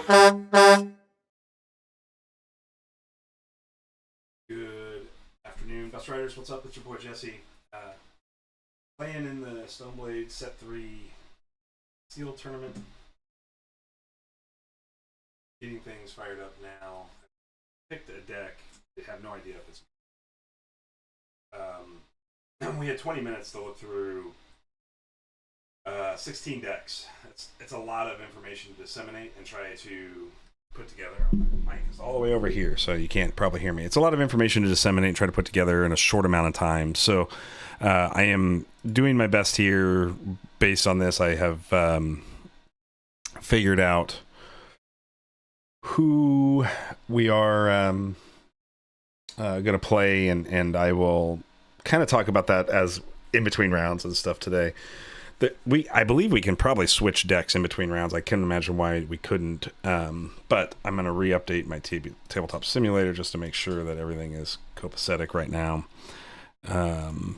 Good afternoon, Best Riders. What's up? It's your boy Jesse. Playing in the Stoneblade Set 3 Seal Tournament. Getting things fired up now. Picked a deck. I have no idea if it's... we had 20 minutes to look through 16 decks. It's a lot of information to disseminate and try to put together. My mic is all the way over here, so you can't probably hear me. It's a lot of information to disseminate and try to put together in a short amount of time. So I am doing my best here based on this. I have figured out who we are going to play, and I will kind of talk about that as in between rounds and stuff today. I believe we can probably switch decks in between rounds. I can't imagine why we couldn't. But I'm going to re-update my tabletop simulator just to make sure that everything is copacetic right now.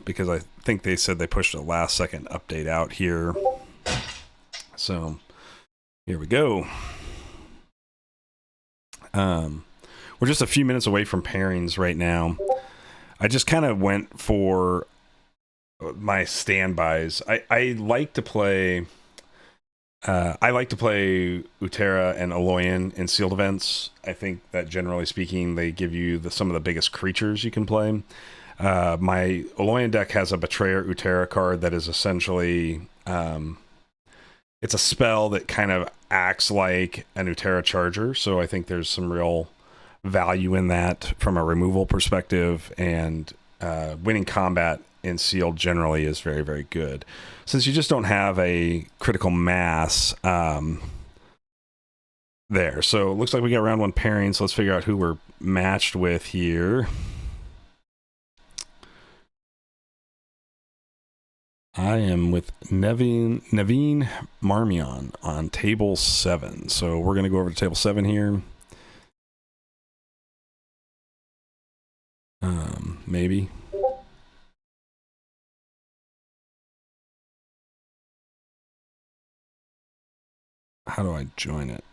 Because I think they said they pushed a last-second update out here. So here we go. We're just a few minutes away from pairings right now. I just kind of went for my standbys. I like to play Utera and Aloyan in sealed events. I think that generally speaking, they give you some of the biggest creatures you can play. My Aloyan deck has a Betrayer Utera card that is essentially it's a spell that kind of acts like an Utera Charger. So I think there's some real value in that from a removal perspective, and winning combat in sealed generally is very, very good. Since you just don't have a critical mass there. So it looks like we got round one pairing, so let's figure out who we're matched with here. I am with Naveen Marmion on table 7. So we're going to go over to table 7 here. Maybe. How do I join it?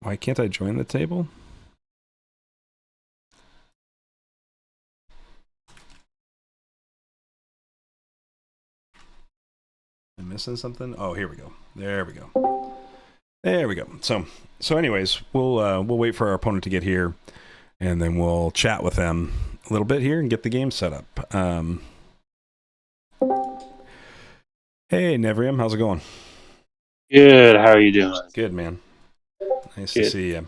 Why can't I join the table? I'm missing something. Oh, here we go. There we go. There we go. So anyways, we'll wait for our opponent to get here, and then we'll chat with them a little bit here and get the game set up. Hey, Nevrium, how's it going? Good. How are you doing? Good, man. Nice to see you.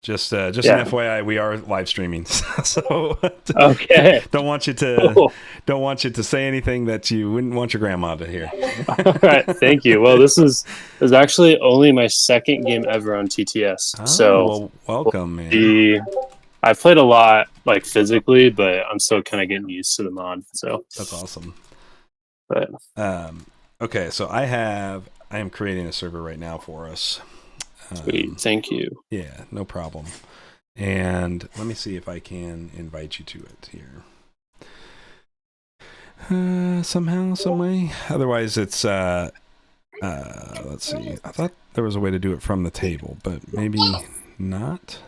Just an FYI, we are live streaming, so okay. don't want you to say anything that you wouldn't want your grandma to hear. All right, thank you. Well, this is actually only my second game ever on TTS. Oh, so well, welcome, man. I've played a lot, like physically, but I'm still kind of getting used to the mod. So that's awesome. But okay, so I am creating a server right now for us. Sweet, thank you. Yeah, no problem. And let me see if I can invite you to it here. Somehow, some way. Otherwise, it's let's see. I thought there was a way to do it from the table, but maybe not.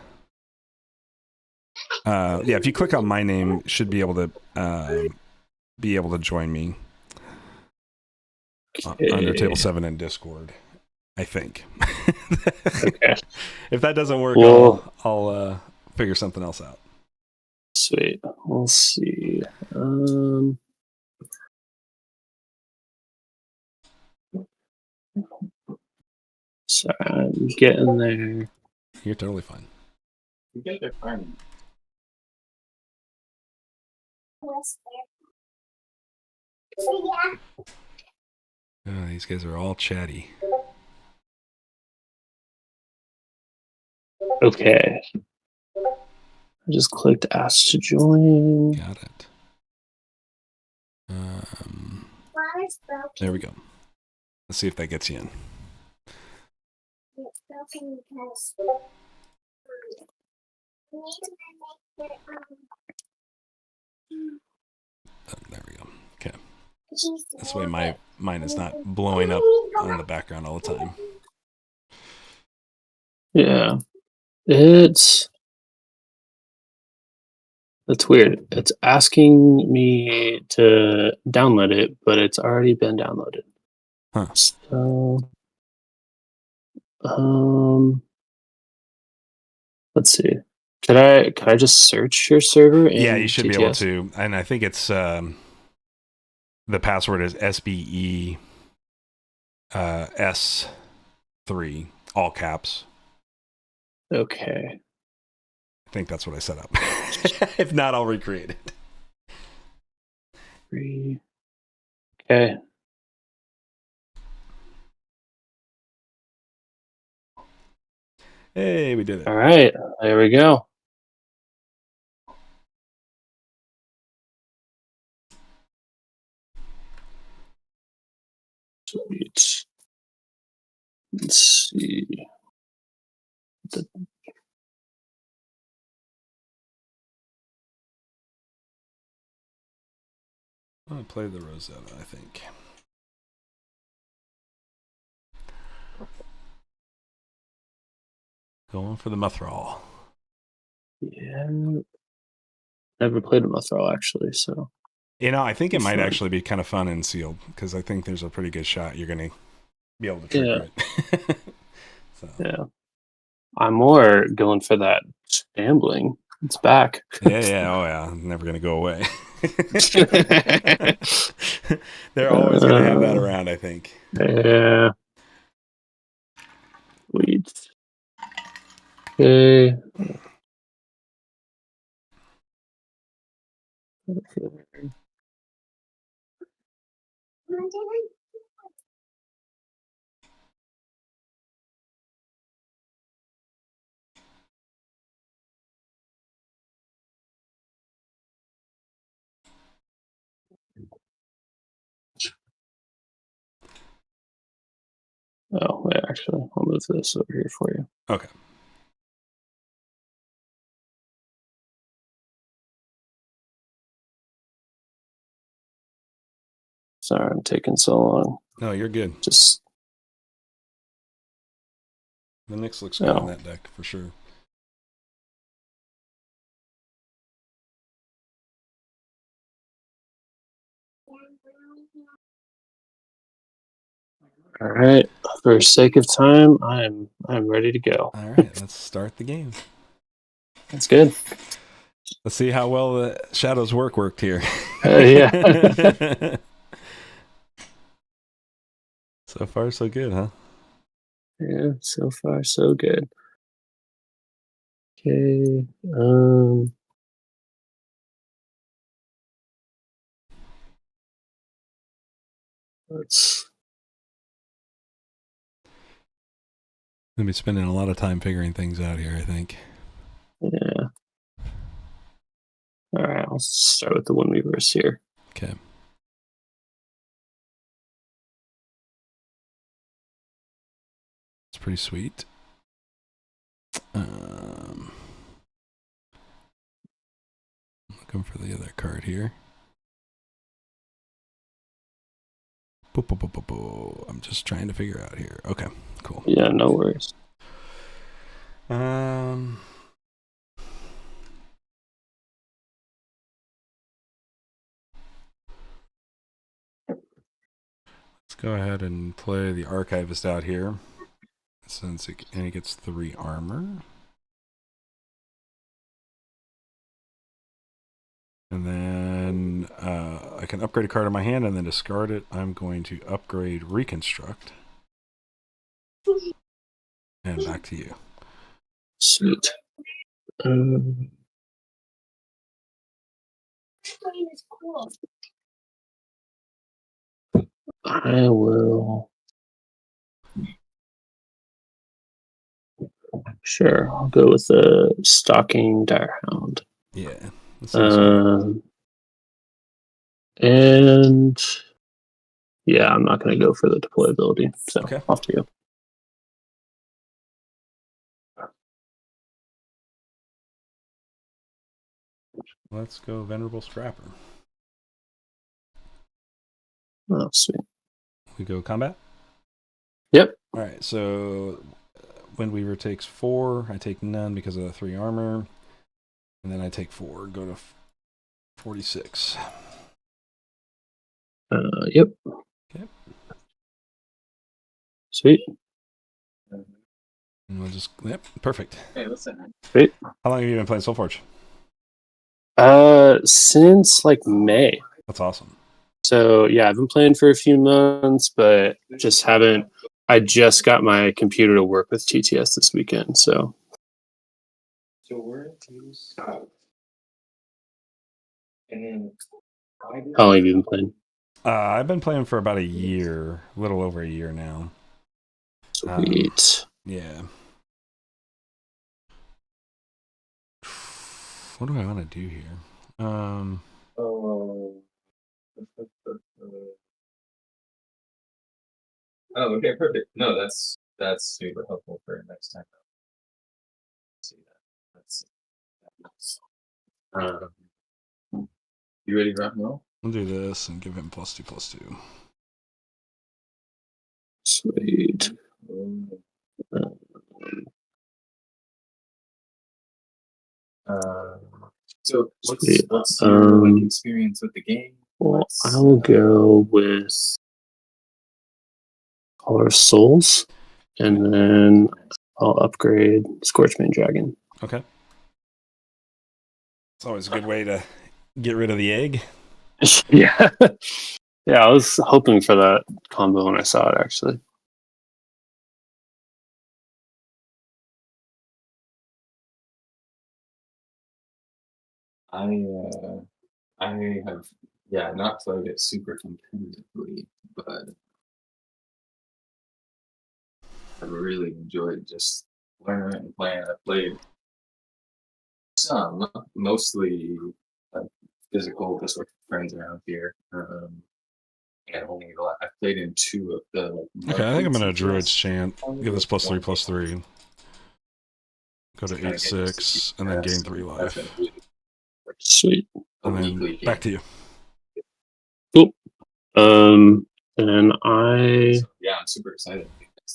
Yeah, if you click on my name, you should be able to join me under table 7 in Discord. I think. Okay. If that doesn't work, I'll figure something else out. Sweet. We'll see. Sorry, I'm getting there. You're totally fine. You get there fine. Oh, these guys are all chatty. Okay. I just clicked ask to join. Got it. There we go. Let's see if that gets you in. It's broken because we need to make it Oh, there we go. Okay. This way mine is not blowing up on the background all the time. Yeah. It's weird. It's asking me to download it, but it's already been downloaded. Huh. So, let's see. Could I just search your server in Yeah, you should be able TTS? to. And I think it's the password is SBE S3, all caps. Okay. I think that's what I set up. If not, I'll recreate it. Okay. Hey, we did it. All right. There we go. Sweet. Let's see. I'm gonna play the Rosetta, I think. Going for the Muthral. Yeah. Never played a Muthral actually, so. You know, I think it might Fun. actually be kind of fun in sealed because I think there's a pretty good shot you're gonna be able to Yeah. trigger it. So. Yeah. I'm more going for that gambling. It's back. Yeah. Oh, yeah. Never gonna go away. They're always gonna have that around, I think. Yeah. Sweet. Okay. Oh, wait, actually, I'll move this over here for you. Okay. Sorry, I'm taking so long. No, you're good. Just The Nyx looks good on that deck for sure. all right. For sake of time, I'm ready to go. All right, let's start the game. That's good. Let's see how well the Shadows worked here. Yeah. So far, so good, huh? Yeah. So far, so good. Okay. Let's. Gonna be spending a lot of time figuring things out here, I think. Yeah. All right. I'll start with the one weavers here. Okay. It's pretty sweet. Looking for the other card here. I'm just trying to figure out here. Okay, cool. Yeah, no worries. Let's go ahead and play the Archivist out here, since it gets 3 armor. And then I can upgrade a card in my hand and then discard it. I'm going to upgrade Reconstruct. And back to you. Sweet. I will. Sure, I'll go with the Stalking Direhound. Yeah. And yeah, I'm not going to go for the deployability. So Okay. off to you. Let's go Venerable Scrapper. Oh, sweet. We go combat? Yep. All right, so Windweaver takes 4. I take none because of the 3 armor. And then I take 4, go to 46. Yep. Okay. Sweet. And we'll just, yep, perfect. Hey, listen. Sweet. How long have you been playing Solforge? Since like May. That's awesome. So yeah, I've been playing for a few months, but just haven't. I just got my computer to work with TTS this weekend. So So we're to stop. And then how long have you been playing? I've been playing for about a year, a little over a year now. Sweet. Yeah. What do I want to do here? Oh. Oh, okay, perfect. No, that's super helpful for next time. See that. That's you ready to rock and roll? We'll do this and give him +2/+2. Sweet. So Sweet. what's your like experience with the game? Well, I will go with Color of Souls, and then I'll upgrade Scorchmane Dragon. Okay. It's always a good way to get rid of the egg. Yeah. Yeah, I was hoping for that combo when I saw it, actually. I have not played it super competitively, but I've really enjoyed just learning and playing. I played some, mostly physical, just with friends around here. And only I played in 2 of the. Okay, I think I'm going to monthly Druid's TTS. Chant. Give this +3/+3. Go to 8/6, and then gain 3 life. Sweet. And then back to you. Cool. And I'm super excited.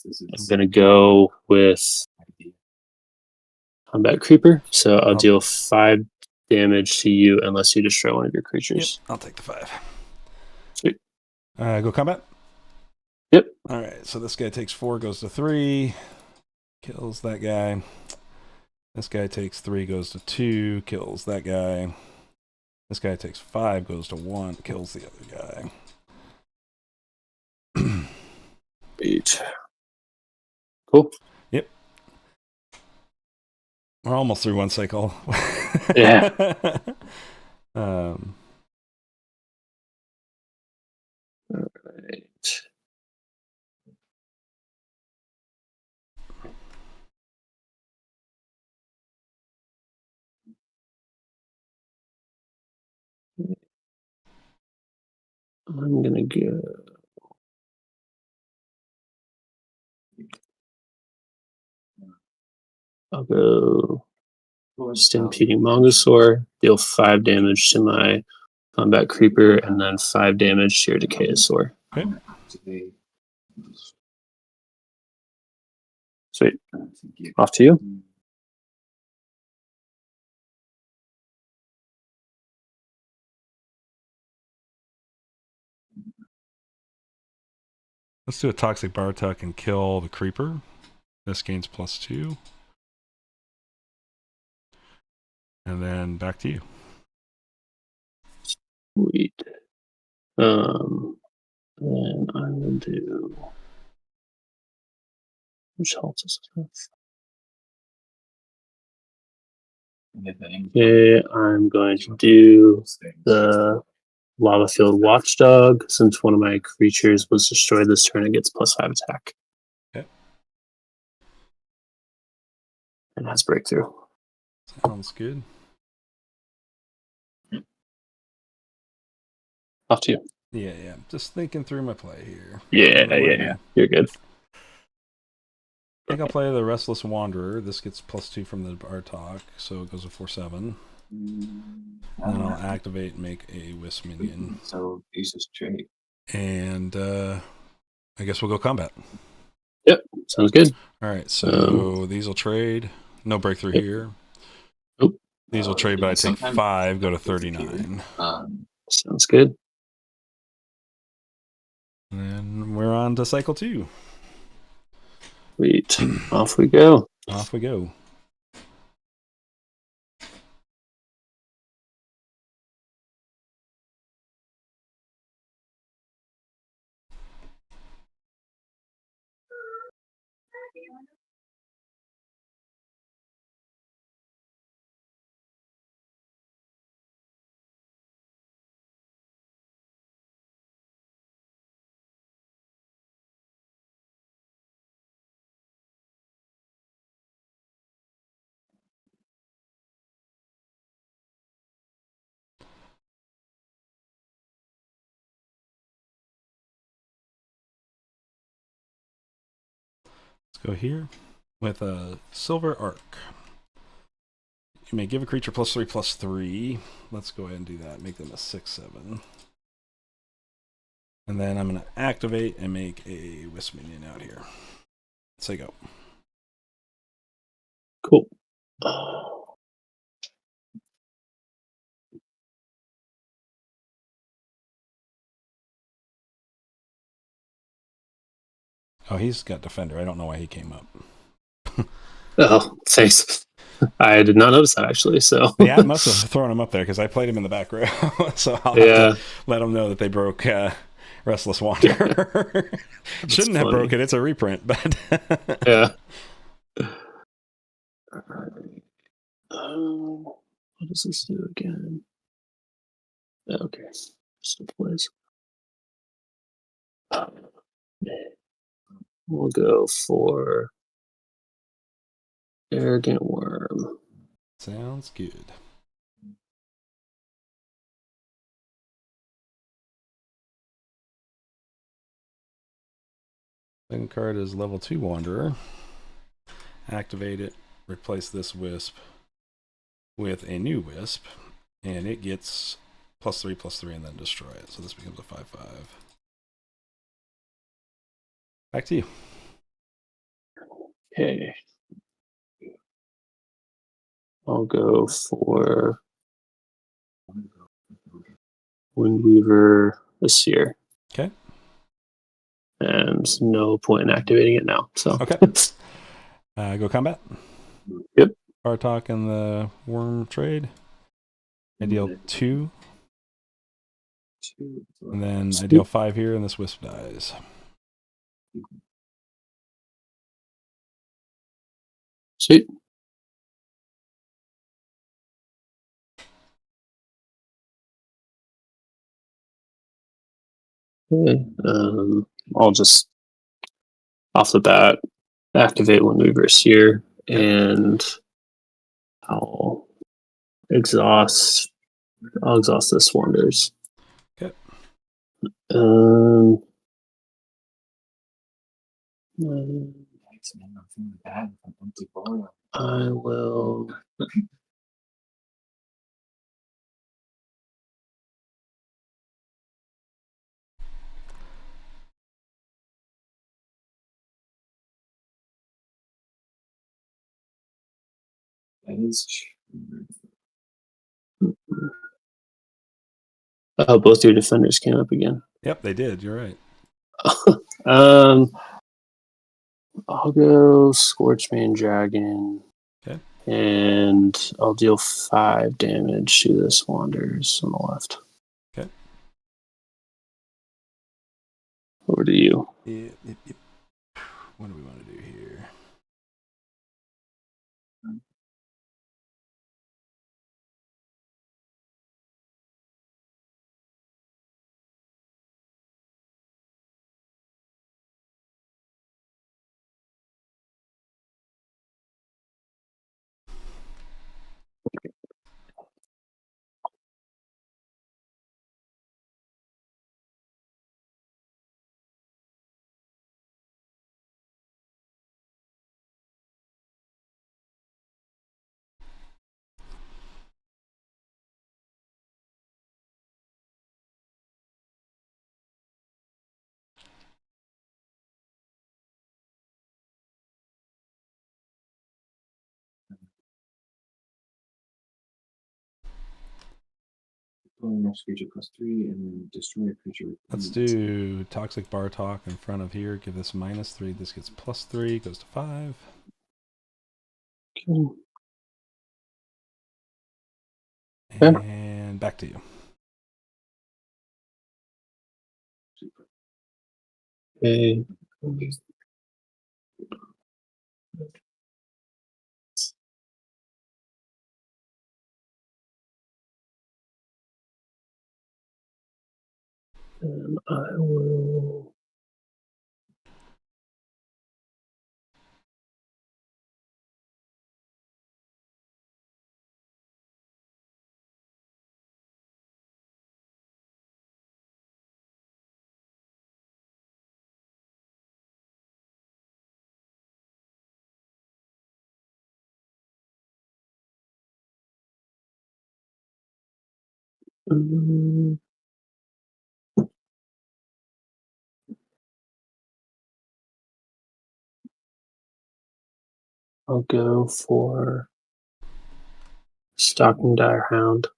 This is gonna go with Combat Creeper. So I'll deal 5 damage to you unless you destroy one of your creatures. Yep, I'll take the 5. Sweet. Go combat? Yep. All right, so this guy takes 4, goes to 3. Kills that guy. This guy takes 3, goes to 2. Kills that guy. This guy takes 5, goes to 1. Kills the other guy. 8. Cool. Yep. We're almost through one cycle. Yeah. All right. I'm gonna go. I'll go Stampeding Mongosaur, deal 5 damage to my Combat Creeper, and then 5 damage to your Decayosaur. Okay. Sweet. Off to you. Let's do a Toxic Bartuck and kill the Creeper. This gains +2. And then back to you. Sweet. Then I will do. Which health is this? Okay, I'm going to do the Lava Field Watchdog. Since one of my creatures was destroyed this turn, it gets +5 attack. Okay. And has breakthrough. Sounds good. Off to you. Yeah. Just thinking through my play here. Yeah. You're good. I think I'll play the Restless Wanderer. This gets +2 from the Bartok, so it goes to 4/7. And then I'll activate and make a Wisp minion. So he's just trade. And I guess we'll go combat. Yep, sounds good. All right, so these will trade. No breakthrough Yep. here. Nope. These will trade, but I take sometimes 5, go to it's a computer. 39. Sounds good. And we're on to cycle 2. Sweet. Off we go. Off we go. Let's go here with a silver arc. You may give a creature +3/+3. Let's go ahead and do that. Make them a 6/7. And then I'm going to activate and make a Wisp minion out here. Say go. Cool. Oh, he's got Defender. I don't know why he came up. Oh, thanks. I did not notice that actually. So Yeah, I must have thrown him up there because I played him in the back row. So I'll have to let them know that they broke Restless Wanderer. Shouldn't have broke it. It's a reprint, but yeah. What does this do again? Okay, still plays. We'll go for Arrogant Worm. sounds good. Second card is level 2 Wanderer. Activate it. Replace this Wisp with a new Wisp, and it gets +3/+3 and then destroy it. So this becomes a 5/5. Back to you. Okay. I'll go for Windweaver Asir. Okay. And no point in activating it now. So Okay. Go combat. Yep. Bartok and the Worm trade. I deal 2. And then I deal 5 here, and this Wisp dies. Sweet. Okay. I'll just off the bat activate Windweaver Asir, and I'll exhaust this Wanderers. Okay. I will. That is Oh, both your defenders came up again. Yep, they did. You're right. I'll go Scorchmane Dragon. Okay. And I'll deal 5 damage to this Wanderers on the left. Okay. Over to you. Yep. What do we want to do here? Next creature +3, and then destroy a creature. Let's do Toxic Bartok in front of here. Give this -3. This gets +3. Goes to 5. Okay. And back to you. Okay. And I will. um, I'll go for Stalking Dire Hound.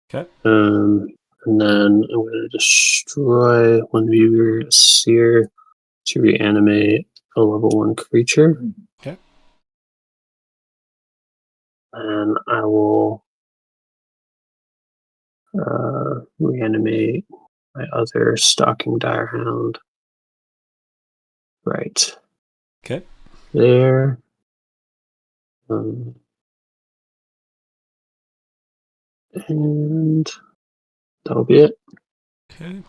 Okay. And then I'm going to destroy one viewer seer to reanimate a level 1 creature. Okay. And I will reanimate my other Stalking Dire Hound. Right. Okay. There. And that'll be it. Okay.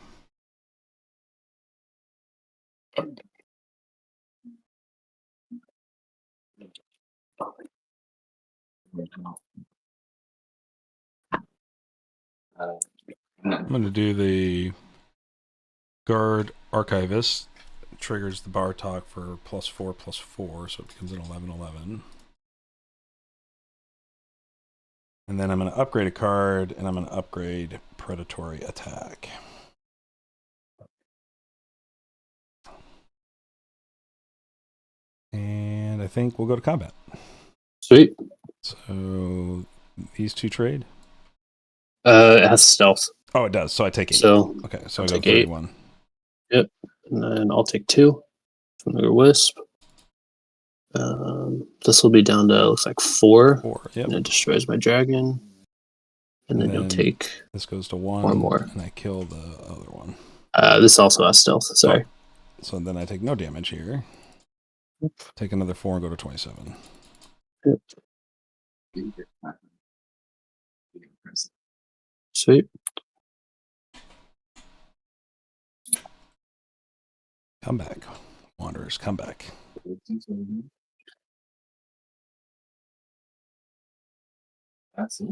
I'm going to do the Guard Archivist. It triggers the Bartok for +4/+4, so it becomes an 11/11. And then I'm going to upgrade a card, and I'm going to upgrade Predatory Attack. And I think we'll go to combat. Sweet. So these two trade? It has stealth. Oh, it does. So I take 8. So Okay, so I'll I go take 8. 31. Yep. And then I'll take 2 from the Wisp. This will be down to, looks like 4. 4, yep. And it destroys my dragon. And then you'll take this goes to 1. 1 more. And I kill the other one. This also has stealth. Sorry. Oh, so then I take no damage here. Take another 4 and go to 27. Yep. Sweet. Come back. Wanderers, come back. That's it.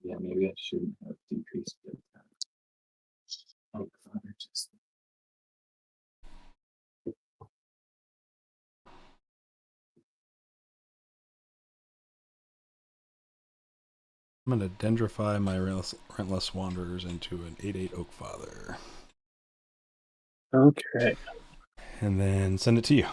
Yeah, maybe I shouldn't have decreased it. Oh, God, I just. I'm going to dendrify my Relentless Wanderers into an 8/8 Oak Father. Okay. And then send it to you.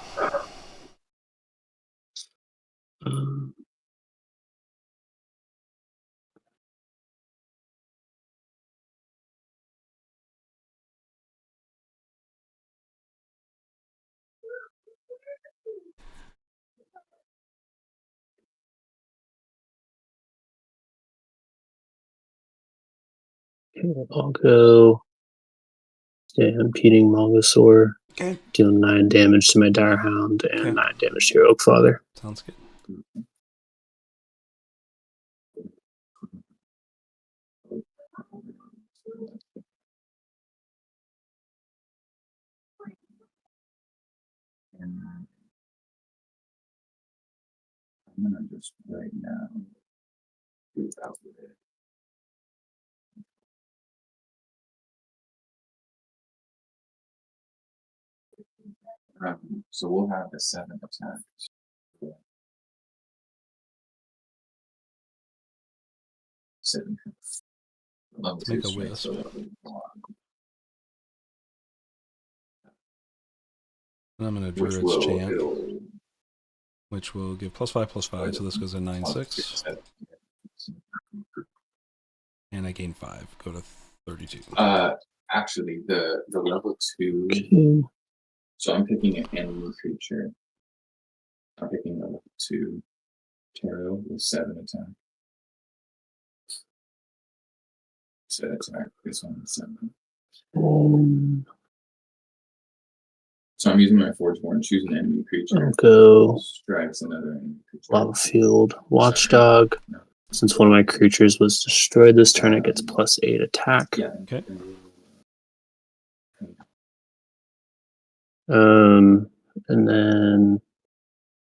I'll go Stampeding Mongosaur. Okay. Deal 9 damage to my Dire Hound and Okay. 9 damage to your Oak Father. Sounds good. And I'm gonna just right now do without it. So we'll have the 7 attacks. Yeah. 7. Level Let's make 2 a strength, wisp. so that'll be 1. And I'm going to Which Druid's will Chant, it'll which will give +5/+5. So this goes in 9/6, and I gain 5. Go to 32. Actually, the level 2. Okay. So I'm picking an enemy creature. I'm picking a level 2 tarot with 7 attack. So attack. This one is 7. So I'm using my Forgeborn, choose an enemy creature. I'll go Strikes another enemy creature. Lava Field Watchdog. Since one of my creatures was destroyed this turn, it gets +8 attack. Yeah. Okay. And then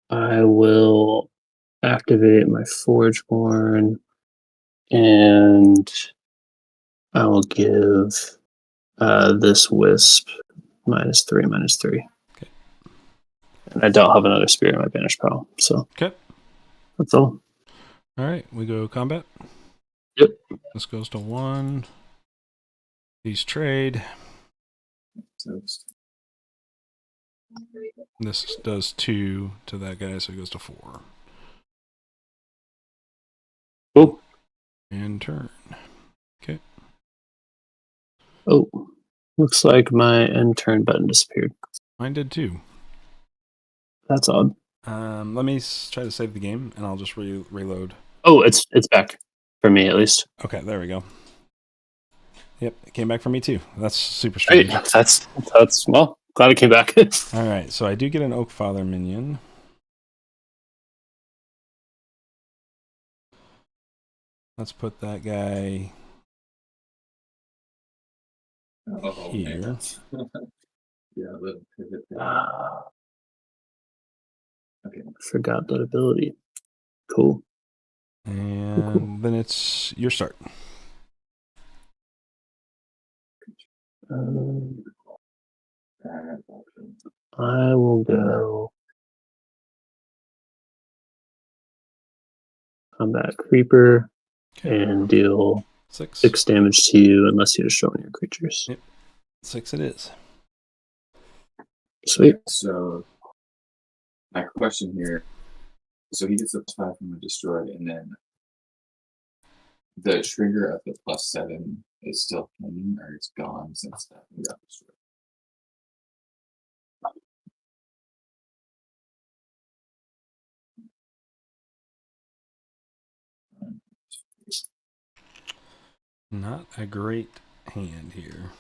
I will activate my Forgeborn, and I will give this Wisp -3/-3. Okay. And I don't have another Spirit in my Banish Pile, so Okay. that's all. All right, we go combat. Yep. This goes to 1. These trade. This does 2 to that guy, so it goes to 4. Oh, And turn. Okay. oh, looks like my end turn button disappeared. Mine did too. That's odd. Let me try to save the game, and I'll just reload. Oh, it's back for me at least. Okay, there we go. Yep, it came back for me too. That's super Great. strange. That's well, glad it came back. All right, so I do get an Oakfather minion. Let's put that guy here. Yeah, a little pivot there. Okay. Forgot that ability. Cool. And then it's your start. I will go combat creeper and deal 6. 6 damage to you unless you destroy one of your creatures. Yep. 6 it is. Sweet. So my question here, so he gets the +5 from the destroyed, and then the trigger of the +7 is still hanging, or it's gone since that thing got destroyed. Not a great hand here.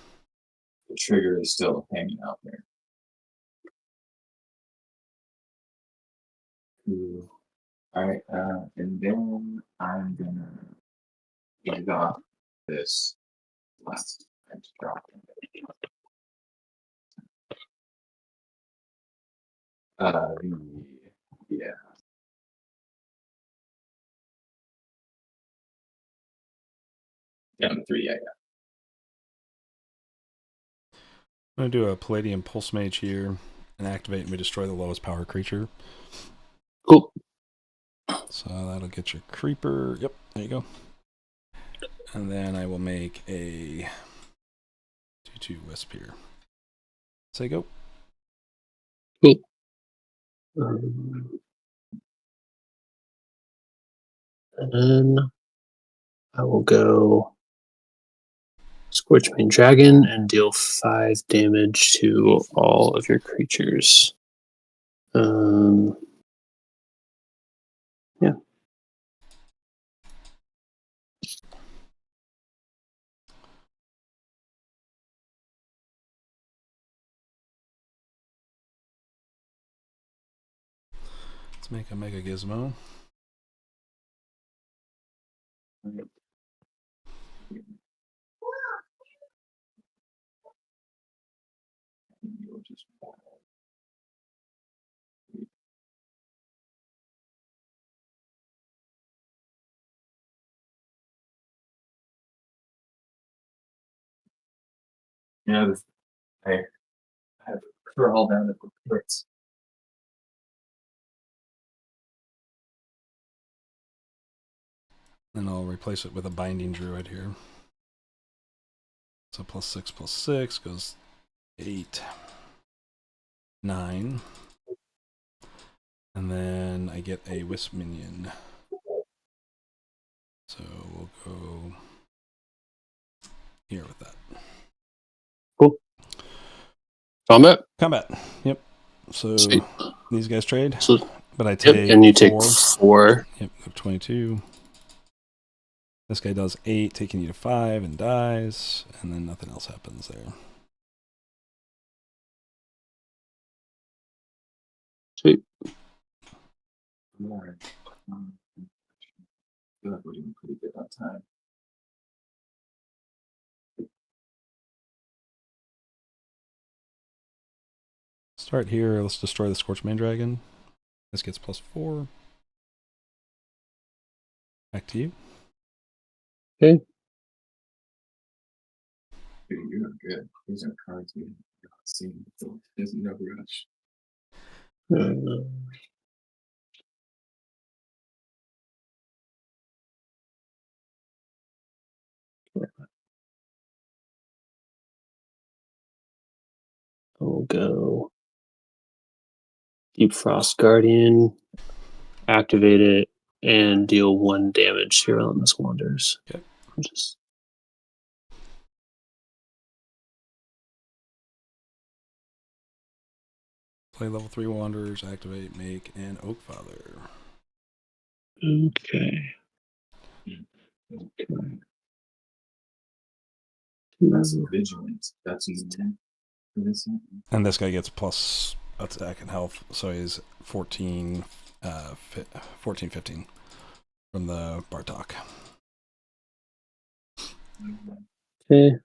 The trigger is still hanging out there. Cool. All right, and then I'm gonna exhaust this last time to drop it. Yeah. Down to 3, yeah. I'm going to do a Palladium Pulse Mage here and activate, and we destroy the lowest power creature. Cool. So that'll get your creeper. Yep, there you go. And then I will make a 2/2 Wisp here. Say go. Cool. And then I will go Scorchmane Dragon and deal 5 damage to all of your creatures. Yeah. Let's make a Mega Gizmo. Yeah, I have For all that it hurts. And I'll replace it with a binding druid here. So +6/+6 goes 8, 9. And then I get a wisp minion. So we'll go here with that. Cool. Combat. Combat. Yep. So Sweet. these guys trade. So, But I take yep, and you take 4. 4. Yep, 22. This guy does 8, taking you to 5 and dies, and then nothing else happens there. Sweet. Alright. I feel like we're doing pretty good on time. Start here. Let's destroy the Scorchmane Dragon. This gets +4. Back to you. Dude, you're good. These are cards we have not seen before. There's no rush. I'll go Deep Frost Guardian, activate it, and deal 1 damage to your Relentless Wanders. Okay. Just Play level 3 Wanderers, activate, make, and Oakfather. okay. That's vigilant. That's new for this one. And this guy gets plus attack and health, so he's 14, 14, 15 from the Bartok. Okay.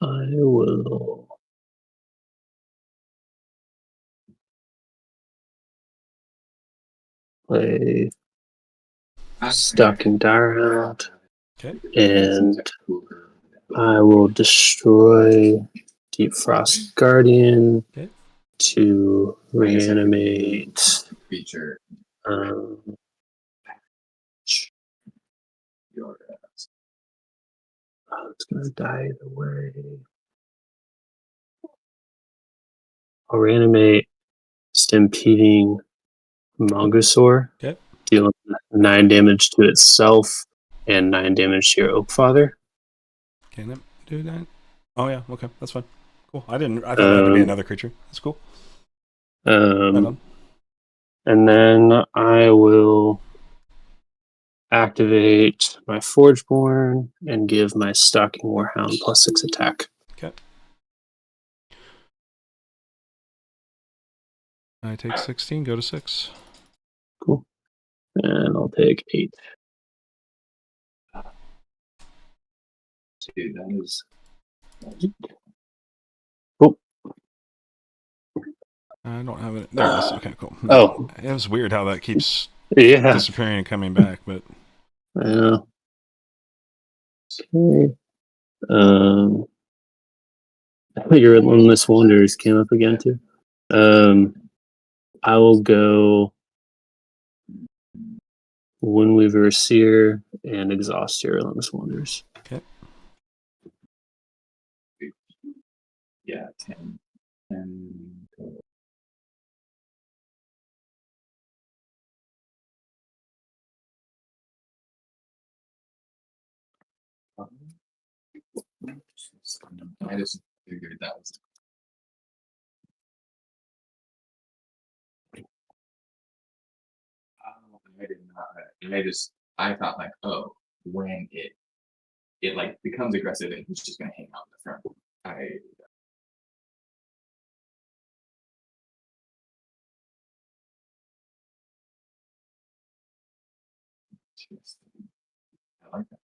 I will play Stalking Direhound, Okay. and I will destroy Deep Frost Guardian Okay. to reanimate. Feature your It's gonna die either way. I'll reanimate Stampeding Mongosaur, Okay. dealing 9 damage to itself and 9 damage to your Oakfather. Can it do that? Oh yeah, okay, that's fine. Cool. I thought it had to be another creature. That's cool. Right on. And then I will activate my Forgeborn and give my Stalking Warhound +6 attack. Okay. I take 16, go to 6. Cool. And I'll take 8. dude, that is Cool. I don't have it. There it is. Okay, cool. Oh. It was weird how that keeps Yeah. disappearing and coming back, but I know. Okay. Your Relentless Wanderers came up again too. I will go Windweaver Seer and exhaust your Relentless Wanderers. okay. yeah, 10. And I just figured that was. I did not. And I thought like, oh, when it like becomes aggressive and he's just gonna hang out in the front. I I like that.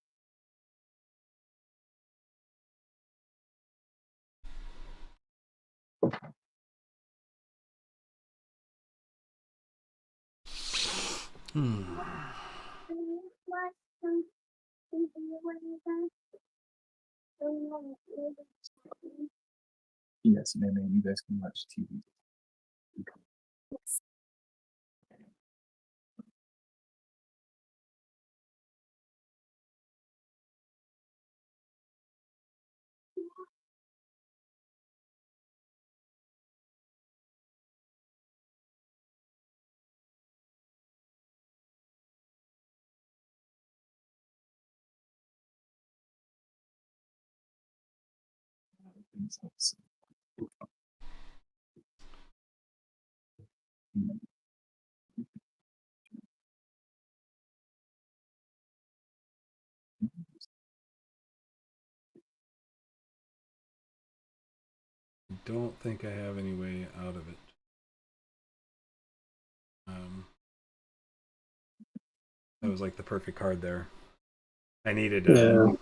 Yes, man, you guys can watch TV. I don't think I have any way out of it. That was like the perfect card there. I needed the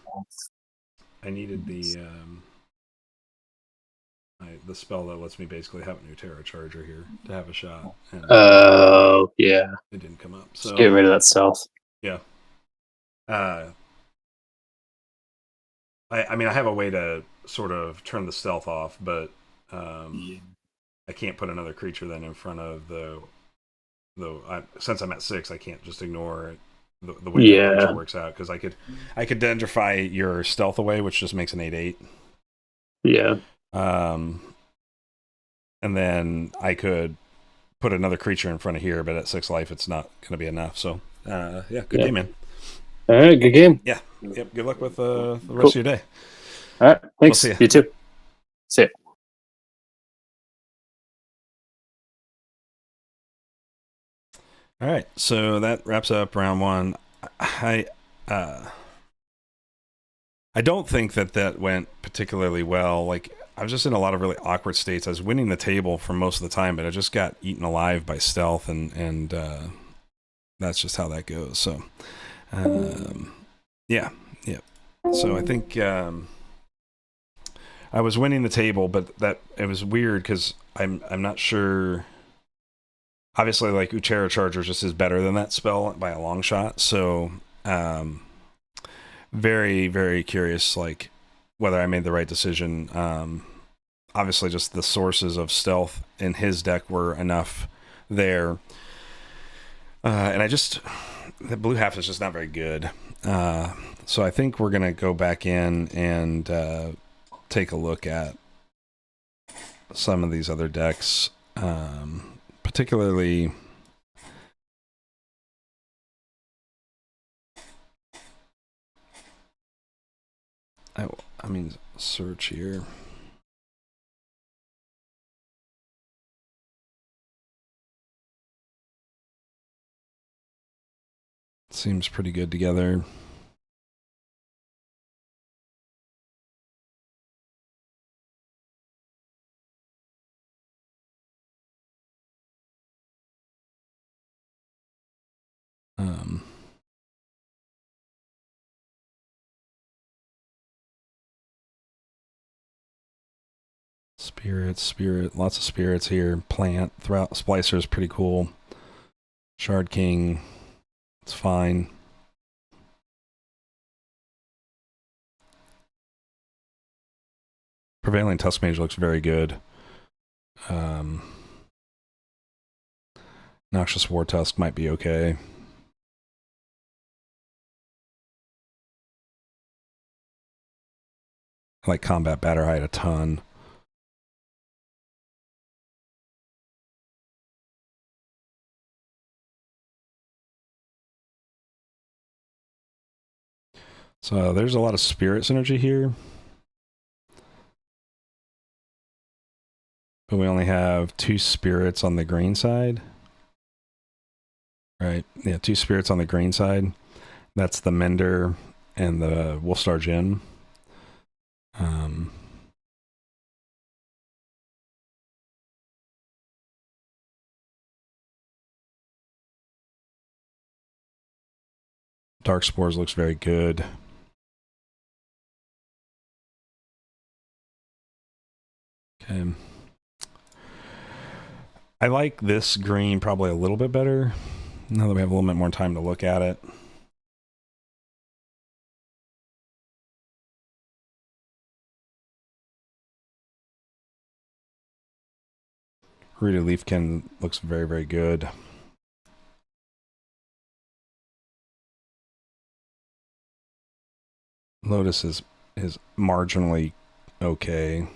the spell that lets me basically have a new Terra Charger here to have a shot. And Oh, yeah. it didn't come up. Just So get rid of that stealth. yeah. I mean, I have a way to sort of turn the stealth off, but I can't put another creature then in front of since I'm at 6, I can't just ignore the way that creature works out, because I could dendrify your stealth away, which just makes an 8/8. Yeah. And then I could put another creature in front of here, but at 6 life, it's not going to be enough. So, good game, man. All right, good game. Yeah. Yep. Good luck with the rest of your day. All right, thanks. We'll see ya. You too. See ya. All right. So that wraps up round 1. I don't think that went particularly well. Like, I was just in a lot of really awkward states. I was winning the table for most of the time, but I just got eaten alive by stealth, and that's just how that goes. So, yeah. So I think I was winning the table, but that it was weird because I'm not sure. Obviously, like, Uchera Charger just is better than that spell by a long shot. So, very, very curious, like, whether I made the right decision. Obviously, just the sources of stealth in his deck were enough there. And the blue half is just not very good. So I think we're going to go back in and take a look at some of these other decks. Particularly, I mean, search here. Seems pretty good together. Spirit, lots of spirits here. Plant, throughout. Splicer is pretty cool. Shard King, it's fine. Prevailing Tusk Mage looks very good. Noxious War Tusk might be okay. I like Combat Batterhide a ton. So there's a lot of spirit synergy here. But we only have 2 spirits on the green side. Right. Yeah, 2 spirits on the green side. That's the Mender and the Wolfstar Djinn. Dark Spores looks very good. Okay. I like this green probably a little bit better now that we have a little bit more time to look at it. Rooted Leafkin looks very, very good. Lotus is marginally okay.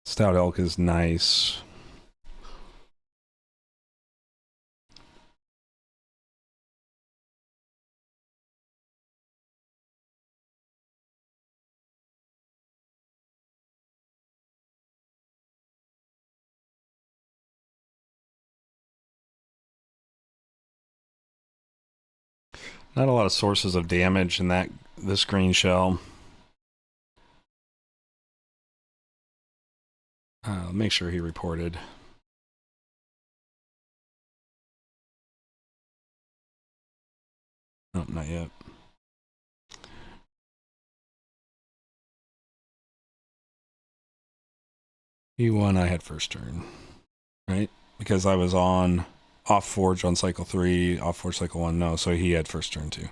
Stout Elk is nice. Not a lot of sources of damage in this green shell. Make sure he reported. No, not yet. He won. I had first turn, right? Because I was off Forge on cycle 3, off Forge cycle 1. No, so he had first turn too.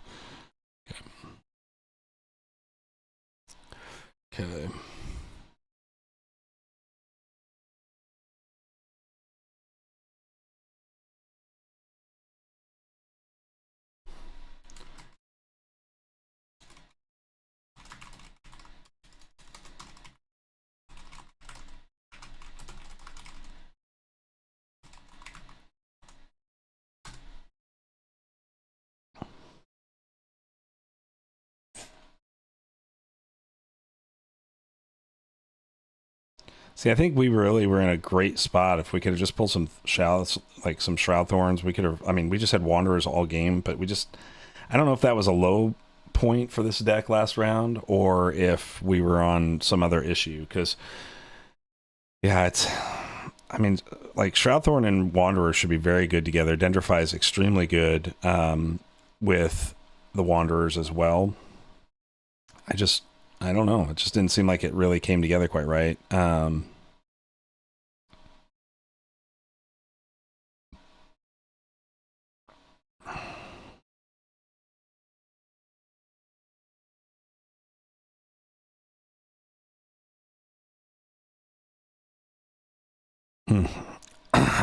Okay. See, I think we really were in a great spot. If we could have just pulled some shallots, like some Shroud Thorns, we could have. I mean, we just had Wanderers all game, but I don't know if that was a low point for this deck last round or if we were on some other issue. Because, yeah, I mean, like Shroudthorn and Wanderer should be very good together. Dendrify is extremely good with the Wanderers as well. I don't know. It just didn't seem like it really came together quite right. I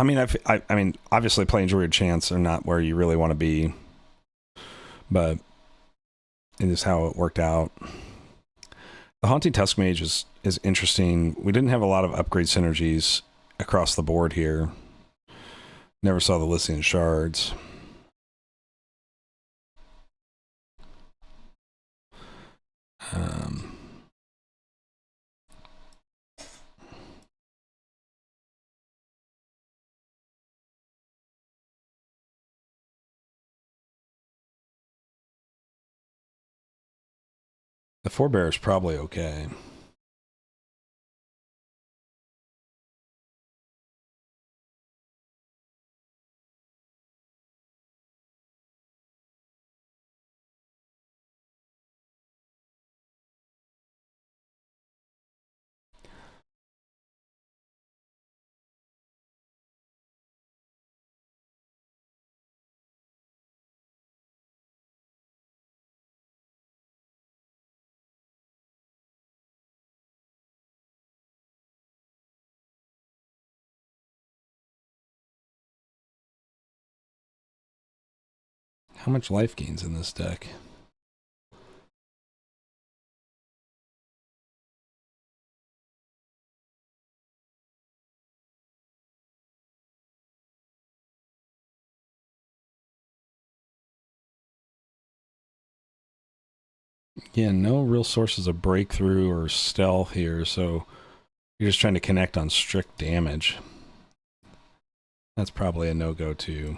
mean, I mean, obviously, playing Druid Chants are not where you really want to be, but it is how it worked out. The Haunting Tusk Mage is interesting. We didn't have a lot of upgrade synergies across the board here. Never saw the Lycian Shards. The Forebear is probably okay. How much life gains in this deck? Yeah, no real sources of breakthrough or stealth here, so you're just trying to connect on strict damage. That's probably a no-go too.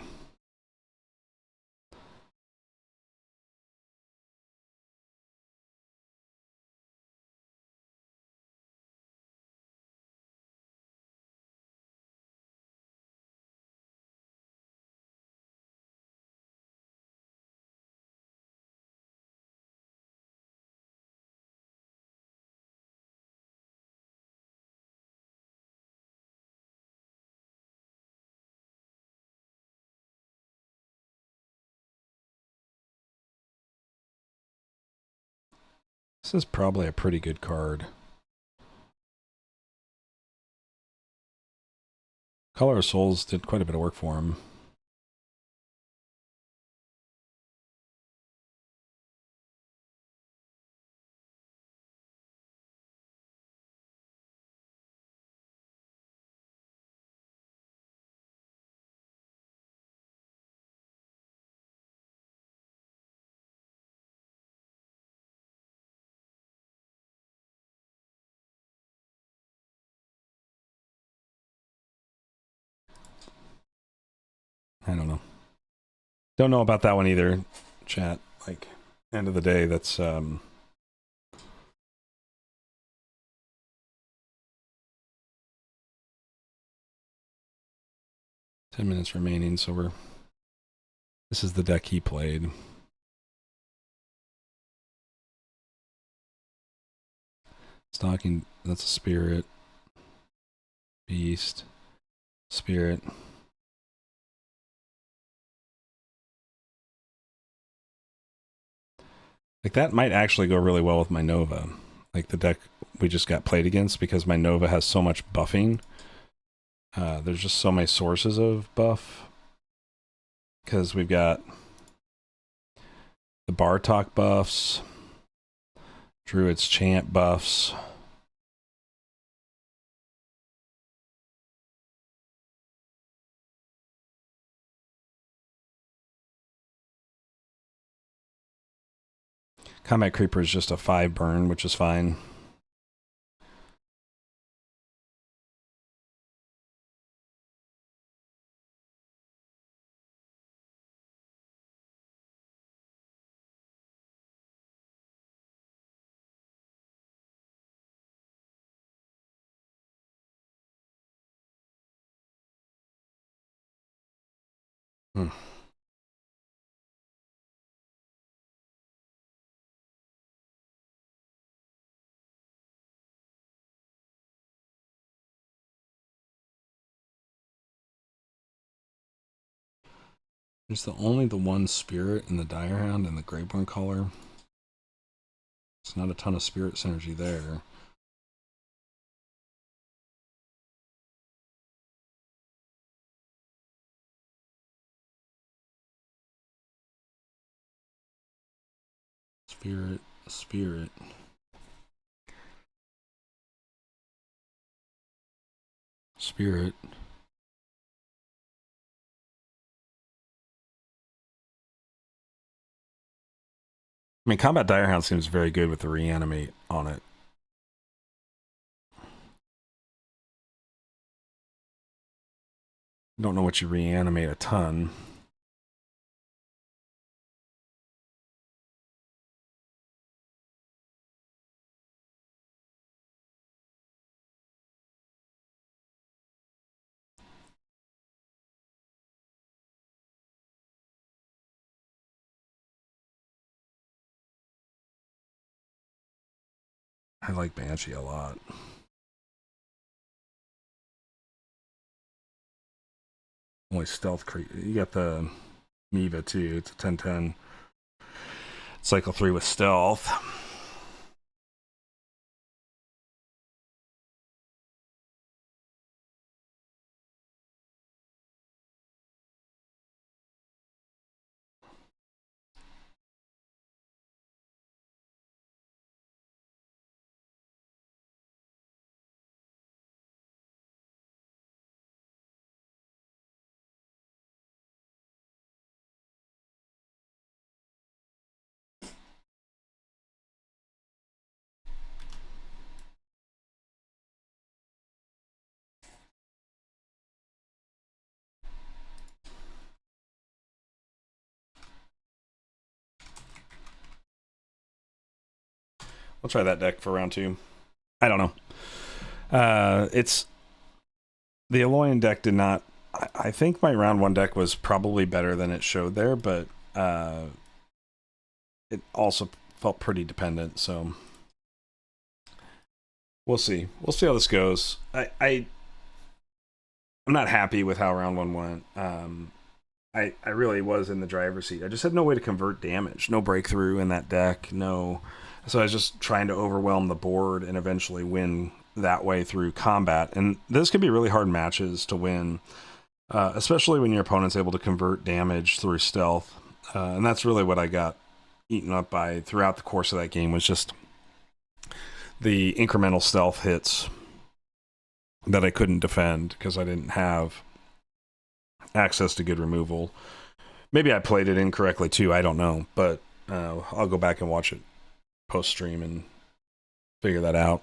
This is probably a pretty good card. Color of Souls did quite a bit of work for him. I don't know. Don't know about that one either, chat. Like, end of the day, that's 10 minutes remaining, so this is the deck he played. Stalking, that's a spirit. Beast. Spirit. Like, that might actually go really well with my Nova. Like, the deck we just got played against, because my Nova has so much buffing. There's just so many sources of buff. Because we've got the Bartok buffs, Druid's Chant buffs. Combat Creeper is just a 5 burn, which is fine. There's only the one spirit in the Direhound and the Greyborn color. It's not a ton of spirit synergy there. Spirit, spirit. Spirit. I mean, Combat Direhound seems very good with the reanimate on it. Don't know what you reanimate a ton. I like Banshee a lot. Only stealth creep. You got the Miva too. It's a 10/10. Cycle 3 with stealth. I'll try that deck for round 2. I don't know. It's the Aloyan deck did not. I think my round 1 deck was probably better than it showed there, but it also felt pretty dependent. So we'll see. We'll see how this goes. I'm not happy with how round 1 went. I really was in the driver's seat. I just had no way to convert damage. No breakthrough in that deck. No. So I was just trying to overwhelm the board and eventually win that way through combat. And this can be really hard matches to win, especially when your opponent's able to convert damage through stealth. And that's really what I got eaten up by throughout the course of that game, was just the incremental stealth hits that I couldn't defend because I didn't have access to good removal. Maybe I played it incorrectly too, I don't know, but I'll go back and watch it post stream and figure that out.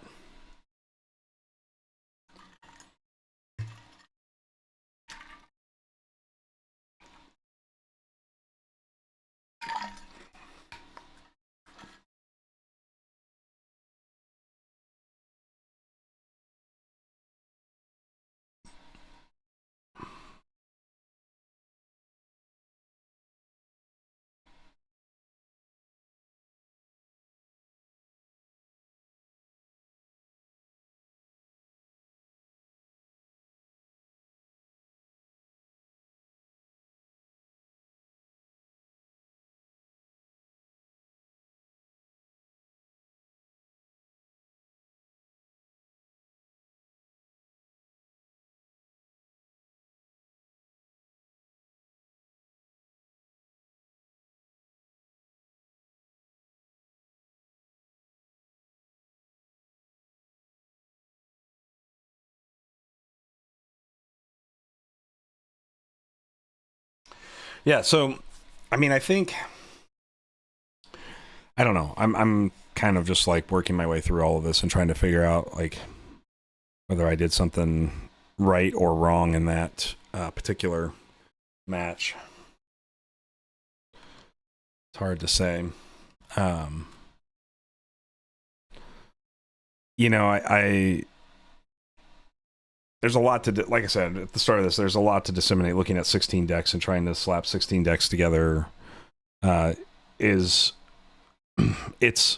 Yeah, so I mean, I think, I don't know. I'm kind of just like working my way through all of this and trying to figure out like whether I did something right or wrong in that particular match. It's hard to say. You know, I there's a lot to like I said at the start of this. There's a lot to disseminate. Looking at 16 decks and trying to slap 16 decks together is it's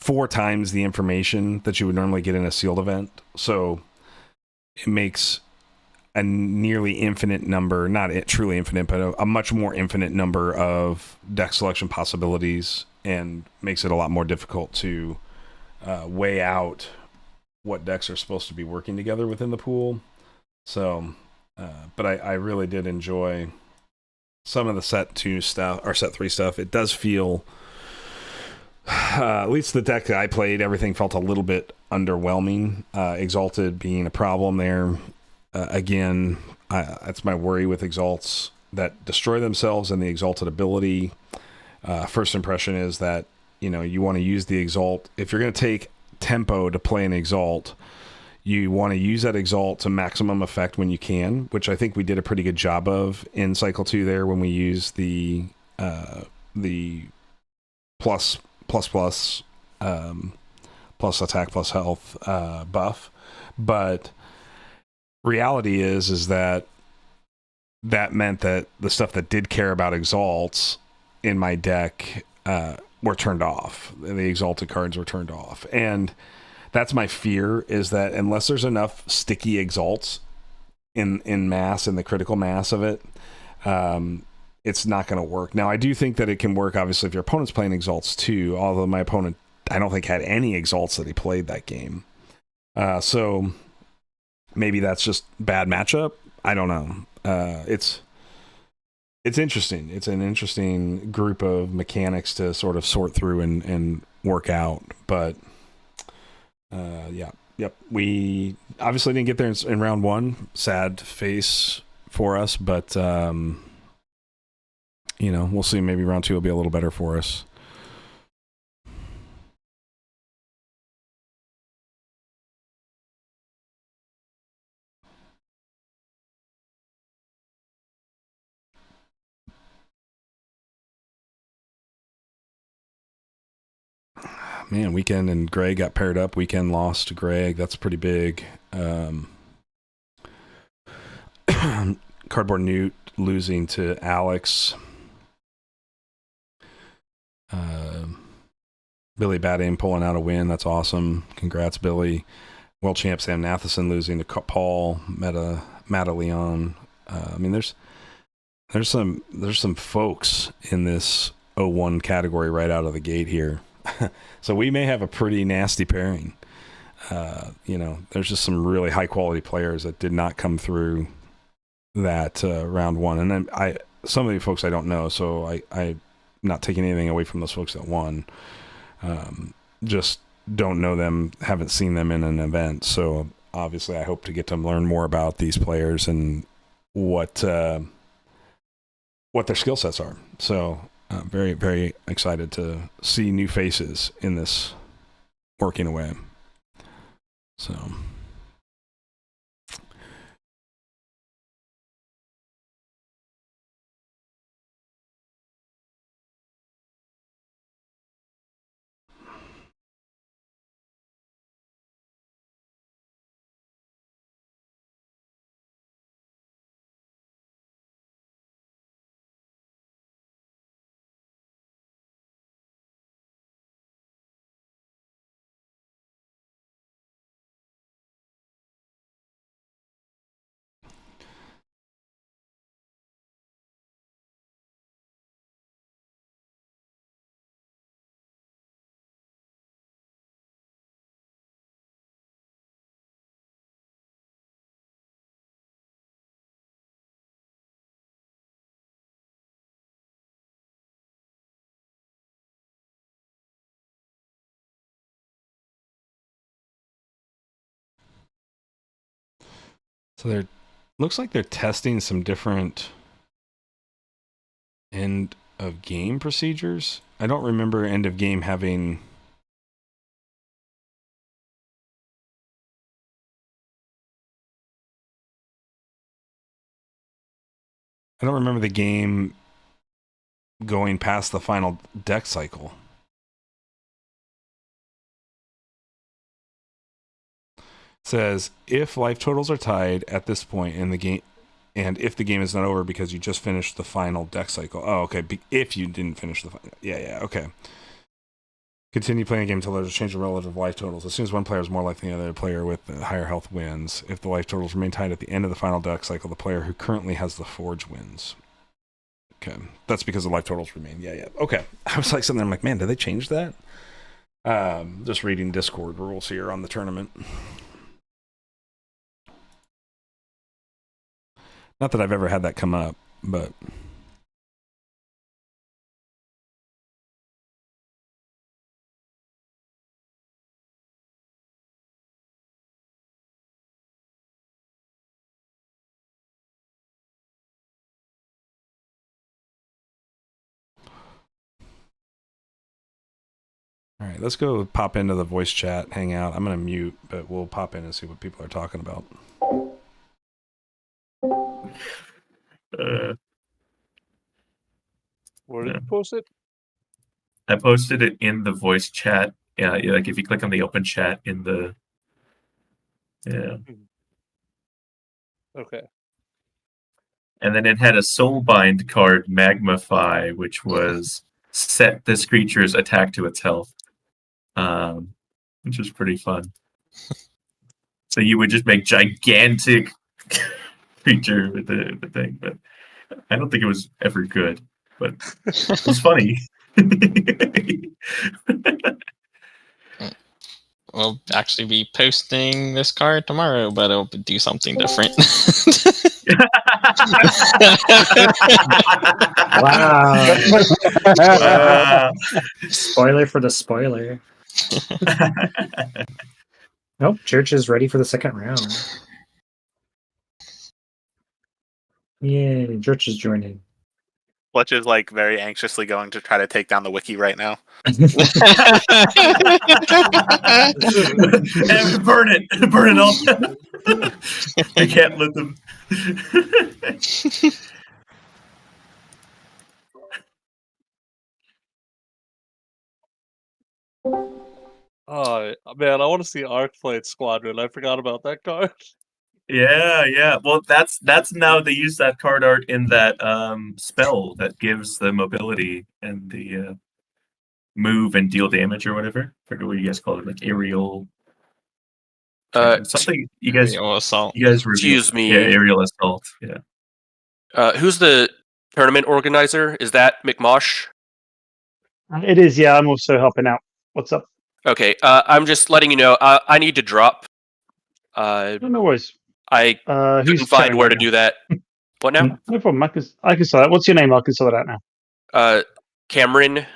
4 times the information that you would normally get in a sealed event. So it makes a nearly infinite number, not truly infinite, but a much more infinite number of deck selection possibilities, and makes it a lot more difficult to weigh out what decks are supposed to be working together within the pool. So, but I really did enjoy some of the set 2 stuff or set 3 stuff. It does feel, at least the deck that I played, everything felt a little bit underwhelming. Exalted being a problem there. Again, that's my worry with Exalts that destroy themselves and the Exalted ability. First impression is that, you know, you want to use the Exalt. If you're going to take tempo to play an Exalt, you want to use that Exalt to maximum effect when you can, which I think we did a pretty good job of in Cycle 2 there when we used the plus attack plus health buff. But reality is that meant that the stuff that did care about Exalts in my deck were turned off. The Exalted cards were turned off. And that's my fear, is that unless there's enough sticky Exalts in mass, in the critical mass of it, it's not going to work. Now, I do think that it can work, obviously, if your opponent's playing Exalts too, although my opponent, I don't think, had any Exalts that he played that game. So maybe that's just bad matchup. I don't know. It's interesting. It's an interesting group of mechanics to sort of sort through and work out. But yep. We obviously didn't get there in round 1. Sad face for us, but you know, we'll see. Maybe round 2 will be a little better for us. man, Weekend and Greg got paired up. Weekend lost to Greg. That's pretty big. Cardboard Newt losing to Alex. Billy Bad Aim pulling out a win. That's awesome. Congrats, Billy. World champ Sam Matheson losing to Paul Meta Leon. I mean, there's some folks in this 01 category right out of the gate here. So we may have a pretty nasty pairing. There's just some really high quality players that did not come through that round one. And then some of the folks I don't know, so I'm not taking anything away from those folks that won. Just don't know them, haven't seen them in an event. So obviously I hope to get to learn more about these players and what their skill sets are. So very, very excited to see new faces in this working away. So they're looks like they're testing some different end of game procedures. I don't remember end of game having I don't remember the game going past the final deck cycle. It says if life totals are tied at this point in the game, and if the game is not over because you just finished the final deck cycle. Oh, okay. If you didn't finish the final. Yeah, okay. Continue playing a game until there's a change in relative life totals. As soon as one player is more likely than the other player with the higher health wins. If the life totals remain tied at the end of the final deck cycle, the player who currently has the Forge wins. Okay. That's because the life totals remain. Yeah. Okay. I was like sitting there, I'm like, man, did they change that? Just reading Discord rules here on the tournament. Not that I've ever had that come up, but... All right, let's go pop into the voice chat, hang out. I'm going to mute, but we'll pop in and see what people are talking about. Where did you post it? I posted it in the voice chat. Yeah, like if you click on the open chat in the... Yeah. Okay. And then it had a soulbind card, Magmify, which was set this creature's attack to its health. Which was pretty fun. So you would just make gigantic creature with the thing, but I don't think it was ever good. But it was funny. We'll actually be posting this card tomorrow, but it'll do something different. Wow. Wow. Spoiler for the spoiler. Nope, Church is ready for the second round. Yay, Church is joining. Fletch is like very anxiously going to try to take down the wiki right now. And burn it all. I can't let them. Oh man, I want to see Arcflight Squadron. I forgot about that card. Yeah. Well, that's now they use that card art in that spell that gives the mobility and the move and deal damage or whatever. I forget what you guys call it, like aerial. Something you guys Aerial assault. revealed. Excuse me. Yeah, aerial assault. Yeah. Who's the tournament organizer? Is that McMosh? It is, yeah. I'm also helping out. What's up? Okay, I'm just letting you know. I need to drop. No worries. I couldn't find where to do that. What now? No problem. I can sort that. What's your name? I can sort that out now. Cameron.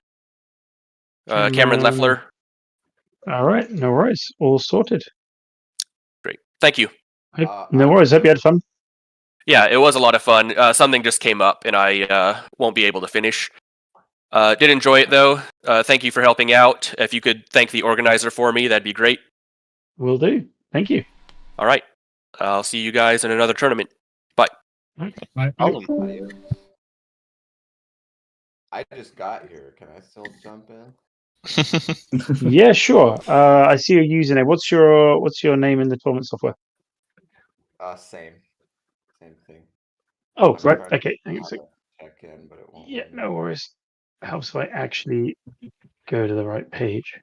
Cameron Leffler. All right. No worries. All sorted. Great. Thank you. No worries. Hope you had fun. Yeah, it was a lot of fun. Something just came up, and I won't be able to finish. Did enjoy it though. Thank you for helping out. If you could thank the organizer for me, that'd be great. Will do. Thank you. All right. I'll see you guys in another tournament. Bye. Bye. I just got here. Can I still jump in? Yeah, sure. I see your username. What's your name in the tournament software? Same thing. Oh, right. Okay. Hang on a second. Check in, but it won't. Yeah, no worries. Helps if I actually go to the right page.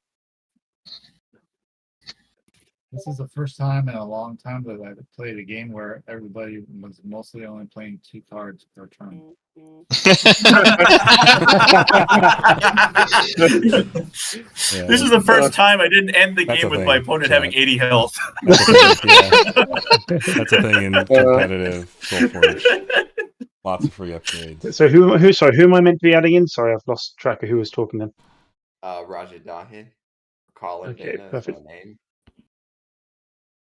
This is the first time in a long time that I've played a game where everybody was mostly only playing 2 cards per turn. This is the first time I didn't end the game with my opponent having 80 health. That's a thing in competitive Solforge. Lots of free upgrades. So who am I meant to be adding in? Sorry, I've lost track of who was talking then. Raja Dahi. Colin Okay, Dana perfect. is my name.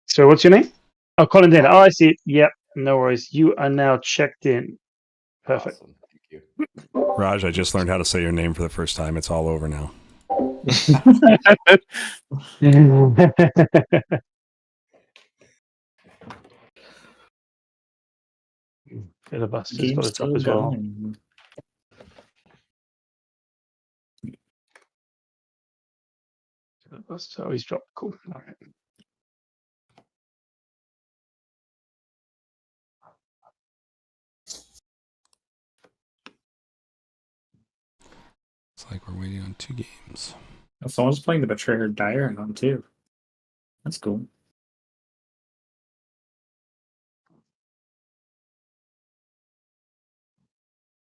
So what's your name? Oh, Colin Dana. Oh, I see it. Yep, no worries. You are now checked in. Perfect. Awesome. Thank you. Raj, I just learned how to say your name for the first time. It's all over now. Filibuster's got to drop as well. Filibuster, he's dropped. Cool. All right. It's like we're waiting on 2 games. Oh, someone's playing the Betrayer Dire on too. That's cool.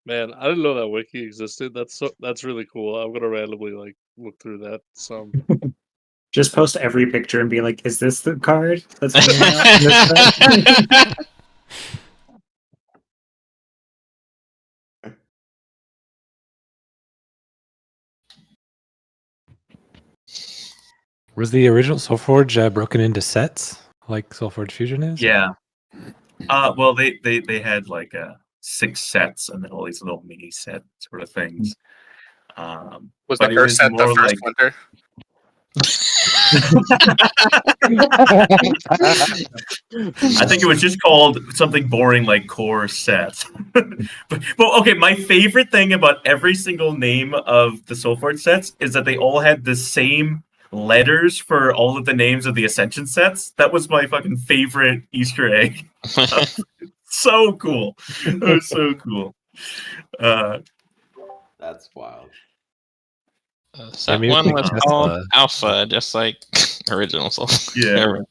Man, I didn't know that wiki existed. That's really cool. I'm gonna randomly look through that some. Just post every picture and be like, "Is this the card that's hanging out?" Was the original Solforge broken into sets like Solforge Fusion is? Yeah. Well, they had like 6 sets and then all these little mini set sort of things. Was the first set the first winter? I think it was just called something boring like core set. but okay, my favorite thing about every single name of the Solforge sets is that they all had the same letters for all of the names of the Ascension sets. That was my fucking favorite Easter egg. So cool. That was so cool. That's wild. That one was called Alpha, just like original Soul. Yeah,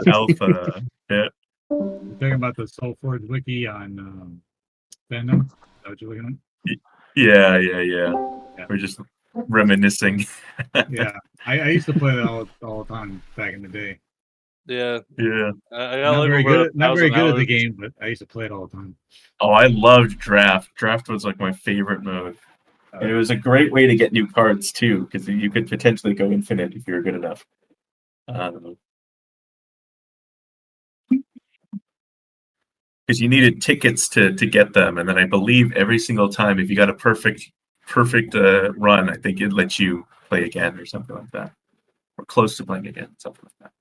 Alpha. Yeah. You're talking about the Solforge wiki on Fandom? Is that what you're looking at? Yeah. We're just reminiscing. Yeah, I used to play that all the time back in the day. Yeah. I got Not very good at the hours. game, but I used to play it all the time. Oh, I loved Draft. Draft was like my favorite mode. And it was a great way to get new cards too, because you could potentially go infinite if you were good enough. Because you needed tickets to get them, and then I believe every single time, if you got a perfect run, I think it lets you play again or something like that, or close to playing again, something like that.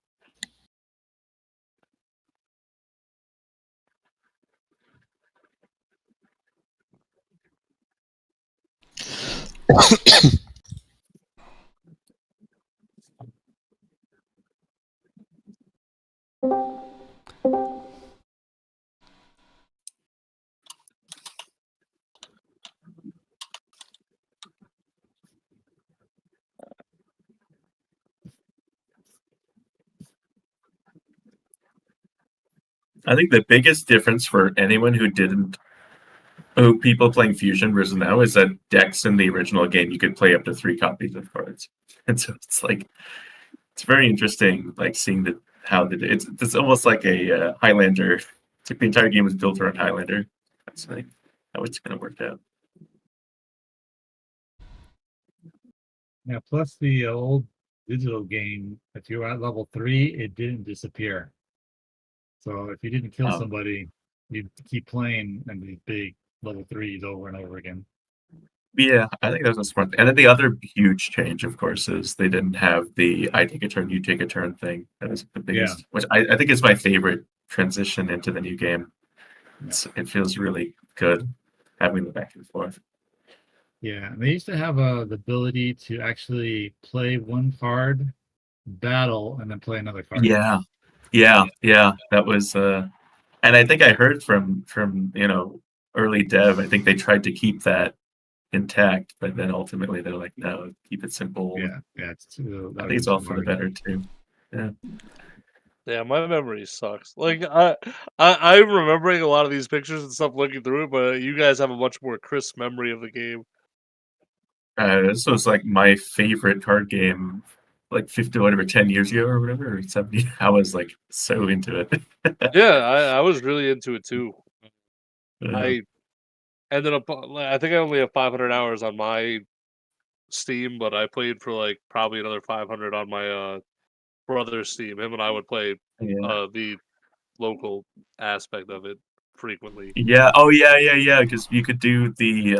I think the biggest difference for anyone who people playing Fusion versus now is that decks in the original game you could play up to 3 copies of cards, and so it's very interesting, like seeing it's almost like a Highlander. It's like the entire game was built around Highlander. That's like how it's going to work out. Yeah, plus the old digital game, if you were at level 3, it didn't disappear. So if you didn't kill somebody, you'd keep playing and these big level 3s over and over again. Yeah, I think that was a smart thing. And then the other huge change, of course, is they didn't have the I take a turn, you take a turn thing. That was the biggest, which I think is my favorite transition into the new game. It feels really good having the back and forth. Yeah, and they used to have the ability to actually play one card, battle, and then play another card. Yeah. That was, and I think I heard from early dev. I think they tried to keep that intact, but then ultimately they're like, no, keep it simple. Yeah, it's too. I think it's all for the better too. Yeah. Yeah, my memory sucks. Like I'm remembering a lot of these pictures and stuff looking through it, but you guys have a much more crisp memory of the game. This was like my favorite card game, like 10 years ago or whatever, or 70. I was like so into it. Yeah, I was really into it too. Yeah. I ended up, I think I only have 500 hours on my Steam, but I played for like probably another 500 on my brother's Steam. Him and I would play the local aspect of it frequently. Yeah. Oh yeah. Because you could do the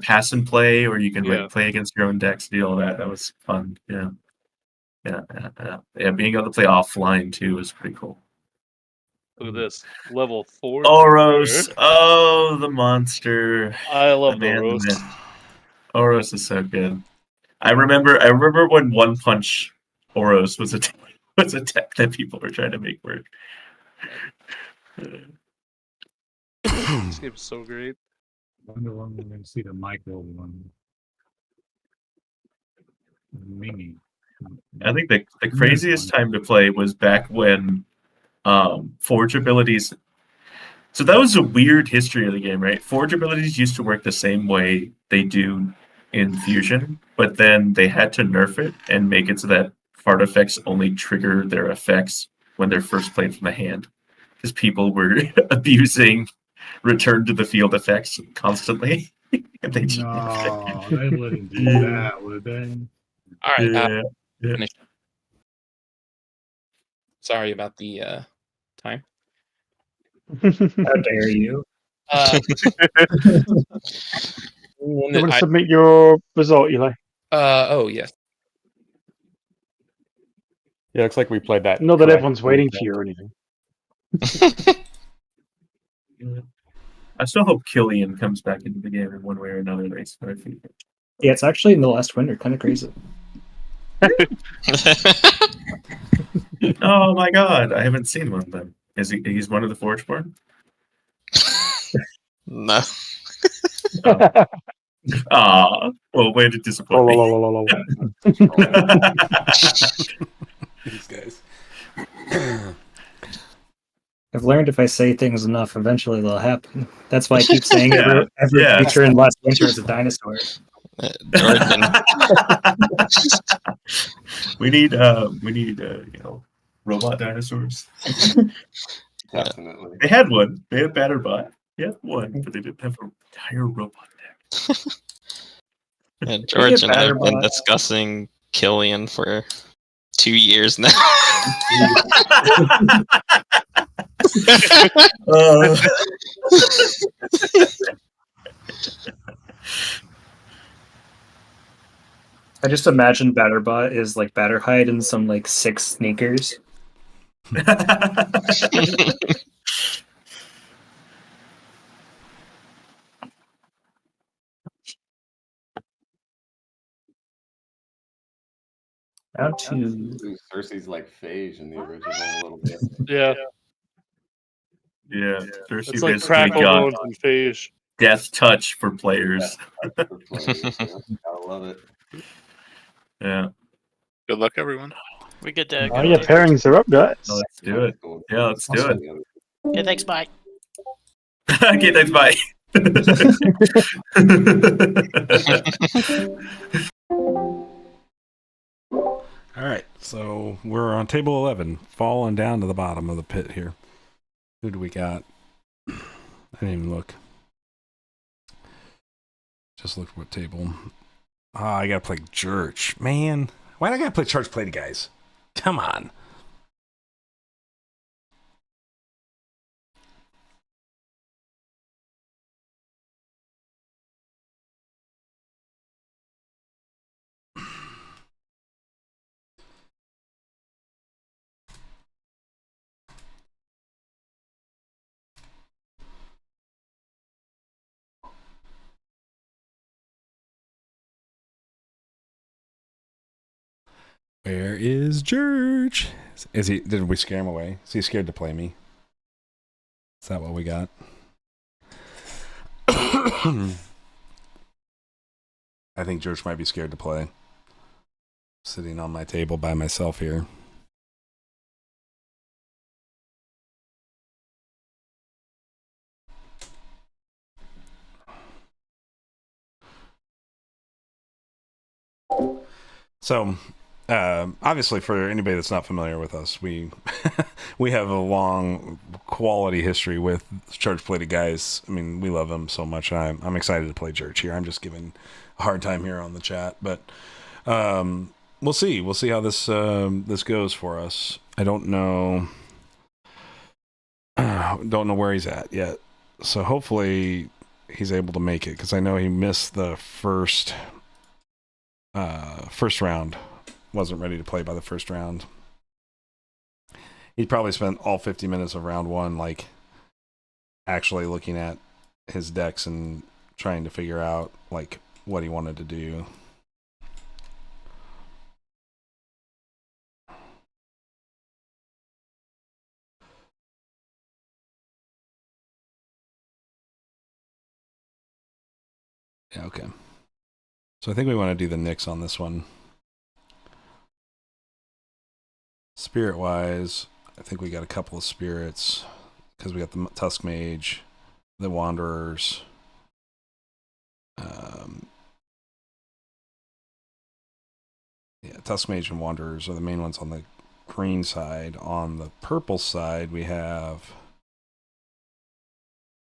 pass and play, or you can like play against your own decks, do all that. That was fun. Yeah. Being able to play offline too was pretty cool. Look at this, level 4. Oros, oh the monster! I love Oros. Oros is so good. I remember when One Punch Oros was a tech that people were trying to make work. This game's so great. I wonder when we're going to see the micro one. Mini. I think the craziest time to play was back when Forge abilities. So that was a weird history of the game, right? Forge abilities used to work the same way they do in Fusion, but then they had to nerf it and make it so that fart effects only trigger their effects when they're first played from the hand, because people were abusing return to the field effects constantly. And they just they wouldn't do that, would they? All right. Yeah. Finish. Sorry about the time. How dare you? You want to submit your result, Eli? Oh yes. Yeah, looks like we played that. Not that everyone's waiting for you or anything. I still hope Killian comes back into the game in one way or another. Yeah, it's actually in the last winter. Kind of crazy. Oh my god, I haven't seen one of them. He's one of the Forgeborn? No. Well, way to disappoint me. These guys. I've learned if I say things enough, eventually they'll happen. That's why I keep saying every creature in last winter is a dinosaur. we need robot dinosaurs. Definitely. They had one. They had Batterbot. Yeah, one, but they didn't have an entire robot deck. Yeah, George and I have been discussing Killian for 2 years now. I just imagine Batterbot is like Batterhide in some like 6 sneakers. How to Cersei's like Phage in the original a little bit. Yeah. Yeah, Cersei It's like basically Crackle got Bones and Phage. death touch for players. I love it. Yeah. Good luck, everyone. We good to Oh, yeah, pairings are up, guys. Let's do it. Yeah, let's do it. Okay, thanks, bye. Okay, thanks, bye. All right, so we're on table 11, falling down to the bottom of the pit here. Who do we got? I didn't even look. Just looked what table. I gotta play Church. Man, why do I gotta play Church Play guys? Come on. Where is Church? Is he? Did we scare him away? Is he scared to play me? Is that what we got? I think Church might be scared to play. Sitting on my table by myself here. So, obviously, for anybody that's not familiar with us, we we have a long quality history with Church Plated guys. I mean, we love them so much. I'm excited to play Church here. I'm just giving a hard time here on the chat, but we'll see. We'll see how this this goes for us. I don't know. Don't know where he's at yet. So hopefully he's able to make it, because I know he missed the first round. Wasn't ready to play by the first round. He probably spent all 50 minutes of round one like actually looking at his decks and trying to figure out like what he wanted to do. Yeah, okay. So I think we want to do the Nyx on this one. Spirit-wise, I think we got a couple of spirits because we got the Tusk Mage, the Wanderers. Yeah, Tusk Mage and Wanderers are the main ones on the green side. On the purple side, we have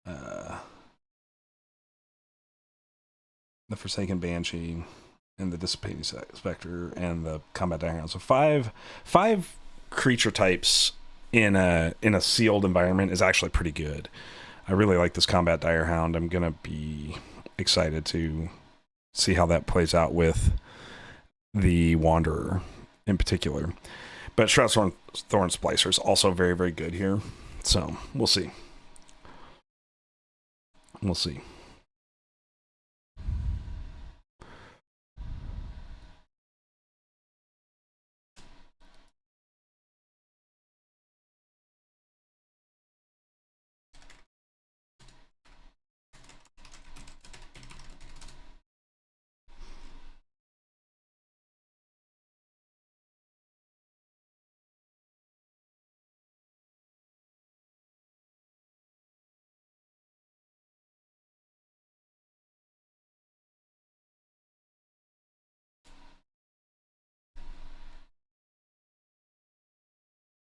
the Forsaken Banshee and the Dissipating Spectre and the Combat Direhound. So five creature types in a sealed environment is actually pretty good. I really like this Combat Direhound. I'm gonna be excited to see how that plays out with the Wanderer in particular. But Shroudthorn Splicer is also very, very good here. So we'll see. We'll see.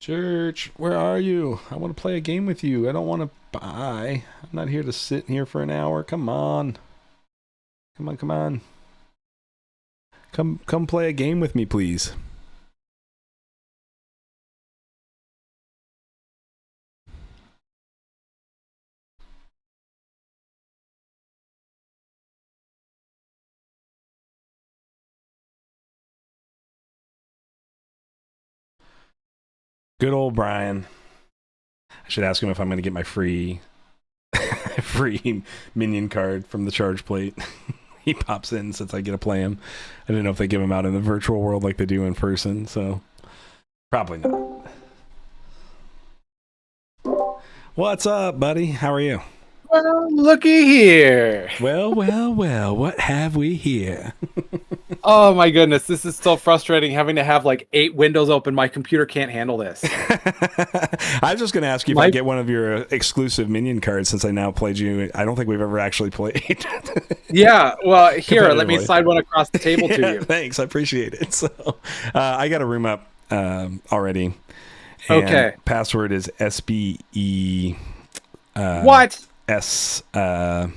Church, where are you? I want to play a game with you. I don't want to buy. I'm not here to sit here for an hour. Come on. Come on, come on. Come play a game with me, please. Good old Brian. I should ask him if I'm going to get my free minion card from the charge plate. He pops in since I get to play him. I didn't know if they give him out in the virtual world like they do in person, so probably not. What's up, buddy? How are you? Well, looky here. Well, what have we here? Oh my goodness, this is so frustrating having to have like 8 windows open. My computer can't handle this. I was just going to ask you if I get one of your exclusive minion cards since I now played you. I don't think we've ever actually played. Yeah, well, here, let me slide one across the table to you. Thanks, I appreciate it. So, I got a room up already. And Okay. Password is SBE. What? S3.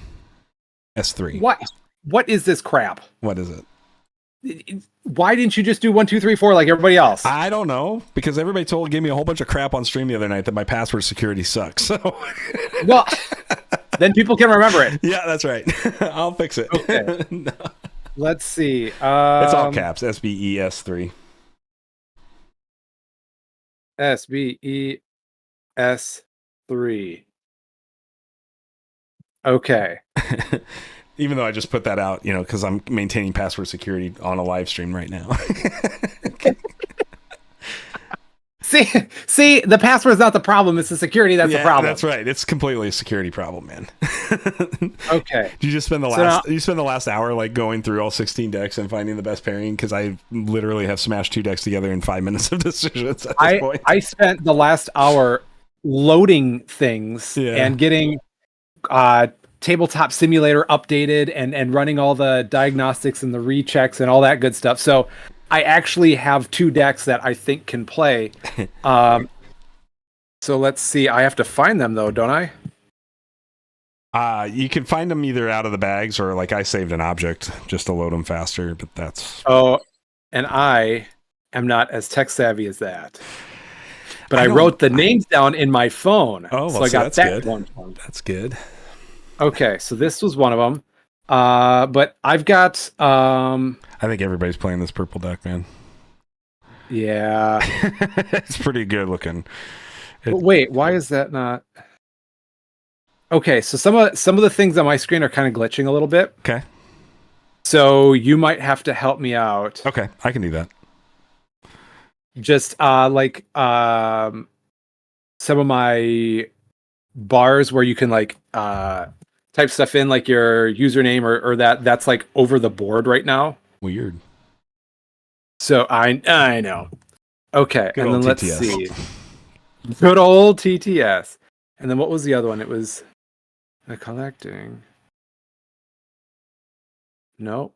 What is this crap? What is it? Why didn't you just do 1, 2, 3, 4 like everybody else? I don't know, because everybody gave me a whole bunch of crap on stream the other night that my password security sucks. So, well, then people can remember it. Yeah, that's right. I'll fix it. Okay. No. Let's see. It's all caps. SBES3. SBES3. Okay. Even though I just put that out, because I'm maintaining password security on a live stream right now. See, the password is not the problem. It's the security that's the problem. That's right. It's completely a security problem, man. Okay. Did you just spend the last hour like going through all 16 decks and finding the best pairing? Because I literally have smashed 2 decks together in 5 minutes of decisions at this point. I spent the last hour loading things and getting Tabletop Simulator updated and running all the diagnostics and the rechecks and all that good stuff. So I actually have 2 decks that I think can play. So let's see. I have to find them though, don't I? You can find them either out of the bags or like I saved an object just to load them faster, but that's... Oh, and I am not as tech savvy as that. But I wrote the names down in my phone. Oh, so I got that's that good. one. That's good. Okay, so this was one of them. But I've got... I think everybody's playing this purple deck, man. Yeah. It's pretty good looking. But wait, why is that not... Okay, so some of the things on my screen are kind of glitching a little bit. Okay. So you might have to help me out. Okay, I can do that. Just like some of my bars where you can like type stuff in, like your username or that's like over the board right now. Weird. So I know. Okay, Good and then old let's TTS. see. Good old TTS. And then what was the other one? It was the collecting. Nope.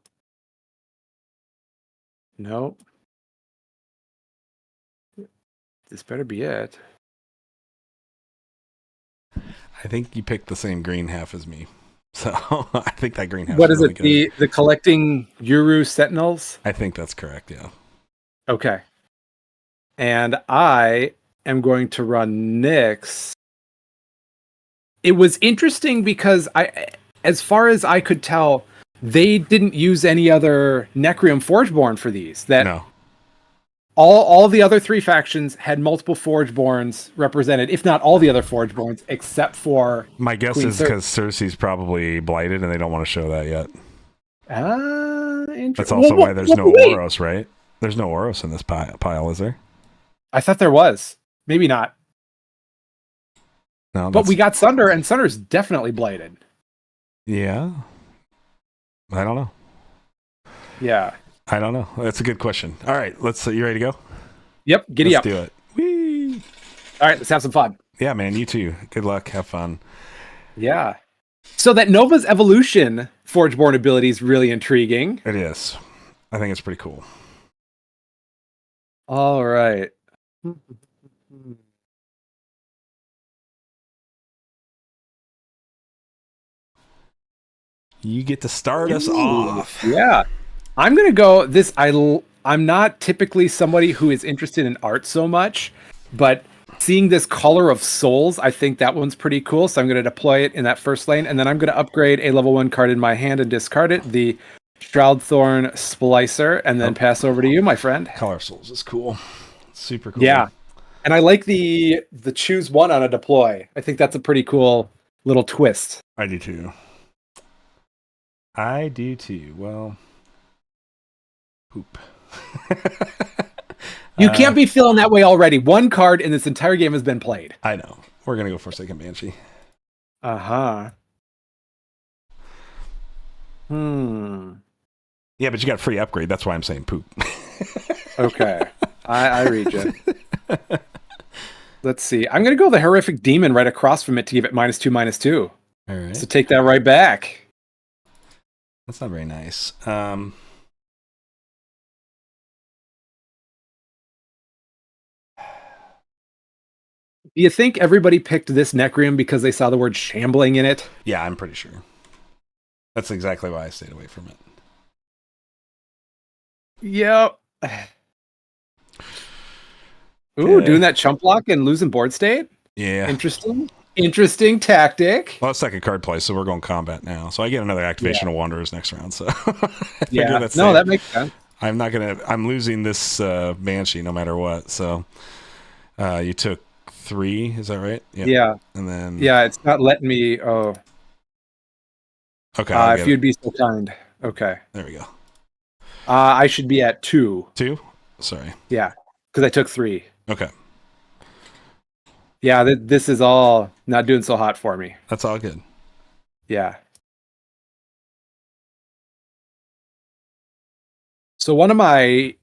Nope. This better be it. I think you picked the same green half as me. So I think that green half What is really it? good. The collecting Uru Sentinels? I think that's correct, yeah. Okay. And I am going to run Nyx. It was interesting because as far as I could tell, they didn't use any other Necrium Forgeborn for these. No. All the other 3 factions had multiple Forgeborns represented, if not all the other Forgeborns, except for My guess Queen is because Cersei's probably blighted and they don't want to show that yet. Interesting. That's also why there's no Oros, right? There's no Oros in this pile, is there? I thought there was. Maybe not. No, but we got Sunder, and Sunder's definitely blighted. Yeah. I don't know. Yeah. I don't know. That's a good question. All right, you ready to go? Yep, giddy let's up. do it. Whee! All right, let's have some fun. Yeah, man, you too. Good luck. Have fun. Yeah. So that Nova's Evolution Forgeborn ability is really intriguing. It is. I think it's pretty cool. All right. You get to start us off. Yeah. I'm going to go this. I'm not typically somebody who is interested in art so much, but seeing this Color of Souls, I think that one's pretty cool. So I'm going to deploy it in that first lane, and then I'm going to upgrade a level 1 card in my hand and discard it, the Shroudthorn Splicer, and then pass over to you, my friend. Color of Souls is cool. Super cool. Yeah. And I like the choose one on a deploy. I think that's a pretty cool little twist. I do too. Well, poop. You can't be feeling that way already. 1 card in this entire game has been played. I know. We're going to go Forsaken Banshee. Uh-huh. Yeah, but you got a free upgrade. That's why I'm saying poop. Okay. I read you. Let's see. I'm going to go the horrific demon right across from it to give it -2/-2. All right. So take that right back. That's not very nice. Do you think everybody picked this Necrium because they saw the word shambling in it? Yeah, I'm pretty sure. That's exactly why I stayed away from it. Yep. Ooh, doing that chump block and losing board state? Yeah. Interesting tactic. Well, it's second card play, so we're going combat now. So I get another activation of Wanderers next round. So yeah, no, that makes sense. I'm losing this Banshee no matter what. So you took 3, is that right? Yeah. And then it's not letting me. Oh. Okay. If you'd be so kind. Okay. There we go. I should be at 2. 2? Sorry. Yeah, because I took 3. Okay. Yeah, this is all not doing so hot for me. That's all good. Yeah. So one of my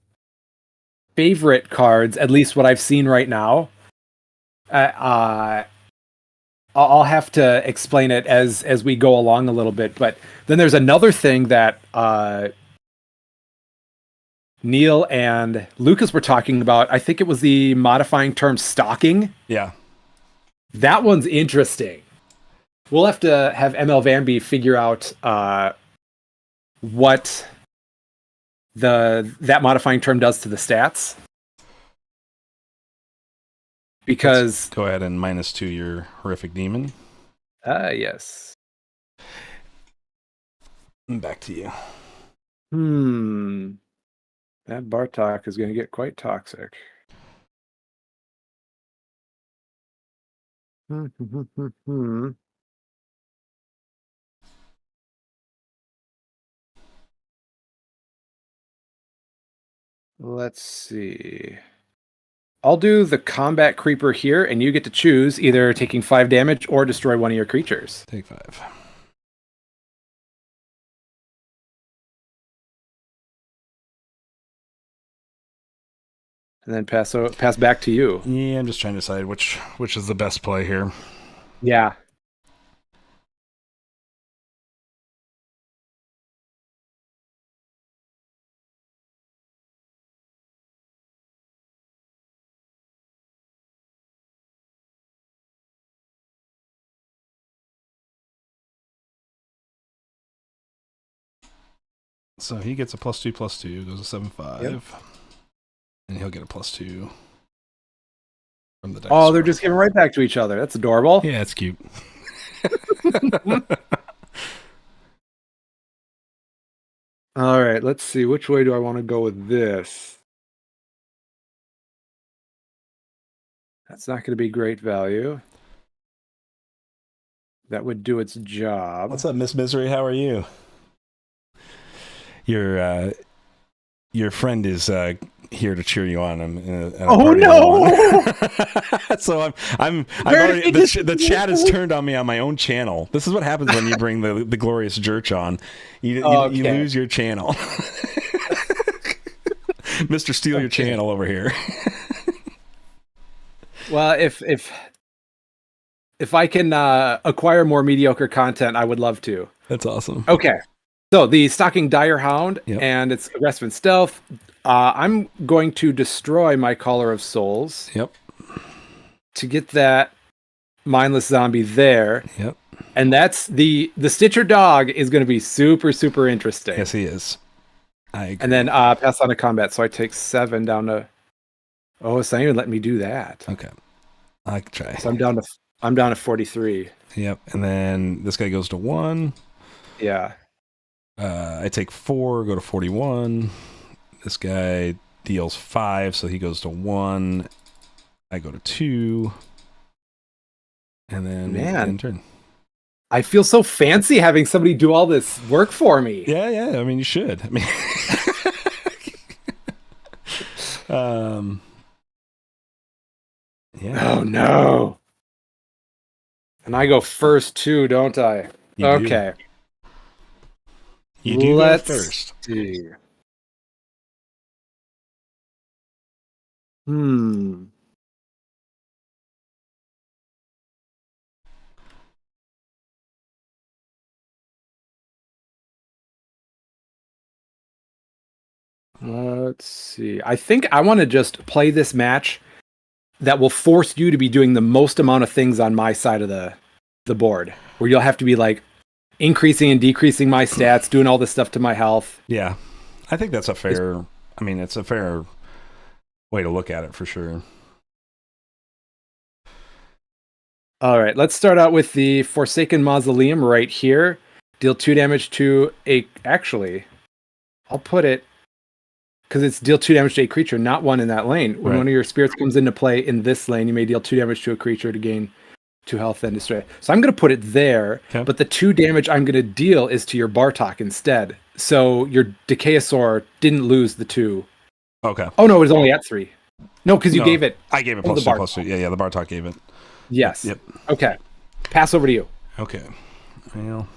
favorite cards, at least what I've seen right now, I'll have to explain it as we go along a little bit. But then there's another thing that Neil and Lucas were talking about. I think it was the modifying term stalking. Yeah. That one's interesting. We'll have to have ML Vanby figure out what that modifying term does to the stats. Because go ahead and -2 your horrific demon. Yes. Back to you. That Bartok is going to get quite toxic. Let's see. I'll do the combat creeper here, and you get to choose either taking 5 damage or destroy one of your creatures. Take 5. And then pass back to you. Yeah, I'm just trying to decide which is the best play here. Yeah. So he gets a +2/+2, goes to 7/5. Yep. And he'll get a +2 from the deck. Oh, they're just giving right back to each other. That's adorable. Yeah, it's cute. All right, let's see. Which way do I want to go with this? That's not going to be great value. That would do its job. What's up, Miss Misery? How are you? Your friend is here to cheer you on. Oh no! So I'm already, the chat is turned on me on my own channel. This is what happens when you bring the glorious Jurch on. You lose your channel. Mr. Steal your channel over here. Well, if I can acquire more mediocre content, I would love to. That's awesome. Okay. So the Stalking Dire Hound, and it's aggressive and stealth. I'm going to destroy my Caller of Souls. Yep. To get that mindless zombie there. Yep. And that's the Stitcher dog is going to be super, super interesting. Yes, he is. I agree. And then pass on to combat. So I take 7 down to. Oh, it's not even letting me do that. Okay. I can try. So I'm down to 43. Yep. And then this guy goes to 1. Yeah. I take 4, go to 41. This guy deals 5, so he goes to 1. I go to 2. And then end turn. I feel so fancy having somebody do all this work for me. Yeah. I mean, you should. I mean, yeah. Oh no. And I go first too, don't I? You okay. Do. You do Let's go first. see. Let's see. I think I want to just play this match that will force you to be doing the most amount of things on my side of the board, where you'll have to be like increasing and decreasing my stats, doing all this stuff to my health. Yeah, I think that's a fair. I mean, it's a fair way to look at it for sure. All right, let's start out with the Forsaken Mausoleum right here. Deal 2 damage to a. Actually, I'll put it because it's deal 2 damage to a creature, not one in that lane. When one of your spirits comes into play in this lane, you may deal 2 damage to a creature to gain 2 health, then destroy it. So I'm going to put it there, but the 2 damage I'm going to deal is to your Bartok instead. So your Decayosaur didn't lose the 2. Okay. Oh no, it was only at 3. No, because you gave it. I gave it +2/+2. Yeah, the Bartok gave it. Yes. Yep. Okay. Pass over to you. Okay. Well.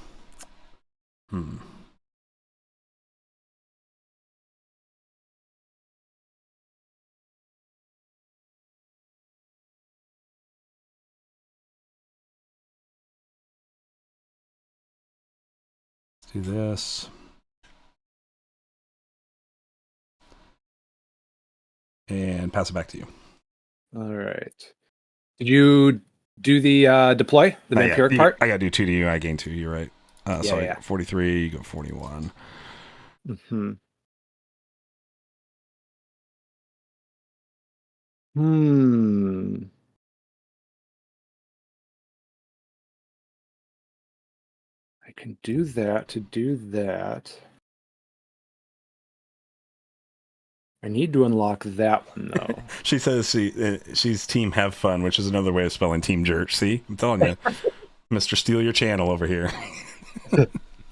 Let's do this. And pass it back to you. All right. Did you do the deploy, the vampiric part? I got to do 2 to you. I gain 2. You're right. So I yeah. got 43. You go 41. I can do that to do that. I need to unlock that one though. She says she's team have fun, which is another way of spelling team jerk. See, I'm telling you, Mr. Steal Your Channel over here.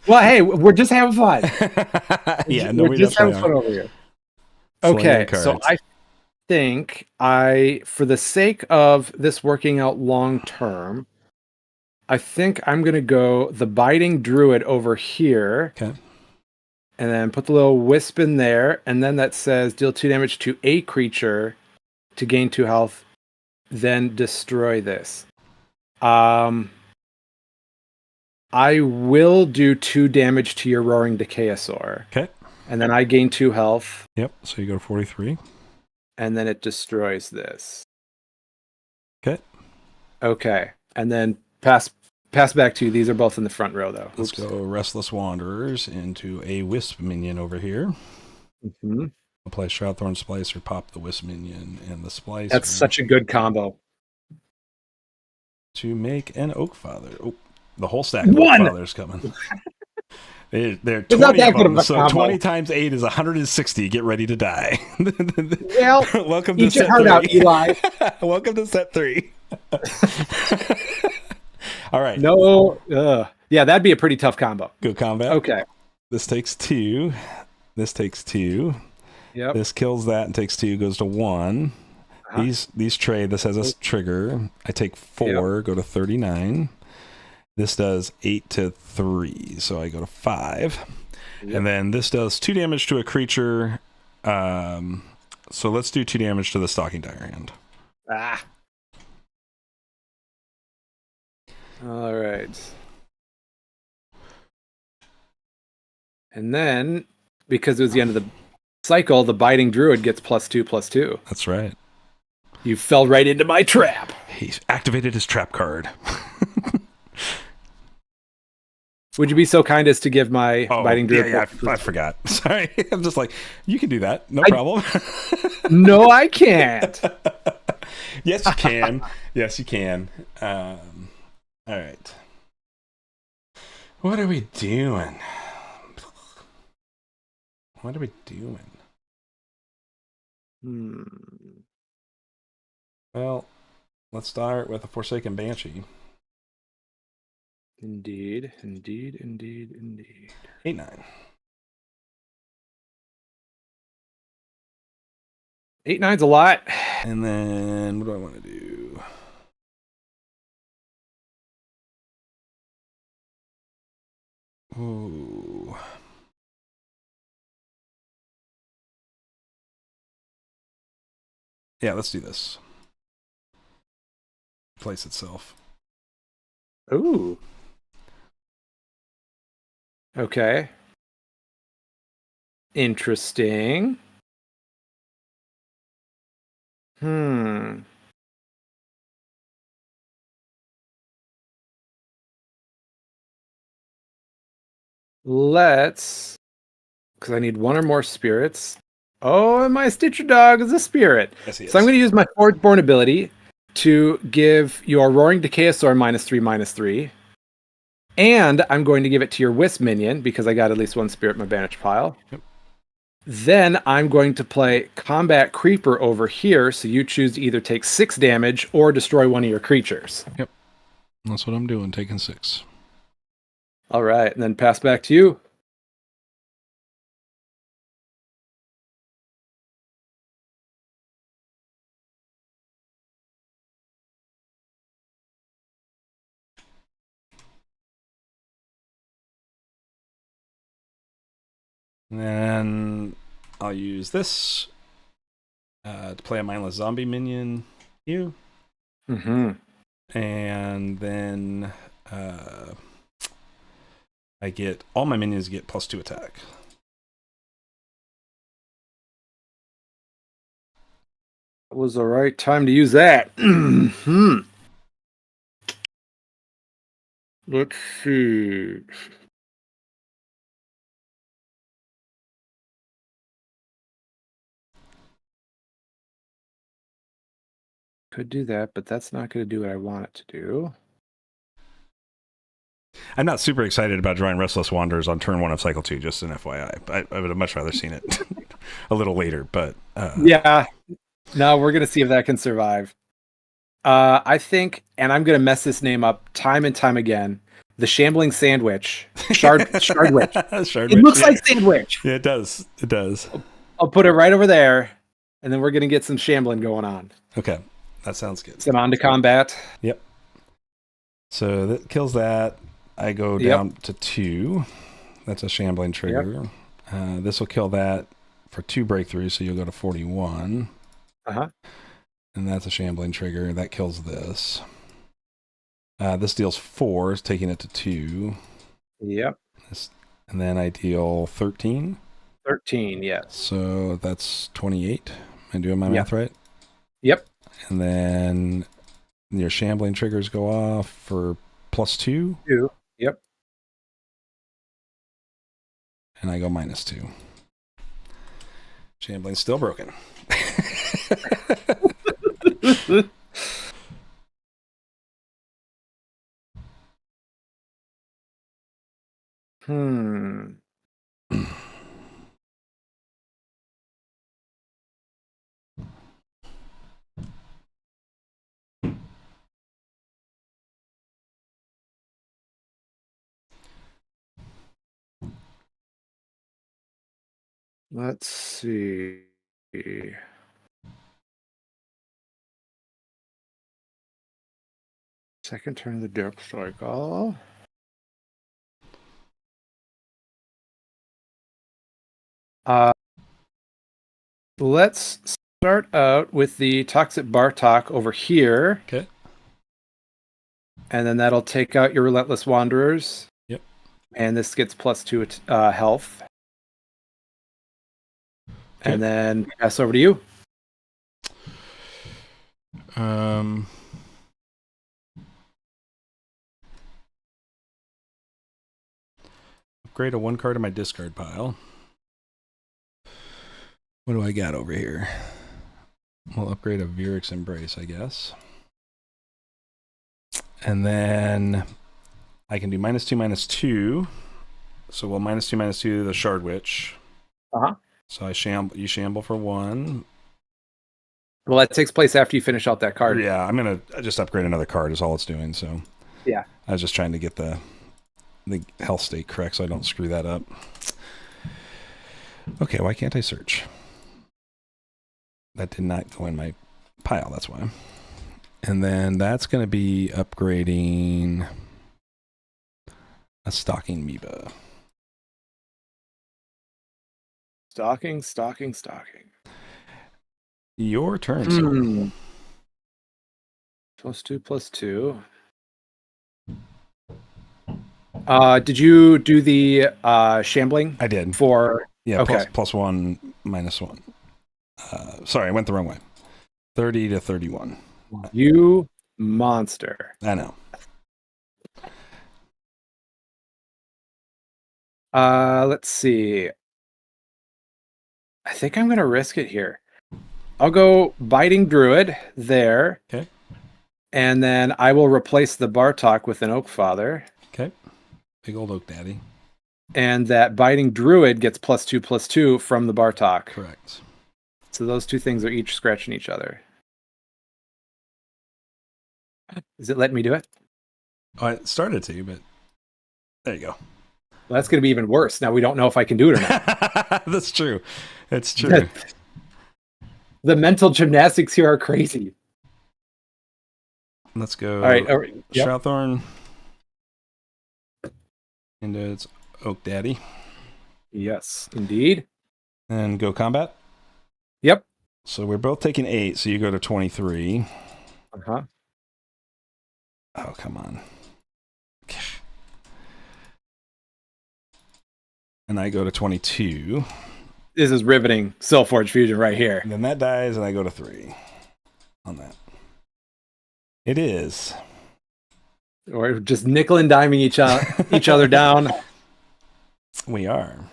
Well, hey, we're just having fun. Yeah, we're just having fun over here. Okay, so I think for the sake of this working out long term, I think I'm gonna go the Biting Druid over here. Okay. And then put the little wisp in there, and then that says deal 2 damage to a creature to gain 2 health, then destroy this. I will do 2 damage to your Roaring Decayosaur. Okay. And then I gain 2 health. Yep, so you go to 43. And then it destroys this. Okay. Okay. And then pass back to you. These are both in the front row, though. Let's go Restless Wanderers into a Wisp minion over here. Mm-hmm. I'll play Shroudthorn Splicer, pop the Wisp minion and the Splicer. That's such a good combo. To make an Oak Father. Oh, the whole stack of Oak Fathers coming. They're 20 of them, so 20 times 8 is 160. Get ready to die. Well, welcome to eat your set heart 3. out, Eli. Welcome to set 3. All right. No. Yeah, that'd be a pretty tough combo. Good combat. Okay. This takes 2. This takes 2. Yep. This kills that and takes 2, goes to 1. These trade. This has a trigger. I take 4, go to 39. This does 8 to 3, so I go to 5. And then this does 2 damage to a creature. So let's do 2 damage to the Stalking Tyrant. All right. And then, because it was the end of the cycle, the Biting Druid gets +2/+2. That's right. You fell right into my trap. He's activated his trap card. Would you be so kind as to give my Biting Druid? Yeah, I forgot. Sorry. I'm just like, you can do that. No problem. No, I can't. Yes, you can. Yes, you can. All right. What are we doing? What are we doing? Well, let's start with a Forsaken Banshee. Indeed. 8/9. 8/9's a lot. And then what do I want to do? Ooh. Yeah, let's do this. Place itself. Ooh. Okay. Interesting. Let's, because I need one or more spirits. Oh, and my Stitcher dog is a spirit. Yes, he is. So I'm going to use my Forgeborn ability to give your Roaring Decayosaur -3/-3. And I'm going to give it to your Wisp minion because I got at least one spirit in my Banish pile. Yep. Then I'm going to play Combat Creeper over here, so you choose to either take 6 damage or destroy one of your creatures. Yep. That's what I'm doing, taking 6. All right, and then pass back to you. And then I'll use this to play a mindless zombie minion. You. Mm-hmm. And then I get all my minions get +2 attack. That was the right time to use that. Let's see. Could do that, but that's not going to do what I want it to do. I'm not super excited about drawing Restless Wanderers on turn 1 of Cycle 2, just an FYI. I would have much rather seen it a little later, but... Yeah. No, we're going to see if that can survive. I think, and I'm going to mess this name up time and time again, the Shambling Sandwich. Shardwich. Shardwich. It looks like Sandwich. Yeah, it does. It does. I'll put it right over there, and then we're going to get some shambling going on. Okay. That sounds good. Send on to combat. Yep. So that kills that. I go down to 2. That's a shambling trigger. Yep. This will kill that for 2 breakthroughs, so you'll go to 41. Uh-huh. And that's a shambling trigger. That kills this. This deals 4, taking it to 2. Yep. And then I deal 13. 13, yes. So that's 28. Am I doing my math right? Yep. And then your shambling triggers go off for +2. 2. Yep. And I go -2. Shambling's still broken. Let's see. Second turn of the deck cycle. Let's start out with the Toxic Bartok over here. Okay. And then that'll take out your Relentless Wanderers. Yep. And this gets +2 health. Okay. And then pass over to you. Upgrade a 1 card in my discard pile. What do I got over here? We'll upgrade a Virix Embrace, I guess. And then I can do -2/-2. So we'll -2/-2 the Shardwich. Uh-huh. So you shamble for 1. Well, that takes place after you finish out that card. Yeah, I'm gonna just upgrade another card is all it's doing. So yeah, I was just trying to get the health state correct so I don't screw that up. Okay, why can't I search? That did not go in my pile, that's why. And then that's going to be upgrading a Stalking Amoeba. Stalking. Your turn, sir. +2/+2. Did you do the shambling? I did. For Yeah, okay. +1, -1. Sorry, I went the wrong way. 30 to 31. You monster. I know. Let's see. I think I'm gonna risk it here. I'll go Biting Druid there. Okay. And then I will replace the Bartok with an Oak Father. Okay. Big old Oak Daddy. And that Biting Druid gets +2/+2 from the Bartok. Correct. So those two things are each scratching each other. Is it letting me do it? Oh, I started to, but there you go. Well, that's going to be even worse. Now we don't know if I can do it or not. That's true. It's true. The mental gymnastics here are crazy. Let's go. All right. Yep. Shroudthorn into its Oak Daddy. Yes, indeed. And go combat. Yep. So we're both taking 8, so you go to 23. Uh-huh. Oh, come on. And I go to 22. This is riveting Solforge Fusion right here. And then that dies, and I go to 3 on that. It is. Or just nickel and diming each other down. We are.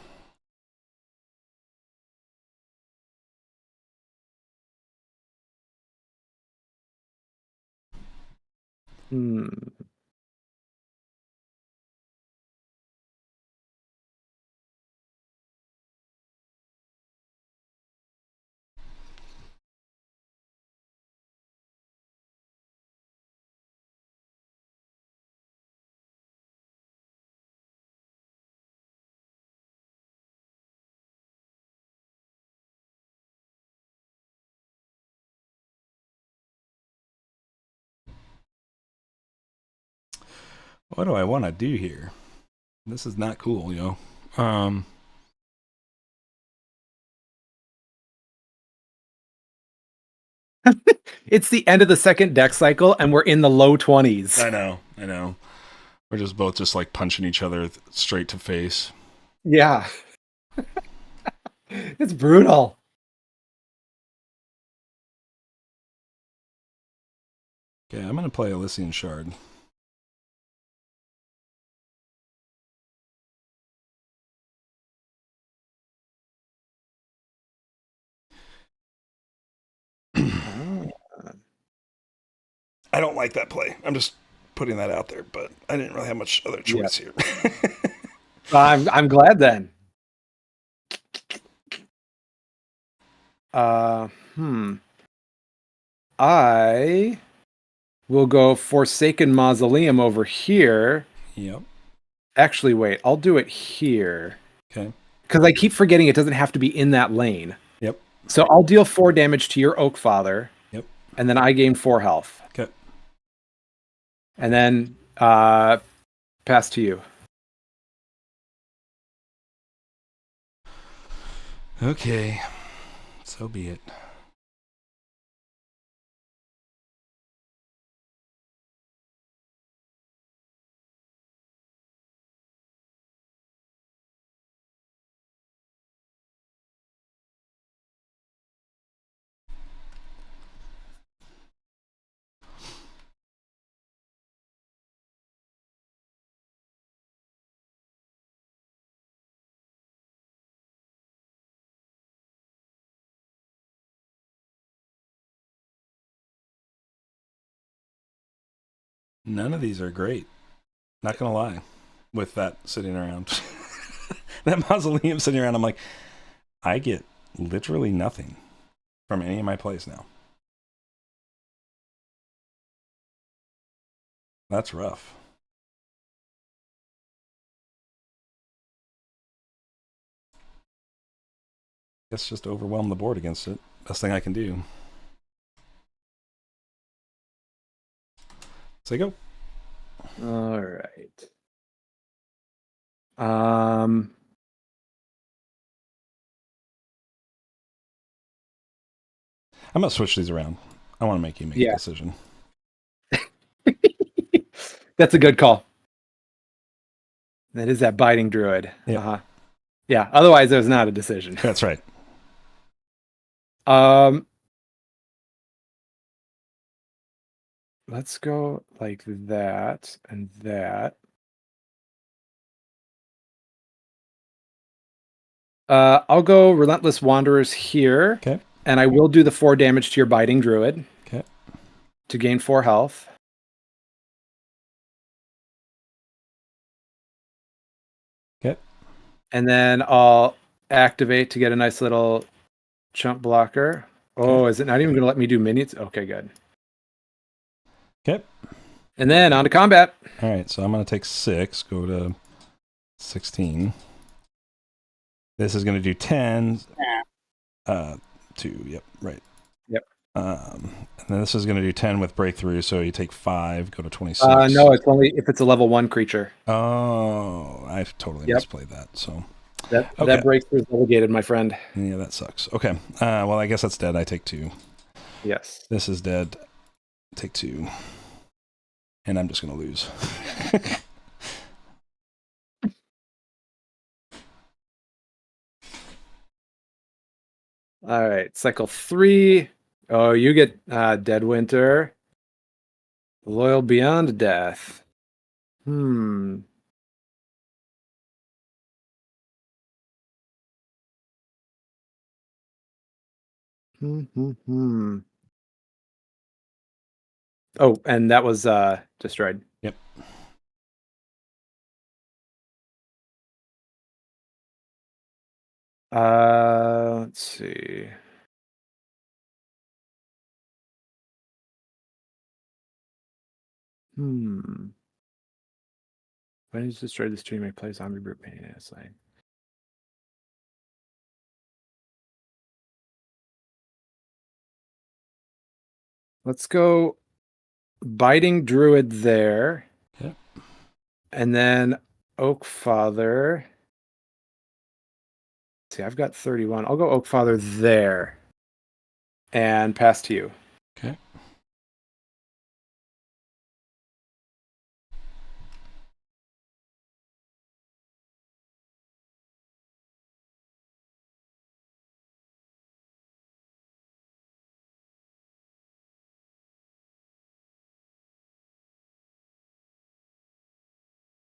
What do I want to do here? This is not cool, yo. It's the end of the second deck cycle, and we're in the low 20s. I know. We're just both just like punching each other straight to face. Yeah. It's brutal. Okay, I'm going to play Elysian Shard. I don't like that play. I'm just putting that out there, but I didn't really have much other choice here. I'm glad then. I will go Forsaken Mausoleum over here. Yep. Actually, wait. I'll do it here. Okay. Because I keep forgetting it doesn't have to be in that lane. Yep. So I'll deal 4 damage to your Oak Father. Yep. And then I gain 4 health. Okay. And then pass to you. Okay. So be it. None of these are great. Not gonna lie. With that sitting around. That mausoleum sitting around, I'm like, I get literally nothing from any of my plays now. That's rough. Guess just overwhelm the board against it. Best thing I can do. Say go. All right. I'm gonna switch these around. I want to make you make a decision. That's a good call. That is that biting druid. Yeah. Yeah. Otherwise, there's not a decision. That's right. Let's go like that and that. I'll go Relentless Wanderers here. Okay. And I will do the 4 damage to your biting druid. Okay. To gain 4 health. Okay. And then I'll activate to get a nice little chump blocker. Oh, is it not even going to let me do minions? Okay, good. Okay. And then on to combat. All right, so I'm going to take 6, go to 16. This is going to do 10. 2, yep, right. Yep. And then this is going to do 10 with breakthrough, so you take 5, go to 26. No, it's only if it's a level 1 creature. Oh, I totally misplayed that. So that breakthrough is delegated, my friend. Yeah, that sucks. Okay. Well, I guess that's dead. I take 2. Yes. This is dead. Take 2. And I'm just going to lose. All right, cycle 3. Oh, you get Dead Winter. Loyal Beyond Death. Oh, and that was destroyed. Yep. Let's see. When he's destroyed the stream, I play Zombie Brute Pain in its lane. Let's go Biting Druid there. Yep. And then Oak Father. See, I've got 31. I'll go Oak Father there. And pass to you. Okay.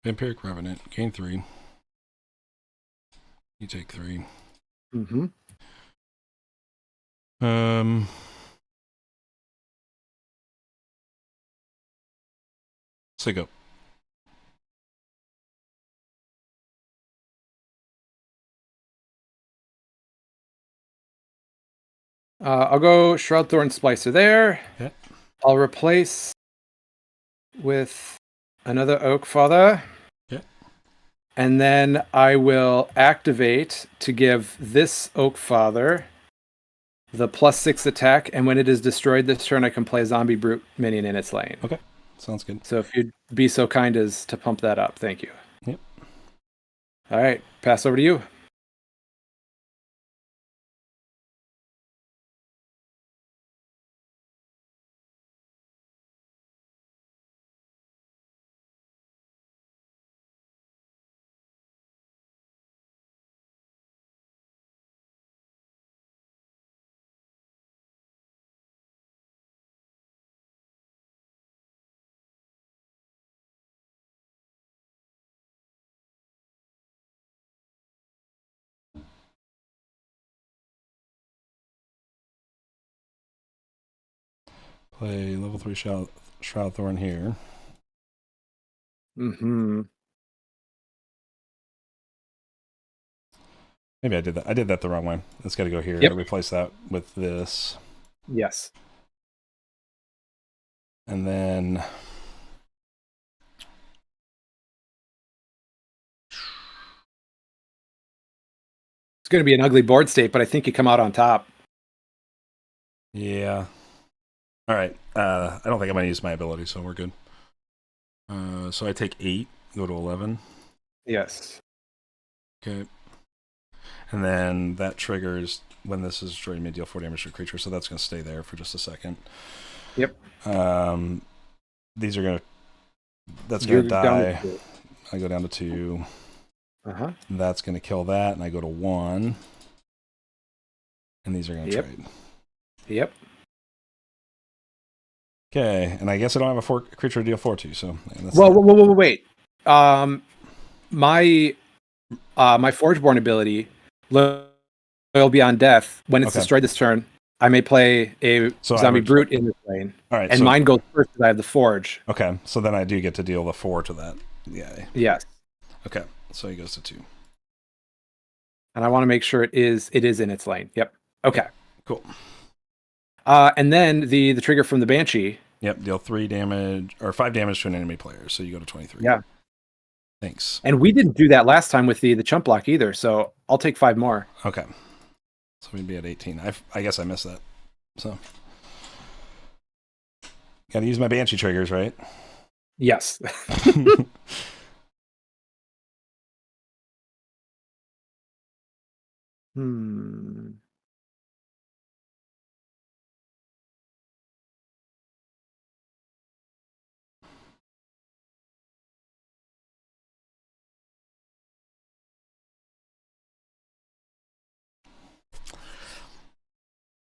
Vampiric Revenant, gain 3. You take 3. So go. I'll go Shroud Thorn Splicer there. Yeah. I'll replace with another Oak Father. Yeah. And then I will activate to give this Oak Father the +6 attack, and when it is destroyed this turn, I can play a Zombie Brute minion in its lane. Okay, sounds good. So if you'd be so kind as to pump that up, thank you. Yep. All right, pass over to you. Play level 3 Shroud Thorn here. Maybe I did that. I did that the wrong way. It's got to go here. Yep. I replace that with this. Yes. And then it's going to be an ugly board state, but I think you come out on top. yeah. All right. I don't think I'm going to use my ability, so we're good. So I take 8, go to 11. Yes. Okay. And then that triggers when this is destroyed, you may deal 4 damage to a creature, so that's going to stay there for just a second. Yep. These are going to... That's going to die. I go down to 2. Uh-huh. That's going to kill that, and I go to 1. And these are going to trade. Yep. Okay, and I guess I don't have a creature to deal 4 to, so... Wait. My Forgeborn ability, Loyal Beyond Death, when it's destroyed this turn, I may play a zombie brute in this lane. All right, and mine goes first because I have the Forge. Okay, so then I do get to deal the 4 to that. Yeah. Yes. Okay, so he goes to 2. And I want to make sure it is in its lane. Yep. Okay. Cool. And then the trigger from the Banshee. Yep, deal 3 damage or 5 damage to an enemy player, so you go to 23. Yeah. Thanks. And we didn't do that last time with the chump block either, so I'll take 5 more. Okay. So we'd be at 18. I guess I missed that. So gotta use my Banshee triggers, right? Yes.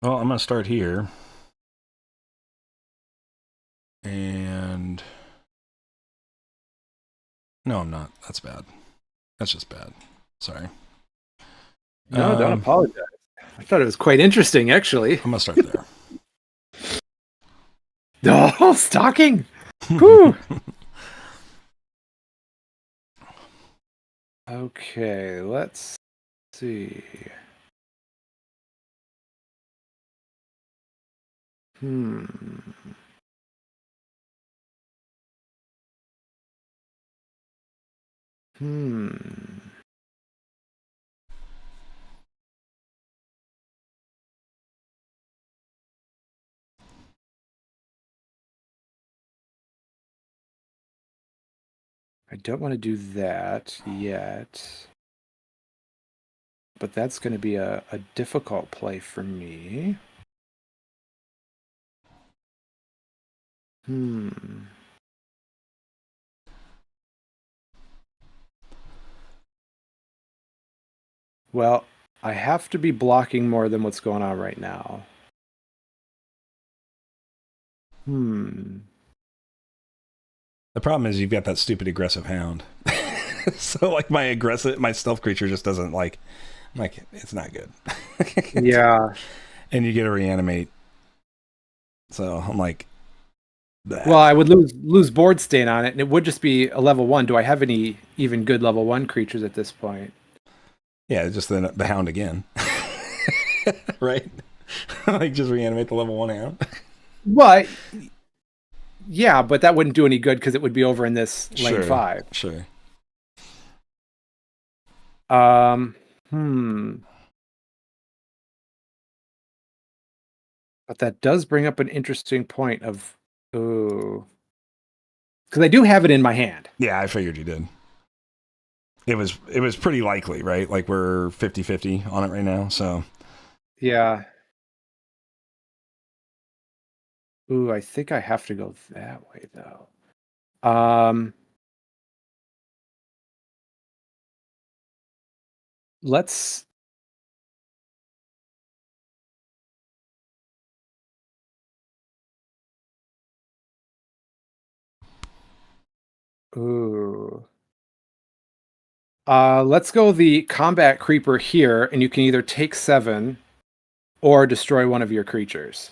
Well, I'm gonna start here. And no, I'm not. That's bad. That's just bad. Sorry. No, don't apologize. I thought it was quite interesting, actually. I'm gonna start there. Oh, stalking! Whew. Okay, let's see. I don't want to do that yet. But that's going to be a difficult play for me. Well, I have to be blocking more than what's going on right now. The problem is you've got that stupid aggressive hound. So like my stealth creature just doesn't like it's not good. Yeah. And you get to reanimate. So I'm like, bleh. Well, I would lose board stain on it, and it would just be a level 1. Do I have any even good level 1 creatures at this point? Yeah, just the hound again. Right? Like just reanimate the level 1 hound. Well, yeah, but that wouldn't do any good because it would be over in this lane 5. Sure. But that does bring up an interesting point of, because I do have it in my hand. Yeah, I figured you did. It was pretty likely, right? Like we're 50-50 on it right now, so. Yeah. I think I have to go that way though. Let's let's go the combat creeper here, and you can either take 7 or destroy one of your creatures.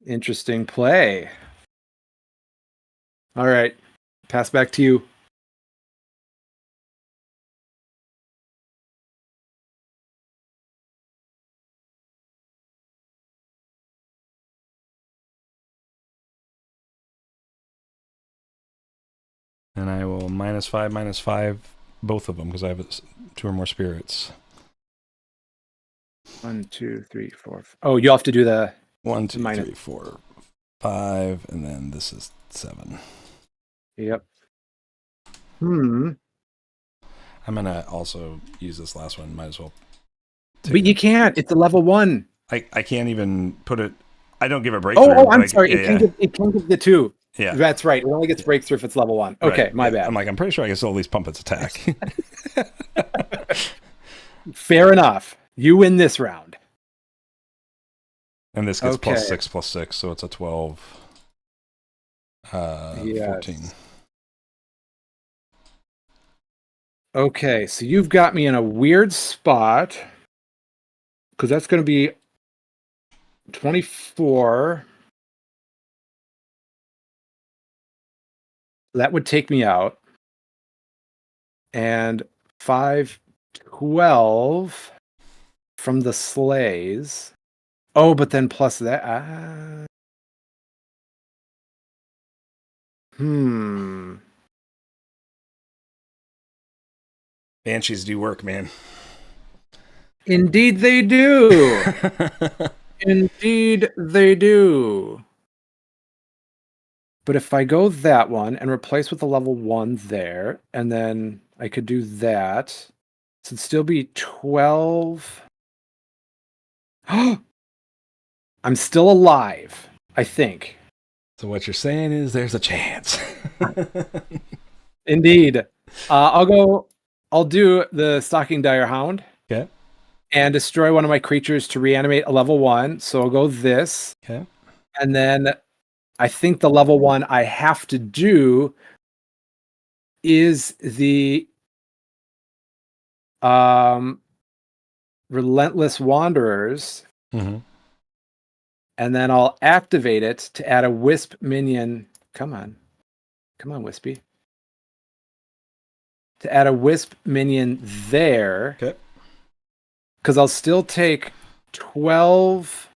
Interesting play. All right. Pass back to you. And I will -5 both of them because I have 2 or more spirits. 1, 2, 3, 4. Oh, you have to do the 1, 2, 3, 4, 5, and then this is 7. Yep. Hmm. I'm gonna also use this last one. Might as well. But you can't. It's a level 1. I can't even put it. I don't give a Oh, breakthrough. I'm sorry. It can give the 2. Yeah. That's right. It only gets breakthrough if it's level 1. Okay, Right. my bad. I'm like, I'm pretty sure I can still at least pump its attack. Fair enough. You win this round. And this gets Okay. +6/+6, so it's a 12. 14. Okay, so you've got me in a weird spot because that's going to be 24. That would take me out. And 5, 12 from the sleighs. Oh, but then plus that. Banshees do work, man. Indeed they do. Indeed they do. But if I go that one and replace with a level 1 there, and then I could do that, so it'd still be 12. I'm still alive, I think. So what you're saying is there's a chance. Indeed. I'll do the Stalking Dire Hound. Okay. And destroy one of my creatures to reanimate a level 1. So I'll go this. Okay. And then I think the level 1 I have to do is the Relentless Wanderers. Mm-hmm. And then I'll activate it to add a Wisp minion. Come on, Wispy. To add a Wisp minion there. Okay. Because I'll still take 12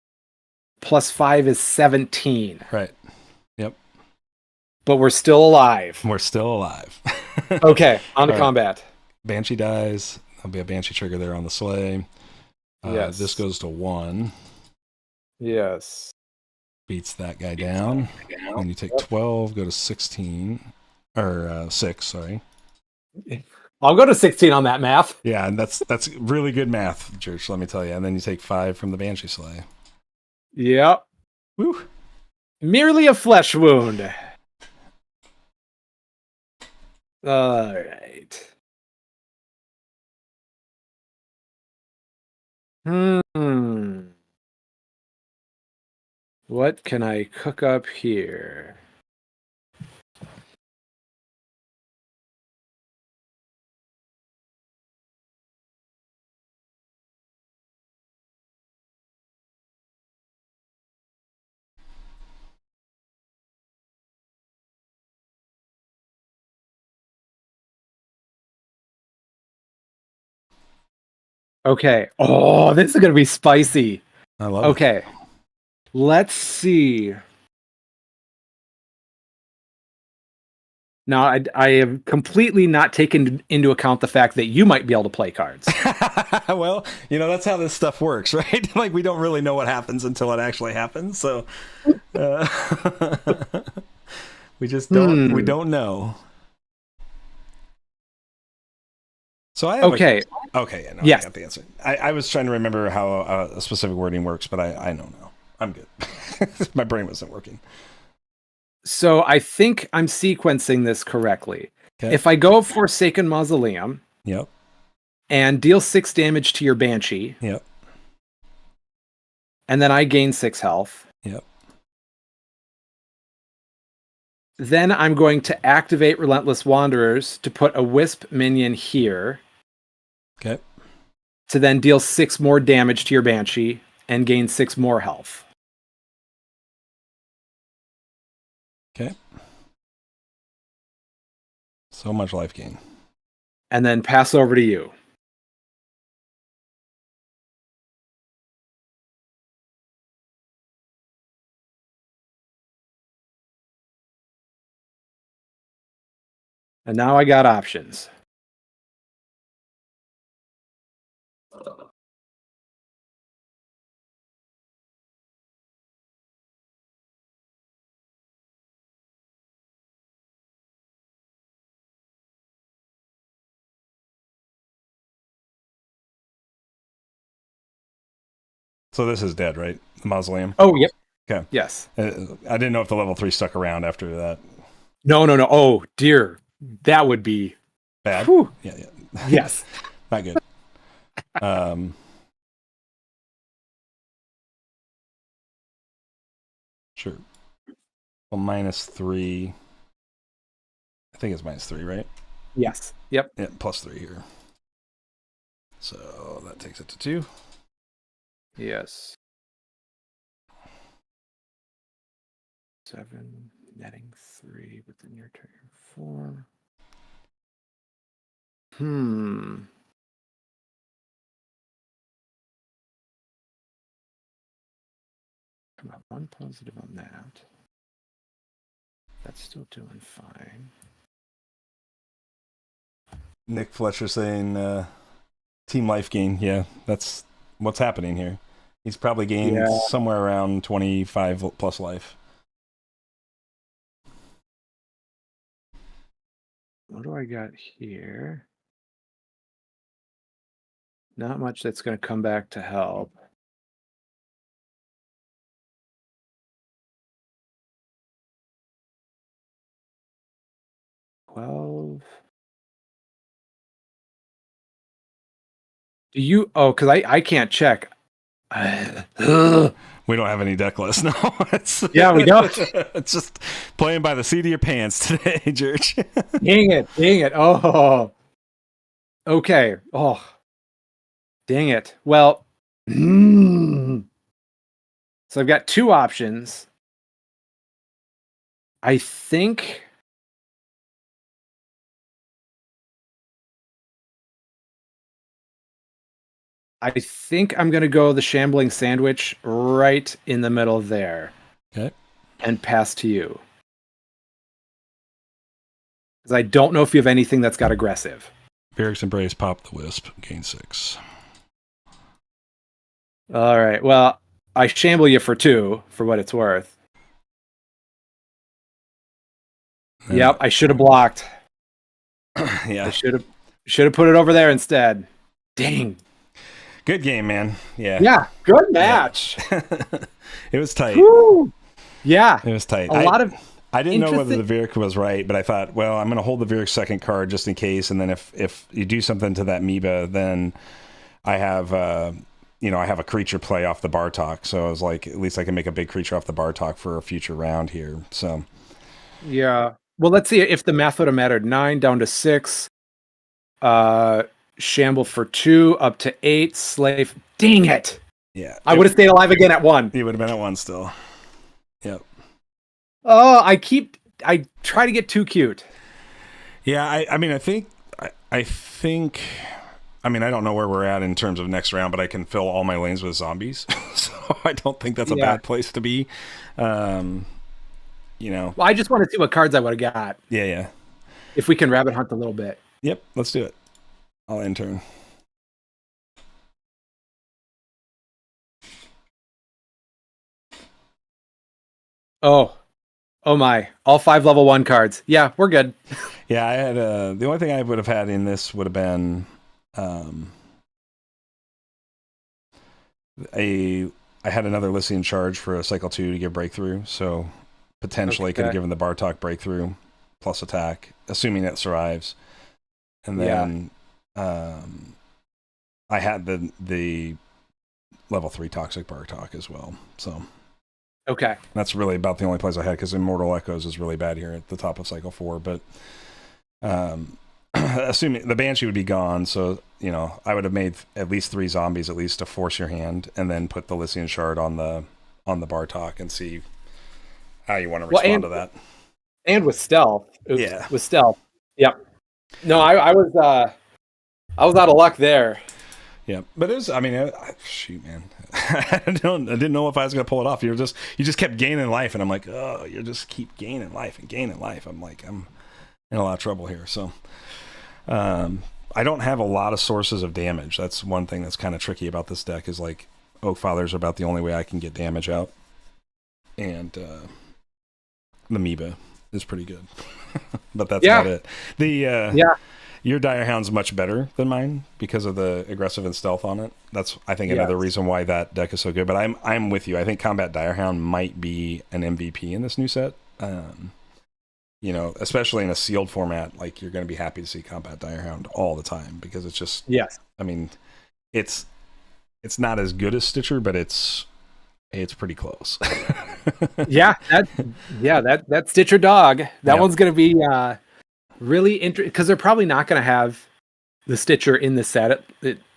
plus 5 is 17. Right. Yep. But we're still alive. We're still alive. Okay, on to All right. combat. Banshee dies. There'll be a Banshee trigger there on the sleigh. Yes. This goes to 1. Yes. Beats that guy down. And you take 12, go to 16. Or 6, sorry. I'll go to 16 on that math. Yeah, and that's really good math, Church, let me tell you. And then you take 5 from the Banshee sleigh. Yep. Woo. Merely a flesh wound. All right. What can I cook up here? Okay. Oh, this is going to be spicy. I love it. Okay. Let's see. Now, I have completely not taken into account the fact that you might be able to play cards. Well, that's how this stuff works, right? Like, we don't really know what happens until it actually happens. So we just don't. We don't know. So I have okay. Okay. Yeah, yes. I got the answer. I was trying to remember how a specific wording works, but I don't know. I'm good. My brain wasn't working. So I think I'm sequencing this correctly. Okay. If I go Forsaken Mausoleum, yep, and deal 6 damage to your Banshee, yep, and then I gain 6 health, yep, then I'm going to activate Relentless Wanderers to put a Wisp minion here. Okay. To then deal 6 more damage to your Banshee and gain 6 more health. Okay. So much life gain. And then pass over to you. And now I got options. So this is dead, right? The mausoleum. Oh, yep. Okay. Yes. I didn't know if the level 3 stuck around after that. No. Oh dear, that would be bad. Whew. Yeah. Yes. Not good. Sure. Well, -3. I think it's -3, right? Yes. Yep. Yeah, +3 here. So that takes it to 2. Yes. 7, netting 3 within your turn 4. Come on, 1 positive on that. That's still doing fine. Nick Fletcher saying team life gain. Yeah, that's what's happening here. He's probably gained somewhere around 25 plus life. What do I got here? Not much that's going to come back to help. Do you? Oh, because I can't check. We don't have any deck lists. No, yeah, we don't. It's just playing by the seat of your pants today, George. Dang it. Oh, okay. Oh, dang it. Well, so I've got 2 options. I think I'm going to go the shambling sandwich right in the middle there. Okay. And pass to you. Because I don't know if you have anything that's got aggressive. Varric's Embrace, pop the Wisp, gain 6. All right. Well, I shamble you for 2 for what it's worth. Yep, I should have blocked. Yeah. I should have put it over there instead. Dang. Good game, man. Yeah. Yeah, good match. Yeah. It was tight. Woo! Yeah. It was tight. I didn't know whether the Varric was right, but I thought, well, I'm going to hold the Varric second card just in case, and then if you do something to that Amoeba, then I have I have a creature play off the Bartok. So I was like, at least I can make a big creature off the Bartok for a future round here. So yeah. Well, let's see if the math would have mattered. 9 down to 6. Shamble for 2 up to 8. Slave. Dang it. Yeah. I would have stayed alive again at 1. You would have been at 1 still. Yep. Oh, I try to get too cute. Yeah, I think I don't know where we're at in terms of next round, but I can fill all my lanes with zombies. So I don't think that's a bad place to be. Well, I just want to see what cards I would have got. Yeah. If we can rabbit hunt a little bit. Yep, let's do it. I'll intern. Oh my! All 5 level 1 cards. Yeah, we're good. Yeah, I had the only thing I would have had in this would have been I had another Lycian charge for a cycle 2 to give breakthrough, so potentially could have given the Bartok breakthrough plus attack, assuming it survives. And then I had the level 3 toxic Bartok as well. So okay, that's really about the only place I had, because Immortal Echoes is really bad here at the top of cycle 4. But assuming the Banshee would be gone, so I would have made at least 3 zombies at least to force your hand, and then put the Lycian Shard on the Bartok and see how you want to respond to that. And with stealth, with stealth, yep. No, I was out of luck there. Yeah, but it was. Shoot, man, I didn't know if I was gonna pull it off. You just kept gaining life, and I'm like, oh, you just keep gaining life and gaining life. I'm like, I'm in a lot of trouble here. So, I don't have a lot of sources of damage. That's one thing that's kind of tricky about this deck. Is like Oak Fathers are about the only way I can get damage out, and the Amoeba is pretty good, but that's about it. your Dire Hound's much better than mine because of the aggressive and stealth on it. That's, I think, another reason why that deck is so good. But I'm with you. I think Combat Dire Hound might be an MVP in this new set. You know, especially in a sealed format, like you're going to be happy to see Combat Dire Hound all the time because it's just, I mean, it's not as good as Stitcher, but it's pretty close. that Stitcher dog. That one's going to be really interesting because they're probably not going to have the Stitcher in the set.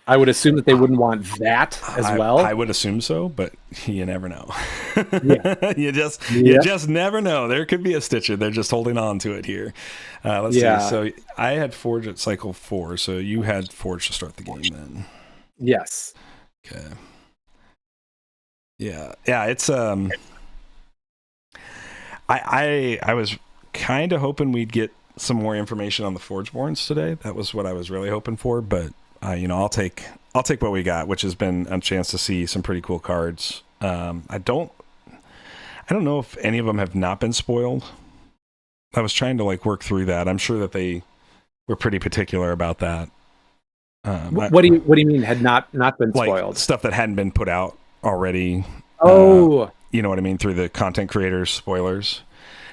I would assume that they wouldn't want that as well. I would assume so, but you never know. You just never know. There could be a Stitcher. They're just holding on to it here. Let's see. So I had Forge at cycle 4, so you had Forge to start the game then. Yes. Okay. Yeah. It's I was kind of hoping we'd get some more information on the Forgeborns today. That was what I was really hoping for, but you know, I'll take what we got, which has been a chance to see some pretty cool cards. I don't know if any of them have not been spoiled. I was trying to like work through that. I'm sure that they were pretty particular about that. What do you mean had not been spoiled? Like stuff that hadn't been put out already. You know what I mean, through the content creators spoilers.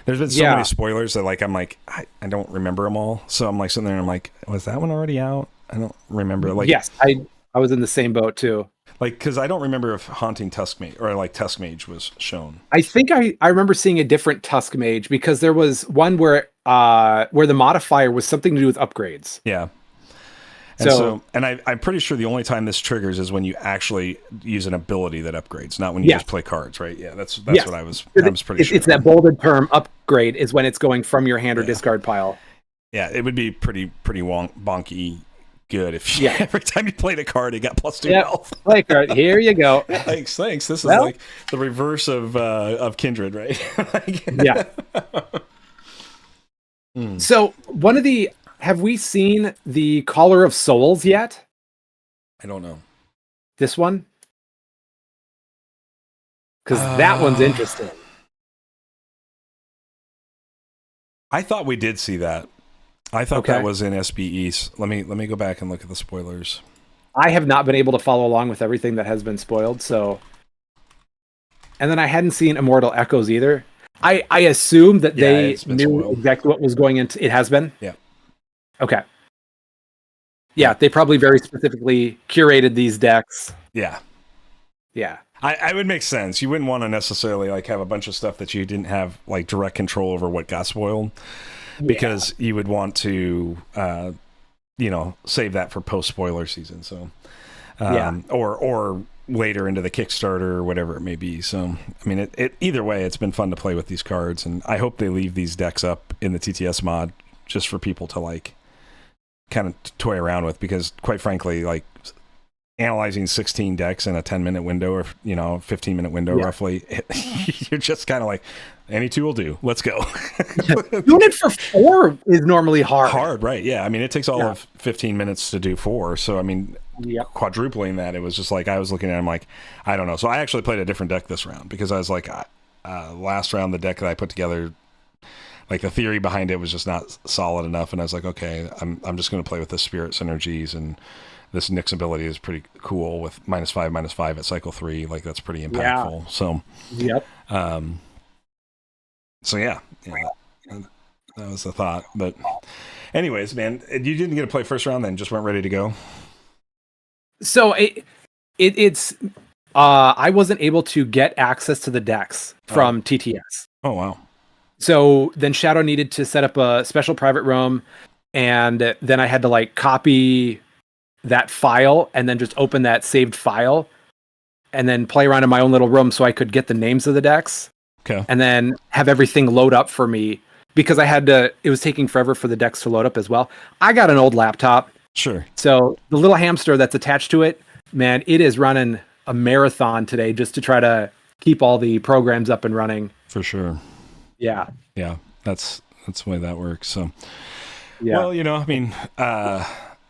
There's been so many spoilers that like I'm like I don't remember them all. So I'm like sitting there and I'm like, was that one already out? I don't remember. Like, yes, I was in the same boat too. Like, because I don't remember if Haunting Tuskmage or like Tuskmage was shown. I think I remember seeing a different Tuskmage because there was one where the modifier was something to do with upgrades. Yeah. And I'm pretty sure the only time this triggers is when you actually use an ability that upgrades, not when you just play cards, right? Yeah, that's what I was pretty sure. It's that bolded term upgrade is when it's going from your hand or discard pile. Yeah, it would be pretty bonky good if every time you played a card, it got +2 health. Play card. Here you go. Thanks. This is like the reverse of Kindred, right? So have we seen the Caller of Souls yet? I don't know. This one? Because that one's interesting. I thought we did see that. I thought that was in SBE. Let me go back and look at the spoilers. I have not been able to follow along with everything that has been spoiled, so. And then I hadn't seen Immortal Echoes either. I assume that they knew exactly what was going into. It has been? Yeah. Okay. Yeah, they probably very specifically curated these decks. Yeah. Yeah. I would make sense. You wouldn't want to necessarily like have a bunch of stuff that you didn't have like direct control over what got spoiled, because you would want to save that for post spoiler season. So or later into the Kickstarter or whatever it may be. So I mean, it either way, it's been fun to play with these cards, and I hope they leave these decks up in the TTS mod just for people to like kind of toy around with, because quite frankly, like analyzing 16 decks in a 10-minute window or 15-minute window roughly, you're just kind of like, any two will do. Let's go. Doing it for 4 is normally hard. Right? Yeah. I mean, it takes all of 15 minutes to do 4. So I mean, quadrupling that, it was just like I was looking at it, I'm like, I don't know. So I actually played a different deck this round because I was like, last round the deck that I put together, like the theory behind it was just not solid enough, and I was like, okay, I'm just going to play with the Spirit Synergies, and this Nyx ability is pretty cool with -5/-5 at cycle 3. Like that's pretty impactful. So that was the thought. But anyways, man, you didn't get to play first round then, just weren't ready to go. So it's I wasn't able to get access to the decks from TTS. Oh wow. So then Shadow needed to set up a special private room, and then I had to like copy that file and then just open that saved file and then play around in my own little room so I could get the names of the decks. Okay. And then have everything load up for me, because it was taking forever for the decks to load up as well. I got an old laptop. Sure. So the little hamster that's attached to it, man, it is running a marathon today just to try to keep all the programs up and running. For sure. Yeah. That's the way that works. So, well, I mean,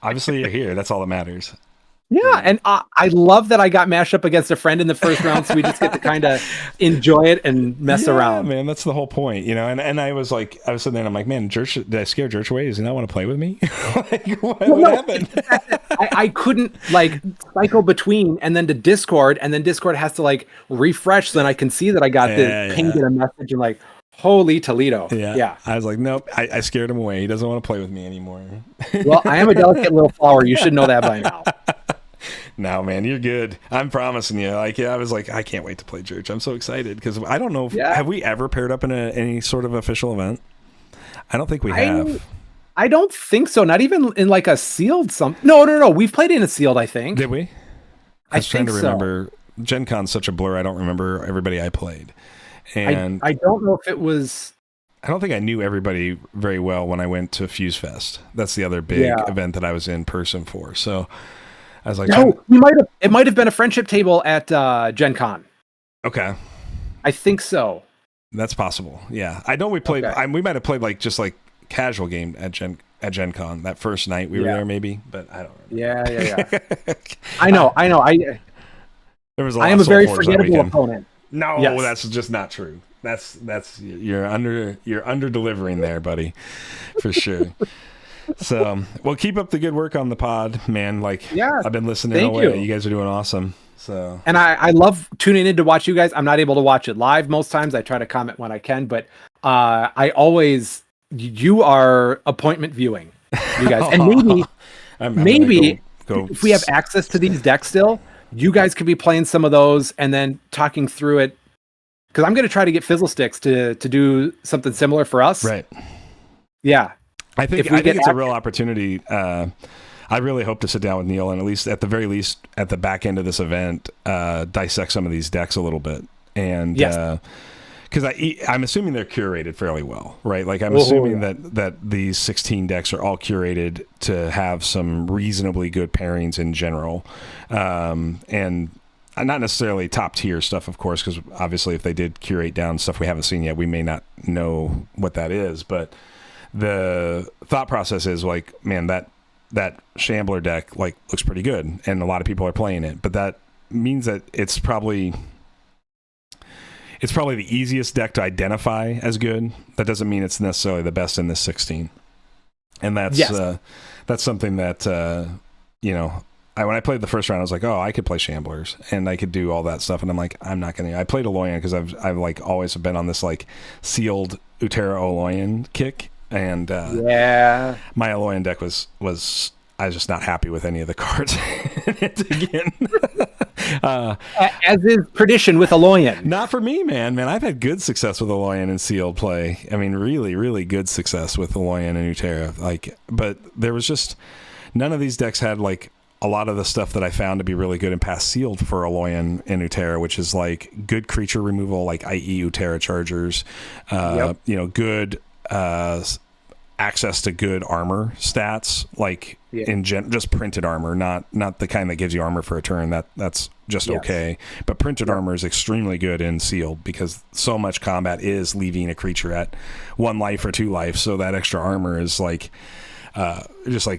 obviously you're here. That's all that matters. Yeah, and I love that I got mashed up against a friend in the first round, so we just get to kind of enjoy it and mess around. Man, that's the whole point, you know. And I was sitting there, and I'm like, man, did I scare Church away? Does he not want to play with me? What happened? I couldn't cycle between and then to Discord, and then Discord has to refresh, so then I can see that I got the ping in a message and holy Toledo. Yeah. I was like, nope, I scared him away. He doesn't want to play with me anymore. Well, I am a delicate little flower. You should know that by now. No, man, you're good. I'm promising you. I was like, I can't wait to play Church. I'm so excited because I don't know. Have we ever paired up in any sort of official event? I don't think we have. I don't think so. Not even in a sealed something. No. We've played in a sealed, I think. Did we? I was trying to remember. Gen Con's such a blur. I don't remember everybody I played. And I don't know if it was. I don't think I knew everybody very well when I went to Fuse Fest. That's the other big event that I was in person for. So I was like, no, it might have been a friendship table at Gen Con. Okay. I think so. That's possible. Yeah. I know we played, we might have played just casual game at Gen Con that first night we were there maybe, but I don't remember. Yeah. I know. There was I am a very forgettable opponent. No, that's just not true. That's you're under delivering there, buddy, for sure. So, well, keep up the good work on the pod, man. I've been listening all way. You guys are doing awesome. So, and I love tuning in to watch you guys. I'm not able to watch it live most times. I try to comment when I can, but you are appointment viewing, you guys, and maybe if we have access to these decks still, you guys could be playing some of those and then talking through it. Because I'm going to try to get Fizzlesticks to do something similar for us. Right. Yeah. I think it's a real opportunity. I really hope to sit down with Neil and at the very least at the back end of this event, dissect some of these decks a little bit. And because I'm assuming they're curated fairly well, right? I'm assuming that these 16 decks are all curated to have some reasonably good pairings in general. And not necessarily top tier stuff, of course, because obviously if they did curate down stuff we haven't seen yet, we may not know what that is. But the thought process is man, that Shambler deck looks pretty good, and a lot of people are playing it. But that means that it's probably the easiest deck to identify as good. That doesn't mean it's necessarily the best in this 16. And that's something that when I played the first round, I was like, oh, I could play Shamblers and I could do all that stuff. And I'm like, I'm not going to. I played Aloyan because I've always been on this sealed Utera Aloyan kick. And my Aloyan deck was I was just not happy with any of the cards in it again. As is tradition with Aloyan. Not for me, man. I've had good success with Aloyan and sealed play. I mean, really, really good success with Aloyan and Utera. But there was just none of these decks had a lot of the stuff that I found to be really good in past sealed for Aloyan and Utera, which is good creature removal, i.e. Utera Chargers, good access to good armor stats, just printed armor, not the kind that gives you armor for a turn. That's just okay. But printed armor is extremely good in sealed because so much combat is leaving a creature at 1 life or 2 life. So that extra armor is just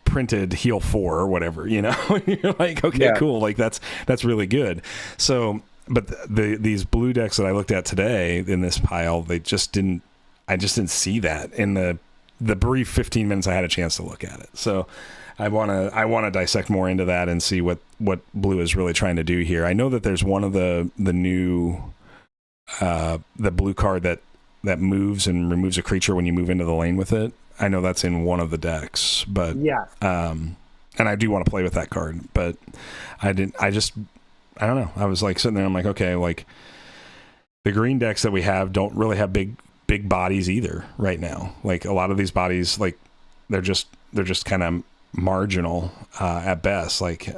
printed heal 4 or whatever, you're okay, cool, that's really good. So but these blue decks that I looked at today in this pile, I just didn't see that in the brief 15 minutes I had a chance to look at it. So I want to dissect more into that and see what blue is really trying to do here. I know that there's one of the new the blue card that moves and removes a creature when you move into the lane with it. I know that's in one of the decks, but and I do want to play with that card, but I don't know. I was sitting there, I'm like, okay, the green decks that we have don't really have big bodies either right now. A lot of these bodies, they're just kind of marginal at best. The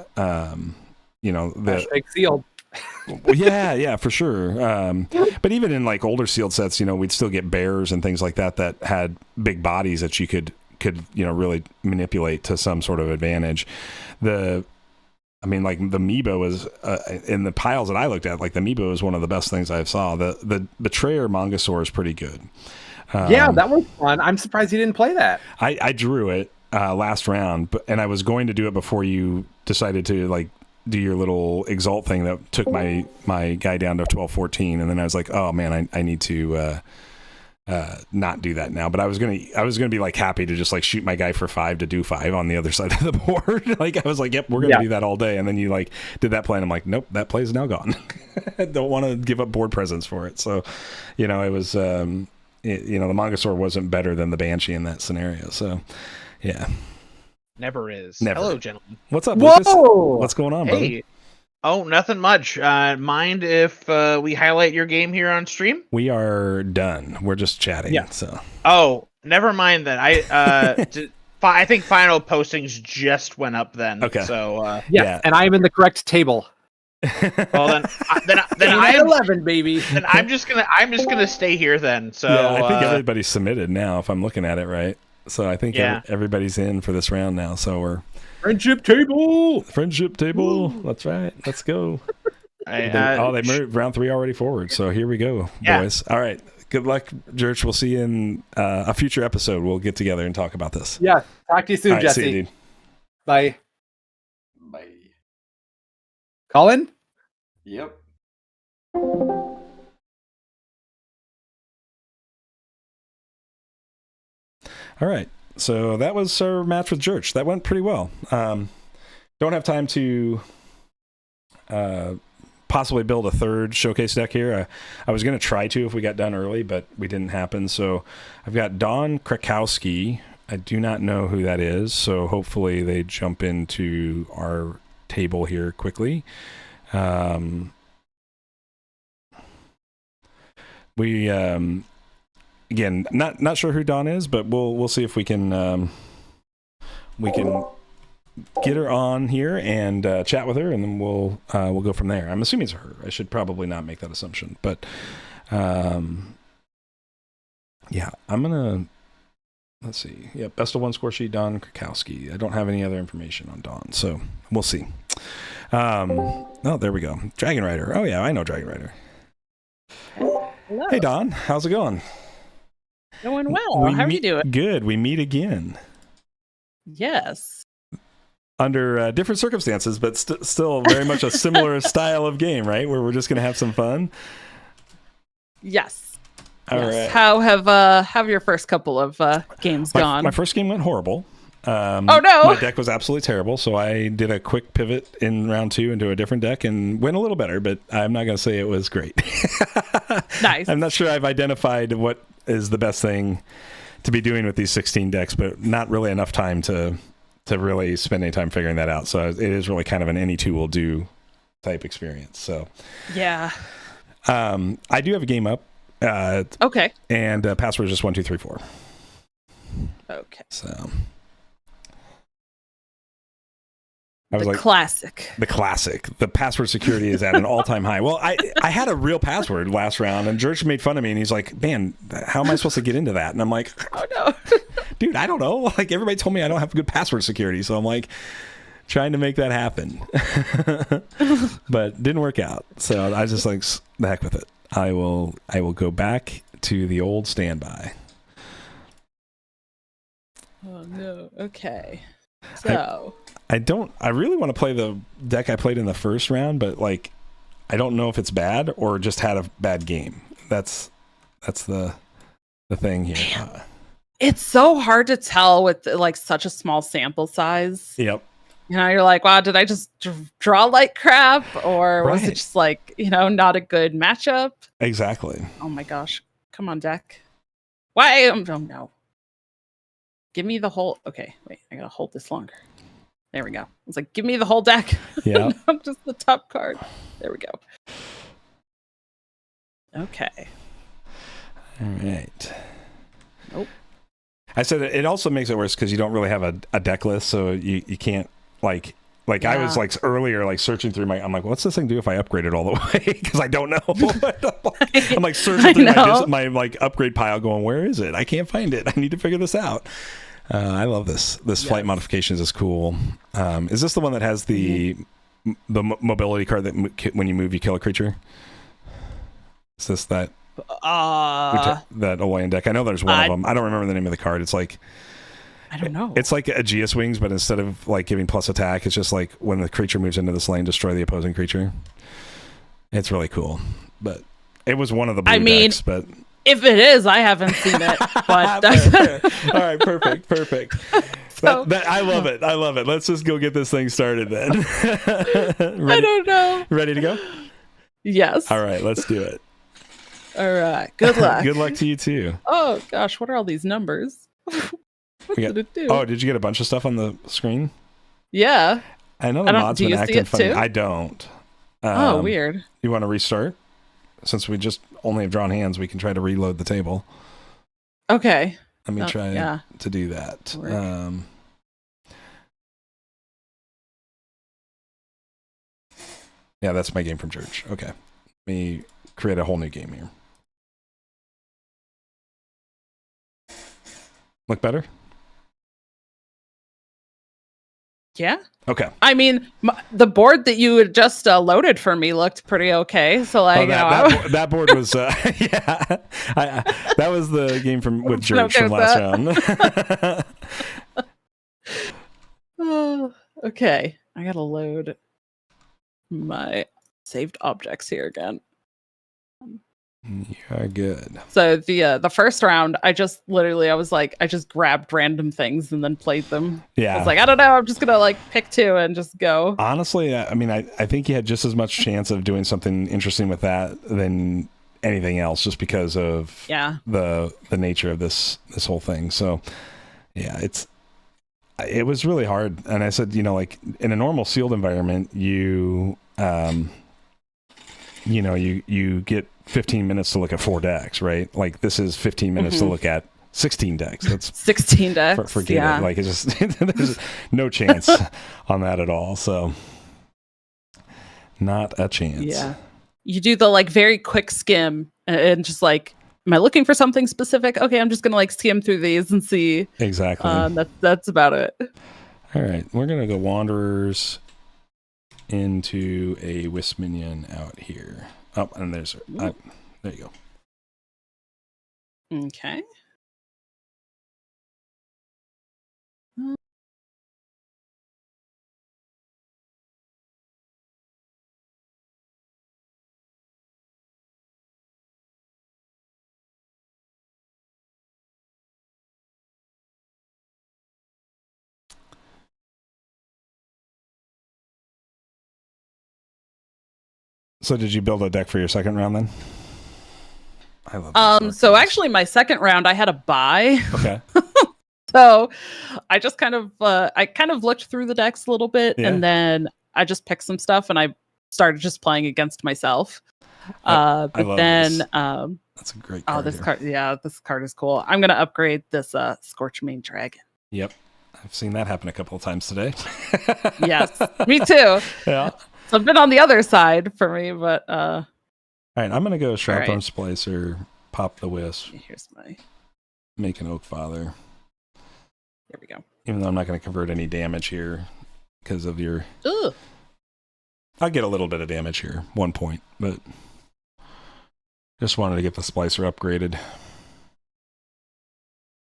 sealed. Well, yeah, for sure. But even in older sealed sets, we'd still get bears and things like that had big bodies that you could really manipulate to some sort of advantage. The Meebo is in the piles that I looked at. The Meebo is one of the best things I saw. The Betrayer Mongosaur is pretty good. That was fun. I'm surprised you didn't play that. I drew it. last round, and I was going to do it before you decided to like do your little exalt thing that took my guy down to 12-14, and then I was like, oh man, I need to not do that now. But I was gonna be like happy to just like shoot my guy for 5 to do 5 on the other side of the board. Like I was like, yep, we're gonna do that all day. And then you like did that play, and I'm like, nope, that play is now gone. Don't want to give up board presence for it. So, it was the Mongosaur wasn't better than the Banshee in that scenario. So, yeah. Never is. Never. Hello, gentlemen. What's up, Lucas? What's going on, brother? Hey. Oh, nothing much. Mind if we highlight your game here on stream? We are done. We're just chatting. Yeah. So. Oh, never mind then. I think final postings just went up then. Okay. So yeah, and I am in the correct table. Well then I am 11, baby. Then I'm just gonna stay here then. So yeah, I think everybody's submitted now, if I'm looking at it right. So I think everybody's in for this round now. So we're friendship table. Ooh. That's right. Let's go. They moved round 3 already forward. So here we go, boys. All right. Good luck, Church. We'll see you in a future episode. We'll get together and talk about this. Yeah. Talk to you soon, All right, Jesse. see you, dude. Bye. Bye. Colin? Yep. All right. So that was our match with Church. That went pretty well. Don't have time to possibly build a third showcase deck here. I was going to try to if we got done early, but we didn't happen. So I've got Don Krakowski. I do not know who that is, so hopefully they jump into our table here quickly. We again, not sure who Don is, but we'll see if we can get her on here and chat with her, and then we'll go from there. I'm assuming it's her. I should probably not make that assumption, but yeah, I'm gonna let's see. Yeah, best of 1 score sheet, Don Krakowski. I don't have any other information on Don, so we'll see. Oh, there we go. Dragon Rider. Oh yeah, I know Dragon Rider. Hello. Hey Don, how's it going? Going well. How are you doing? Good. We meet again. Yes. Under different circumstances, but still very much a similar style of game, right? Where we're just going to have some fun. Yes. All right. How have your first couple of games gone? My first game went horrible. Oh no! My deck was absolutely terrible, so I did a quick pivot in round 2 into a different deck and went a little better, but I'm not going to say it was great. Nice. I'm not sure I've identified what is the best thing to be doing with these 16 decks, but not really enough time to really spend any time figuring that out. So it is really kind of an any two will do type experience. So yeah. I do have a game up. Okay. And password is just 1234. Okay. So The classic. The password security is at an all-time high. Well, I had a real password last round, and George made fun of me, and he's like, man, how am I supposed to get into that? And I'm like, oh no. Dude, I don't know. Like, everybody told me I don't have good password security, so I'm like trying to make that happen. But didn't work out. So I was just like, the heck with it. I will go back to the old standby. Oh no. Okay. So I really want to play the deck I played in the first round, but like I don't know if it's bad or just had a bad game. That's the thing here. it's so hard to tell with like such a small sample size. Yep. You're like, wow, did I just draw like crap, or was it just like, not a good matchup? Exactly. Oh my gosh. Come on, deck. Why? Oh no. Give me the whole. Okay, wait. I gotta hold this longer. There we go. It's like, give me the whole deck. Yeah. Not just the top card. There we go. Okay. All right. Nope. I said it also makes it worse because you don't really have a deck list, so you can't like I was like earlier like searching through I'm like, what's this thing do if I upgrade it all the way? Because I don't know. I'm like searching through my like upgrade pile, going, where is it? I can't find it. I need to figure this out. I love this. Flight modifications is cool. Is this the one that has the mobility card that when you move you kill a creature? Is this that Aloyan deck? I know there's one of them. I don't remember the name of the card. It's like I don't know. It's like Aegeus Wings, but instead of like giving plus attack, it's just like when the creature moves into this lane, destroy the opposing creature. It's really cool. But it was one of the blue decks, but if it is, I haven't seen it. But all right, perfect. So, I love it. I love it. Let's just go get this thing started then. I don't know. Ready to go? Yes. All right, let's do it. All right. Good luck. Good luck to you too. Oh gosh, what are all these numbers? What did it do? Oh, did you get a bunch of stuff on the screen? Yeah. I know the mod's been acting funny. I don't. Oh, weird. You want to restart? Since we just only have drawn hands, we can try to reload the table. Okay. Let me try to do that. Yeah, that's my game from church. Okay. Let me create a whole new game here. Look better? Yeah. Okay. I mean, the board that you had just loaded for me looked pretty okay. So like, that board was yeah. That was the game with George from last round. Oh, okay, I gotta load my saved objects here again. You are good. So the first round, I just grabbed random things and then played them. Yeah. I was like, I don't know, I'm just gonna like pick two and just go. Honestly, I mean, I think you had just as much chance of doing something interesting with that than anything else, just because of the nature of this whole thing. So yeah, it was really hard. And I said, like in a normal sealed environment, you get 15 minutes to look at 4 decks, right? Like this is 15 minutes to look at 16 decks. That's 16 decks. Forget it. Like it's just there's no chance on that at all. So not a chance. Yeah. You do the like very quick skim and just like, am I looking for something specific? Okay, I'm just gonna like skim through these and see. Exactly. That's about it. All right, we're gonna go Wanderers into a Wisp minion out here. Oh, and there you go. Okay. So did you build a deck for your second round then? I love So actually my second round I had a buy. Okay. So I just kind of looked through the decks a little bit and then I just picked some stuff and I started just playing against myself. But then that's a great card. Oh, this card, this card is cool. I'm gonna upgrade this Scorchmane Dragon. Yep. I've seen that happen a couple of times today. Yes, me too. Yeah. So I've been on the other side for me, but all right, I'm gonna go Sharpbone Splicer, pop the Wisp. Here's my make an Oak Father. There we go. Even though I'm not gonna convert any damage here because of your Ugh. I'll get a little bit of damage here, 1 point, but just wanted to get the Splicer upgraded.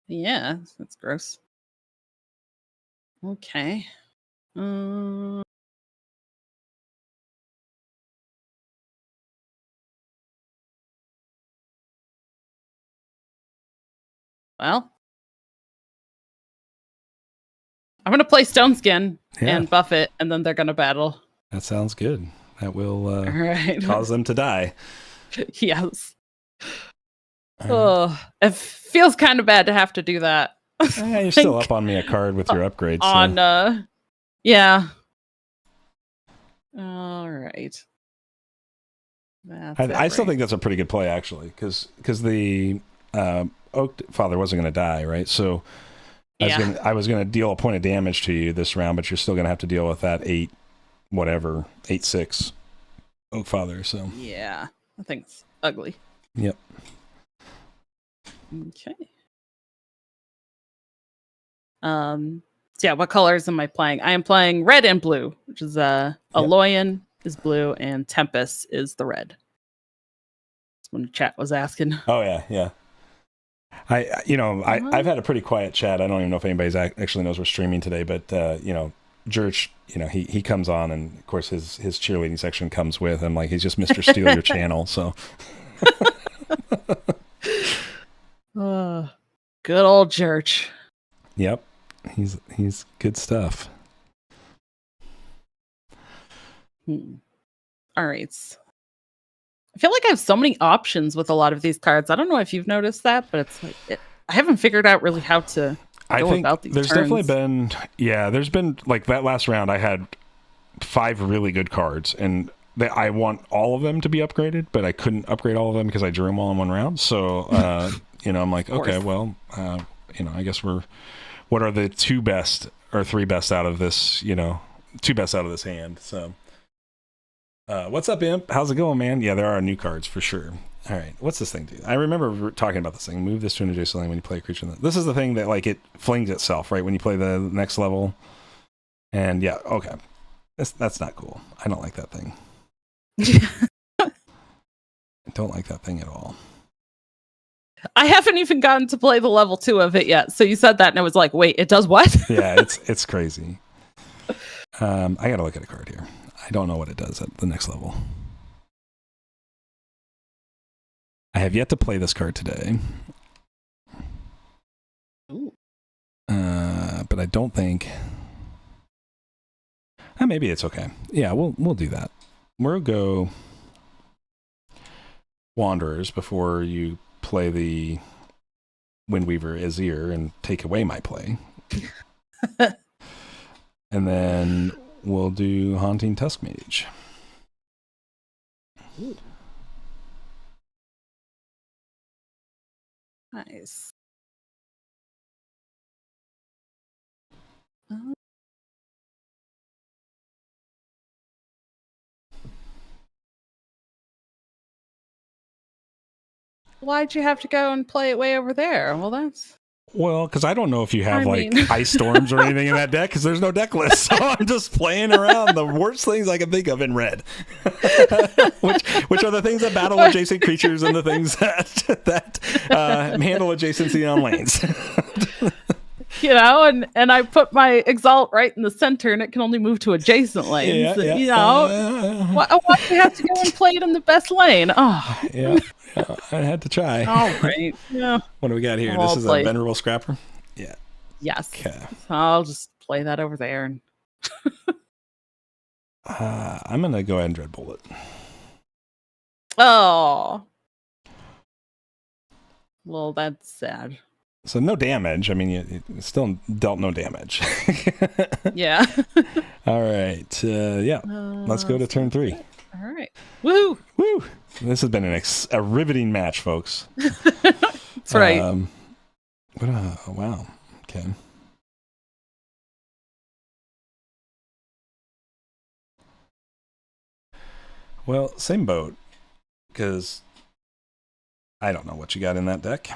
Yeah, that's gross. Okay. Well, I'm gonna play Stone Skin and buff it, and then they're gonna battle. That sounds good. That will right. cause them to die. Yes. Oh, it feels kind of bad to have to do that. You're still up on me a card with your upgrades. On yeah. All right. I still think that's a pretty good play actually, because the Oak Father wasn't going to die, right? So I was going to deal a point of damage to you this round, but you're still going to have to deal with that 8/6 Oak Father. So yeah, I think it's ugly. Yep. Okay. So yeah, what colors am I playing? I am playing red and blue, which is Aloyan is blue and Tempest is the red. That's when chat was asking. Oh yeah. I've had a pretty quiet chat. I don't even know if anybody's actually knows we're streaming today, but Jurch, he comes on, and of course his cheerleading section comes with him. Like, he's just Mr. Steal Your Channel. So, good old Jurch. Yep, he's good stuff. All right. I feel like I have so many options with a lot of these cards. I don't know if you've noticed that, but it's like I haven't figured out really how to go about these there's turns. definitely been, there's been, like, that last round I had 5 really good cards, and I want all of them to be upgraded, but I couldn't upgrade all of them because I drew them all in one round. So, I'm like, okay, well, I guess what are the 2 best or 3 best out of this, 2 best out of this hand. So, what's up, Imp? How's it going, man? Yeah, there are new cards for sure. All right, what's this thing do? I remember talking about this thing. Move this to an adjacent lane when you play a creature. This is the thing that, like, it flings itself, right, when you play the next level. And yeah, okay. That's not cool. I don't like that thing. I don't like that thing at all. I haven't even gotten to play the level 2 of it yet. So you said that, and I was like, wait, it does what? Yeah, it's crazy. I gotta look at a card here. I don't know what it does at the next level. I have yet to play this card today. Ooh. But I don't think... maybe it's okay. Yeah, we'll do that. We'll go Wanderers before you play the Windweaver Azir and take away my play. And then we'll do Haunting Tusk Mage. Ooh. Nice. Why'd you have to go and play it way over there? Well, that's... Well, because I don't know if you have ice storms or anything in that deck, because there's no deck list. So I'm just playing around the worst things I can think of in red, which are the things that battle adjacent creatures and the things that handle adjacency on lanes. And I put my Exalt right in the center, and it can only move to adjacent lanes. Why do you have to go and play it in the best lane? Oh, yeah. I had to try. All right. Yeah. What do we got here? Well, this is a Venerable Scrapper? Yeah. Yes. Okay. I'll just play that over there. And I'm going to go ahead and Dread Bullet. Oh. Well, that's sad. So no damage. I mean, you still dealt no damage. Yeah. All right. Let's go to turn 3. All right. Woo! Woo! This has been a riveting match, folks. That's right. Wow. Okay. Well, same boat, because I don't know what you got in that deck.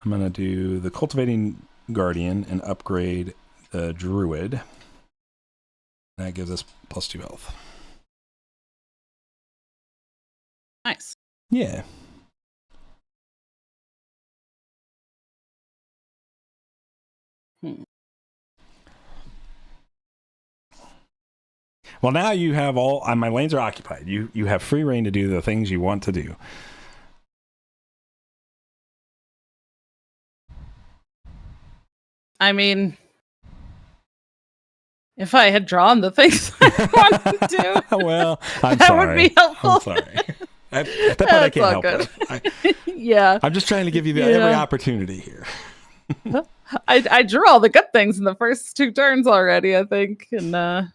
I'm going to do the Cultivating Guardian and upgrade the Druid. That gives us +2 health. Nice. Yeah. Well, now you have all... my lanes are occupied. You have free reign to do the things you want to do. I mean, if I had drawn the things I wanted to do, well, I'm that sorry. would be helpful. I'm sorry. That part I can't help it. Yeah. I'm just trying to give you every opportunity here. I drew all the good things in the first 2 turns already, I think. And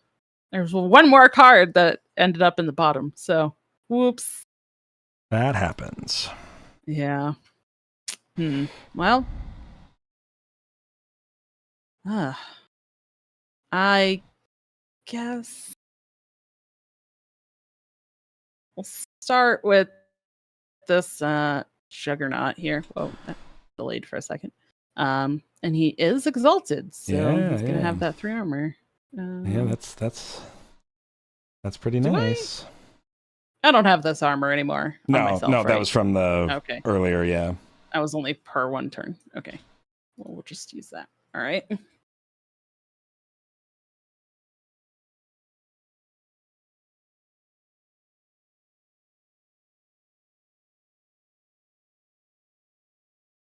there's one more card that ended up in the bottom. So, whoops. That happens. Yeah. Well. I guess we'll start with this Juggernaut here. Whoa, that delayed for a second. And he is exalted, so he's gonna have that 3 armor. Yeah, that's pretty nice. I don't have this armor anymore. On No, myself, no, right? that was from the earlier. Yeah. I was only per 1 turn. Okay. Well, we'll just use that. All right.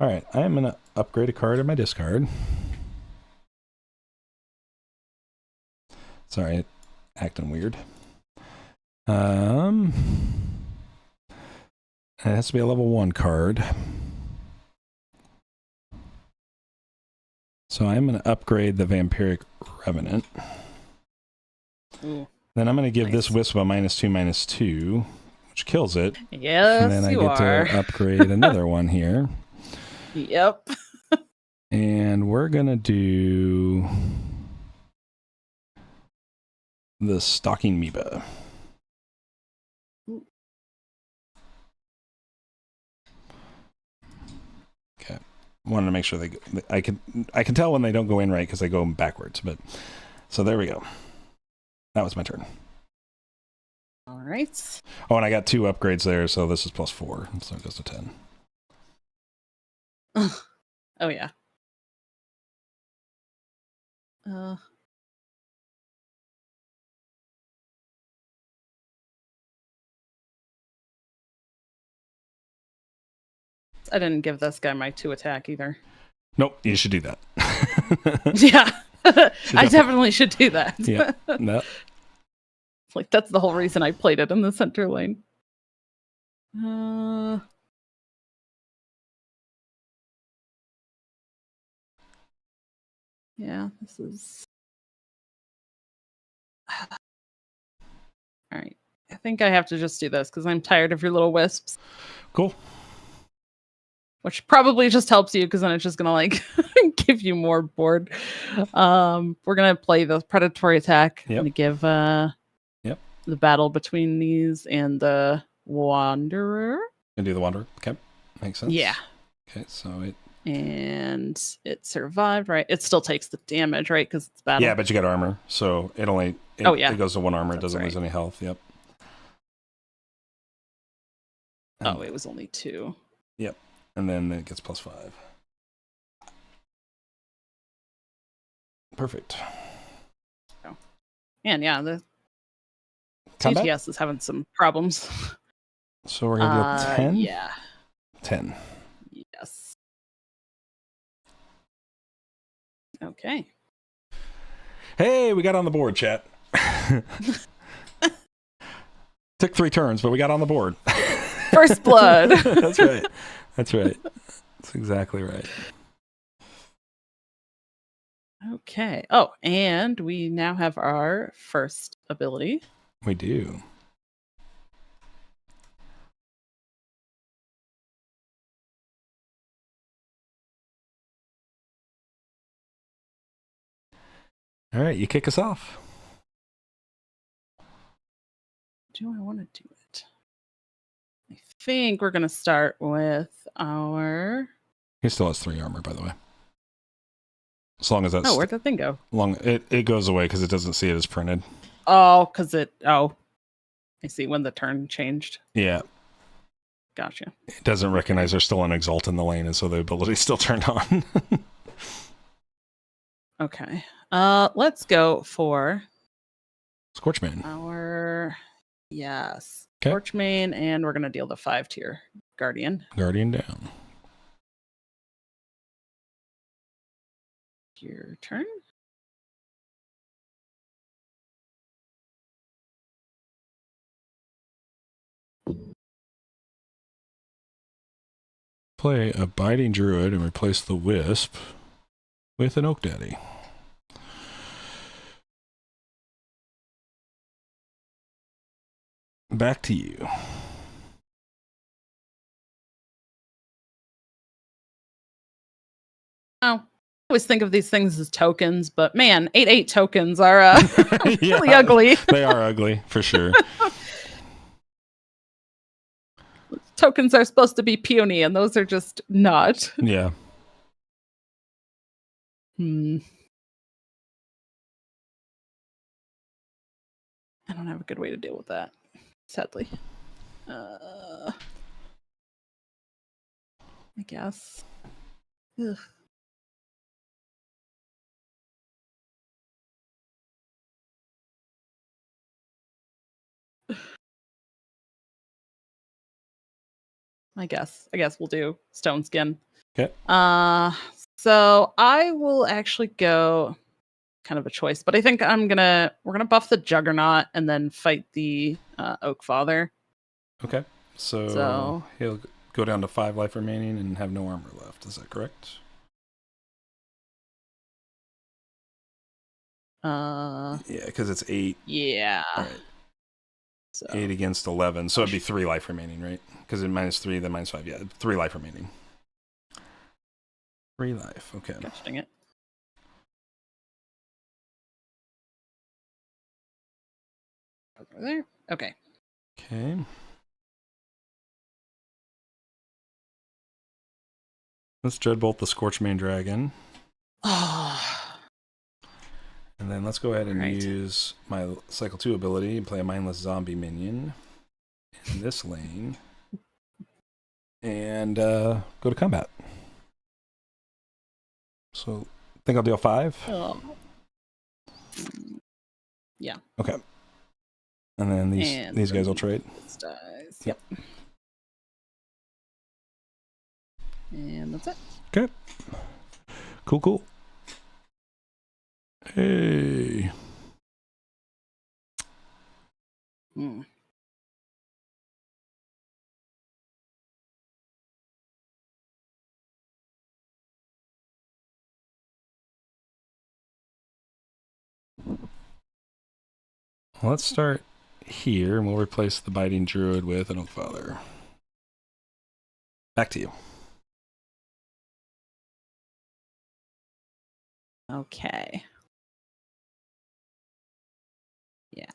All right, I am gonna upgrade a card in my discard. Sorry, acting weird. It has to be a level 1 card. So I'm going to upgrade the Vampiric Revenant. Ooh, then I'm going to give this Wisp a -2/-2, which kills it. Yes, and then I you get are. to upgrade another one here. Yep. And we're going to do the Stalking Amoeba. Okay. Wanted to make sure I can tell when they don't go in right because they go backwards, but so there we go. That was my turn. All right. Oh, and I got 2 upgrades there, so this is +4, so it goes to 10. Oh yeah. I didn't give this guy my 2 attack either. Nope, you should do that. Yeah. I definitely should do that. Yeah. No. Like that's the whole reason I played it in the center lane. Yeah, this is all right. I think I have to just do this because I'm tired of your little wisps. Cool. Which probably just helps you because then it's just gonna like give you more board. We're gonna play the predatory attack. Yep. And give Yep. the battle between these and the Wanderer. And do the Wanderer. Okay. Makes sense. Yeah. Okay, so it And it survived, right? It still takes the damage, right? Because it's battle. Yeah, but you got armor, so it only Oh, yeah. it goes to 1 armor, it That's doesn't lose right. any health. Yep. Oh, it was only 2. Yep. And then it gets +5. Perfect. Oh. And yeah, the Combat? TTS is having some problems. So we're gonna do 10? Yeah. 10. Yes. Okay. Hey, we got on the board, chat. Took 3 turns, but we got on the board. First blood. That's right. That's right. That's exactly right. Okay. Oh, and we now have our first ability. We do. All right, you kick us off. Do I want to do it? I think we're going to start with our... He still has 3 armor, by the way. As long as that's... Oh, where'd that thing go? It goes away because it doesn't see it as printed. Oh, because it... Oh. I see when the turn changed. Yeah. Gotcha. It doesn't recognize there's still an Exalt in the lane, and so the ability's still turned on. Okay. Let's go for... Scorchmane. Our... Yes. 'Kay. Scorchmane, and we're going to deal the 5-tier Guardian. Guardian down. Your turn. Play a Biting Druid and replace the Wisp with an Oak Daddy. Back to you. Oh, I always think of these things as tokens, but man, 8/8 tokens are really ugly. They are ugly, for sure. Tokens are supposed to be puny, and those are just not. Yeah. I don't have a good way to deal with that, sadly. I guess. Ugh. I guess we'll do Stone Skin. Okay. So I will actually go kind of a choice, but I think we're gonna buff the Juggernaut and then fight the Oak Father. Okay. So he'll go down to 5 life remaining and have no armor left. Is that correct? Yeah, because it's 8. Yeah. All right. So 8 against 11. So it'd be 3 life remaining, right? Because in -3, then -5. Yeah, 3 life remaining. 3 life. Okay. Gosh dang it. Over there. Okay. Okay. Let's Dreadbolt the Scorchmane Dragon. And then let's go ahead and use my Cycle 2 ability and play a mindless zombie minion in this lane. And go to combat. So I think I'll deal 5. Yeah. Okay. And then these guys will trade. Dies. Yep. And that's it. Okay. Cool. Hey. Let's start here, and we'll replace the Biting Druid with an Oak Father. Back to you. Okay. Yeah.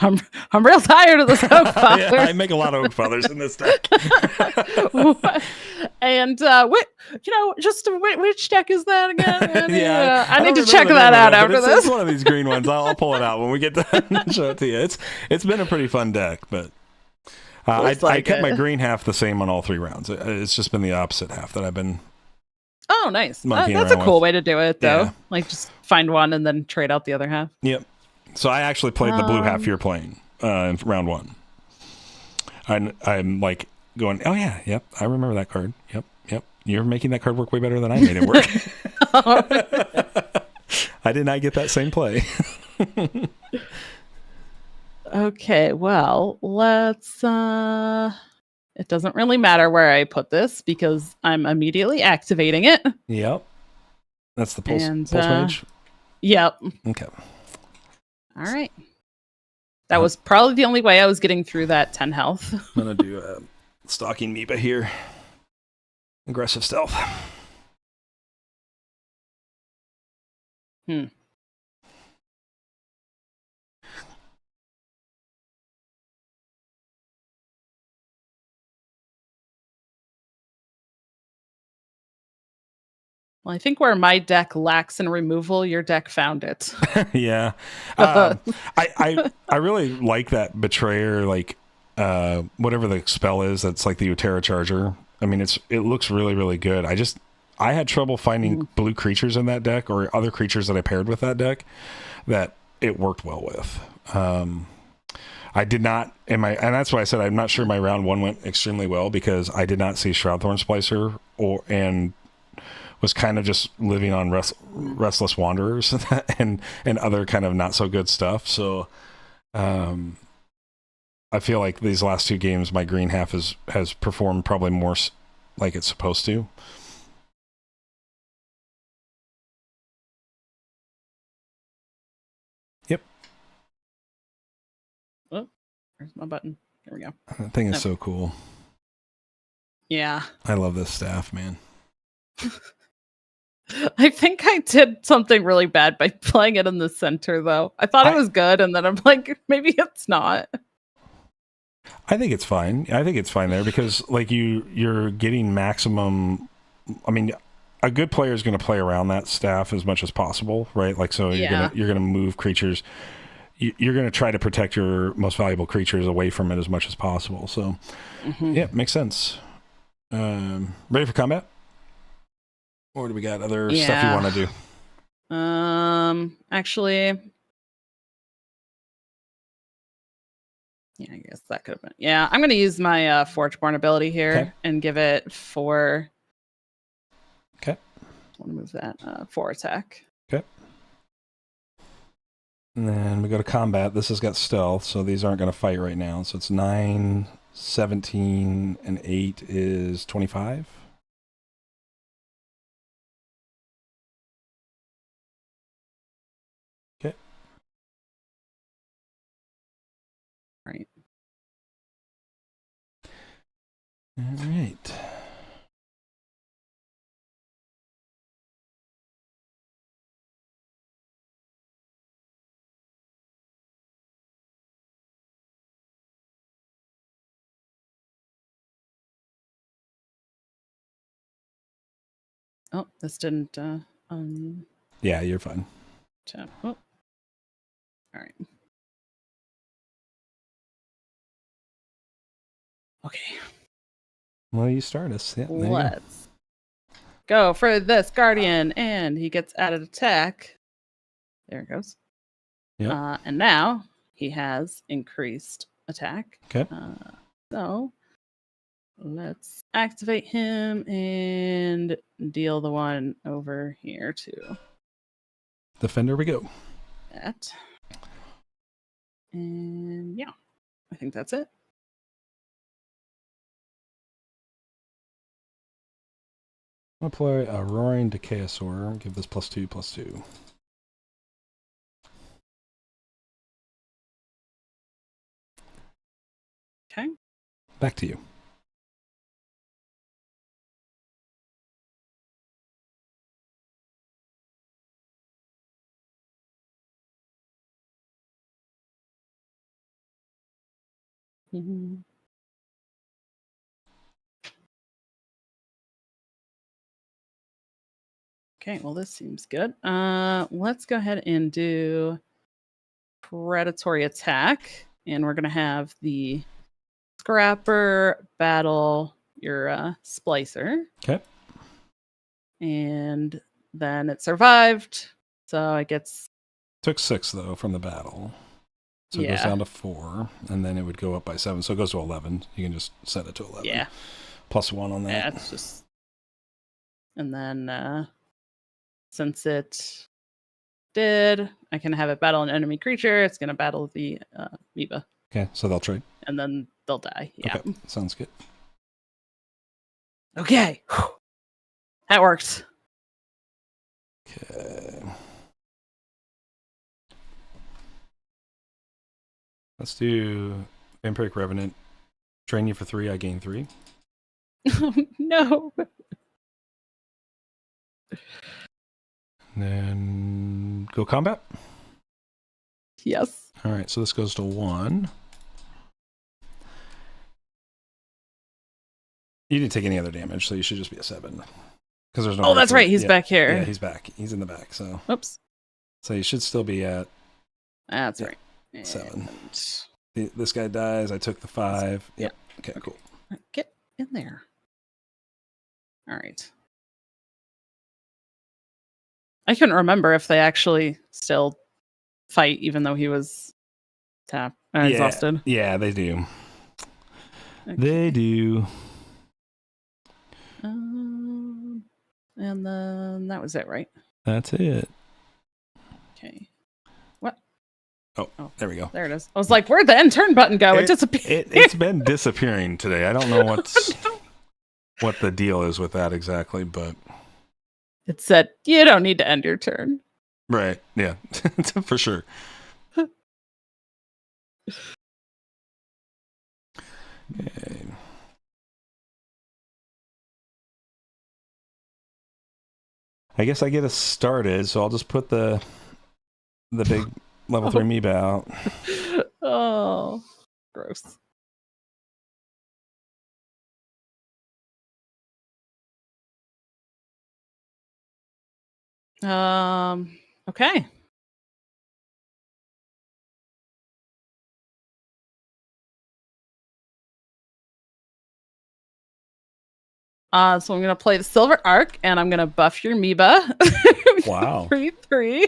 I'm real tired of this Oak Father. Yeah, I make a lot of Oak Fathers in this deck. And which deck is that again? Yeah, I need to check that out after this. It's one of these green ones. I'll pull it out when we get done and show it to you. It's been a pretty fun deck, but I kept my green half the same on all 3 rounds. It's just been the opposite half that I've been. Oh, nice. Monkeying That's a around cool with. way to do it, though. Yeah. Like just find one and then trade out the other half. Yep. So I actually played the blue half you're playing in round 1. I'm like going, oh yeah, yep, I remember that card. Yep. You're making that card work way better than I made it work. I did not get that same play. Okay, well, let's it doesn't really matter where I put this because I'm immediately activating it. Yep. That's the pulse And, mage? Yep. Okay. All right. That was probably the only way I was getting through that 10 health. I'm going to do a Stalking Meepa here. Aggressive stealth. Well, I think where my deck lacks in removal, your deck found it. Yeah. I really like that Betrayer, like whatever the spell is, that's like the Utera Charger. I mean, it looks really, really good. I had trouble finding blue creatures in that deck or other creatures that I paired with that deck that it worked well with. I did not, and that's why I said I'm not sure my round 1 went extremely well because I did not see Shroudthorn Splicer and was kind of just living on Restless Wanderers and other kind of not so good stuff. So I feel like these last 2 games, my green half has performed probably more like it's supposed to. Yep. Oh, there's my button. There we go. That thing is so cool. Yeah. I love this staff, man. I think I did something really bad by playing it in the center, though. I thought it was good, and then I'm like, maybe it's not. I think it's fine. I think it's fine there because like you're getting maximum. I mean, a good player is going to play around that staff as much as possible, right? Like, so you're gonna move creatures. You're going to try to protect your most valuable creatures away from it as much as possible. So, yeah, makes sense. Ready for combat? Or do we got other stuff you want to do? Actually, yeah, I guess that could have been. Yeah, I'm going to use my Forgeborn ability here and give it 4. Okay. I want to move that 4 attack. Okay. And then we go to combat. This has got stealth, so these aren't going to fight right now. So it's 9, 17, and 8 is 25. Okay. Right. All right. Oh, this didn't. Yeah, you're fine. Tap. Oh. All right. Okay. Well, you start us. Yeah, there you go. Let's go for this Guardian, and he gets added attack. There it goes. Yeah. And now he has increased attack. Okay. So let's activate him and deal the one over here too. Defender we go. That. And yeah, I think that's it. I'll play a Roaring Decayosaur. Give this +2/+2. Okay. Back to you. Mm-hmm. Okay, well, this seems good. Let's go ahead and do predatory attack, and we're gonna have the Scrapper battle your Splicer. Okay. And then it survived, so it gets... Took 6 though from the battle, so it goes down to 4, and then it would go up by 7, so it goes to 11. You can just set it to 11. Yeah. +1 on that. Yeah, it's just... And then since it did, I can have it battle an enemy creature. It's gonna battle the Amoeba. Okay, so they'll trade. And then they'll die. Yeah. Okay, sounds good. Okay. That works. Okay. Let's do Vampiric Revenant. Train you for 3, I gain 3. No. And then go combat? Yes. All right, so this goes to 1. You didn't take any other damage, so you should just be a 7. Because there's no. Oh, that's right. He's back here. Yeah, he's back. He's in the back. So. Oops. So you should still be at. That's right. 7. This guy dies. I took the 5. Yep. Okay, cool. Get in there. All right. I couldn't remember if they actually still fight, even though he was exhausted. Yeah, they do. Okay. They do. And then that was it, right? That's it. Okay. What? Oh, there we go. There it is. I was like, where'd the end turn button go? It disappeared. It's been disappearing today. I don't know what the deal is with that exactly, but it said you don't need to end your turn. Right. Yeah. For sure. Okay. I guess I get us started, so I'll just put the big level 3 amoeba out. Oh, gross. Okay. So I'm gonna play the Silver Arc, and I'm gonna buff your Amoeba. Wow. 3/3.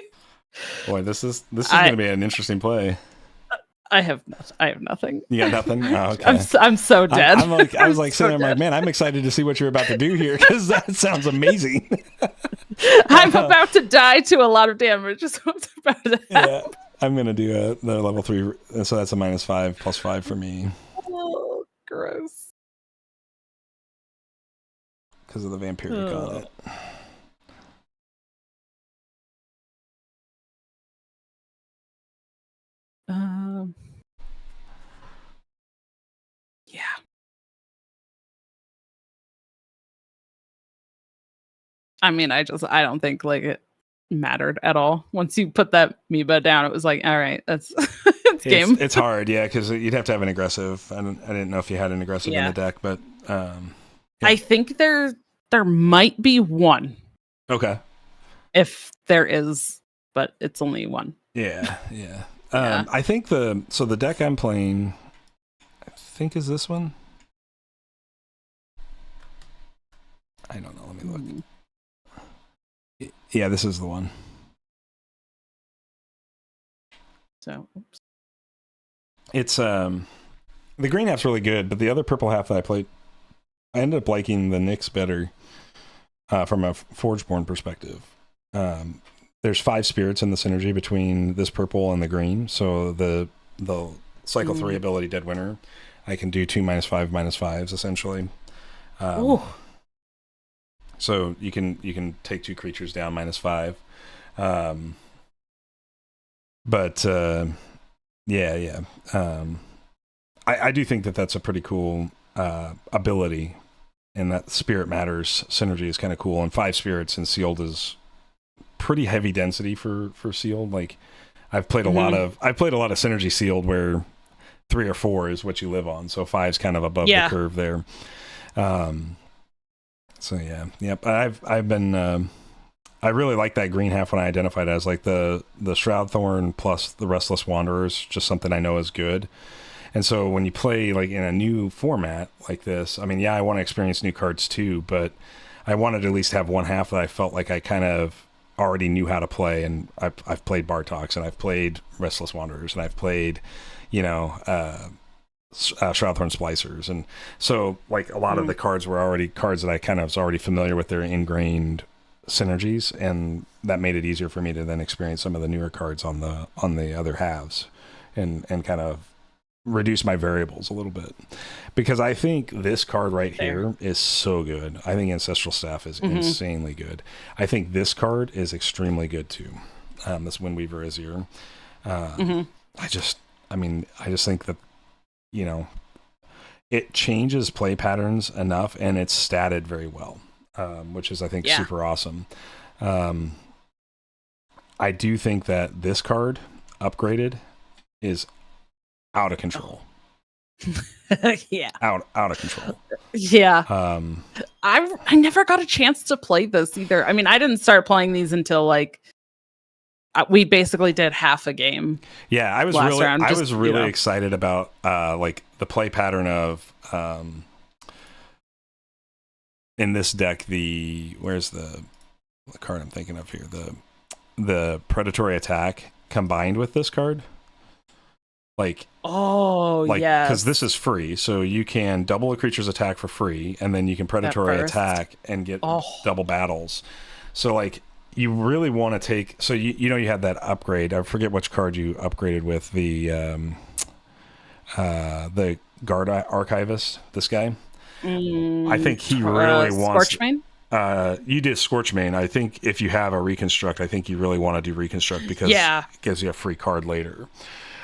Boy, this is going to be an interesting play. I have nothing. You got nothing? Oh, okay. I'm so dead. I was like so sitting there, I'm like, man, I'm excited to see what you're about to do here because that sounds amazing. I'm about to die to a lot of damage. Is what's about to happen. Yeah, I'm going to do the level 3, so that's a -5 +5 for me. Oh, gross. Because of the vampiric on it. Yeah. I mean, I don't think like it mattered at all. Once you put that Amoeba down, it was like, all right, that's it's game. It's hard, yeah, because you'd have to have an aggressive. I didn't know if you had an aggressive in the deck, but I think there might be one. Okay. If there is, but it's only one. Yeah. I think the deck I'm playing, I think is this one. I don't know. Let me look. Yeah, this is the one. So, oops. It's the green half's really good, but the other purple half that I played, I ended up liking the Nyx better from a Forgeborn perspective. There's 5 spirits in the synergy between this purple and the green. So the cycle 3 ability Dead Winter, I can do 2 -5 -5s essentially. So you can take 2 creatures down -5. I do think that's a pretty cool ability, and that Spirit Matters synergy is kind of cool. And 5 spirits in sealed is pretty heavy density for sealed. Like I've played a lot of synergy sealed where 3 or 4 is what you live on, so 5's kind of above the curve there. So yeah, yep. I've been I really like that green half when I identified it as like the Shroudthorn plus the Restless Wanderers, just something I know is good. And so when you play like in a new format like this, I mean, yeah, I want to experience new cards too, but I wanted to at least have one half that I felt like I kind of already knew how to play. And I've played Bartox, and I've played Restless Wanderers, and I've played, Shroudthorn Splicers. And so like a lot of the cards were already cards that I kind of was already familiar with their ingrained synergies, and that made it easier for me to then experience some of the newer cards on the other halves and kind of reduce my variables a little bit, because I think this card right here is so good. I think Ancestral Staff is insanely good. I think this card is extremely good too. This Windweaver Azir. I just think that, it changes play patterns enough, and it's statted very well, which is, I think, super awesome. I do think that this card upgraded is out of control. Out of control. Yeah. I never got a chance to play this either. I mean, I didn't start playing these until like we basically did half a game. Yeah, I was really excited about like the play pattern of in this deck, where's the card I'm thinking of here? The Predatory Attack combined with this card. Because this is free, so you can double a creature's attack for free, and then you can predatory attack and get double battles. So like you really want to take, so you had that upgrade. I forget which card you upgraded with, the Guard Archivist, this guy. I think he really wants Scorchmane? You did Scorchmane. I think if you have a Reconstruct, I think you really want to do Reconstruct because it gives you a free card later.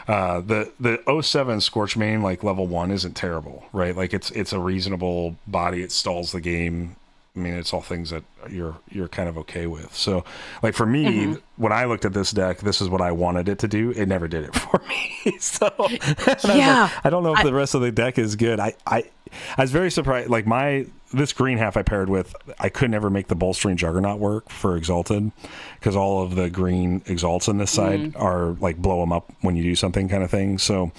The 07 Scorchmane, like level 1, isn't terrible, right? Like it's a reasonable body. It stalls the game. I mean, it's all things that you're kind of okay with. So, like for me, when I looked at this deck, this is what I wanted it to do. It never did it for me. So, I don't know if the rest of the deck is good. I was very surprised. Like this green half I paired with, I could never make the bolstering juggernaut work for Exalted because all of the green exalts on this side are like blow them up when you do something kind of thing. So,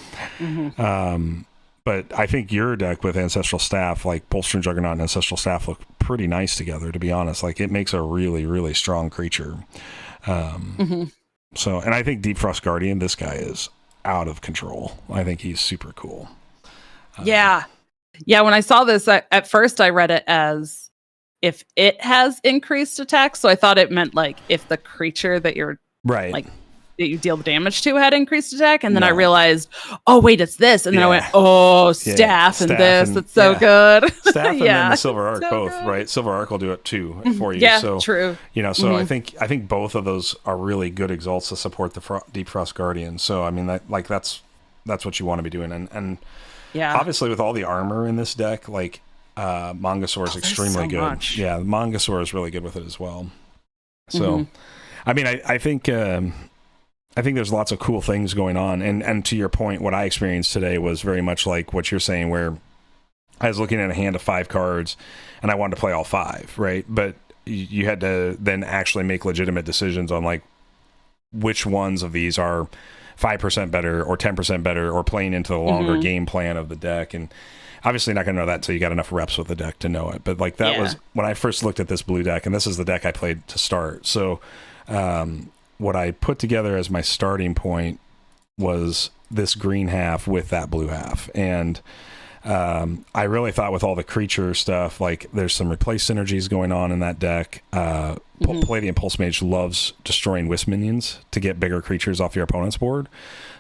but I think your deck with Ancestral Staff, like bolstering juggernaut and Ancestral Staff, look pretty nice together. To be honest, like it makes a really, really strong creature. So, and I think Deep Frost Guardian, this guy is out of control. I think he's super cool. Yeah. When I saw this, at first I read it as if it has increased attack. So I thought it meant like if the creature that you're like that you deal damage to had increased attack, and then I realized, oh wait, it's this, and then I went, oh, staff and this, and, it's so good. Staff and then the Silver Arc both, right? Silver Arc will do it too for you. Yeah, so, true. You know, so I think both of those are really good exalts to support the Deep Frost Guardian. So I mean, that's what you want to be doing, and obviously with all the armor in this deck, like Mongosaur is extremely good. Much. Yeah, Mongosaur is really good with it as well. So, I mean, I think there's lots of cool things going on. And to your point, what I experienced today was very much like what you're saying, where I was looking at a hand of 5 cards and I wanted to play all 5, right? But you had to then actually make legitimate decisions on like which ones of these are 5% better or 10% better or playing into the longer game plan of the deck. And obviously not going to know that until you got enough reps with the deck to know it. But like that was when I first looked at this blue deck, and this is the deck I played to start. So, what I put together as my starting point was this green half with that blue half. And I really thought with all the creature stuff, like there's some replace synergies going on in that deck. Palladium Pulse Mage loves destroying Wisp minions to get bigger creatures off your opponent's board.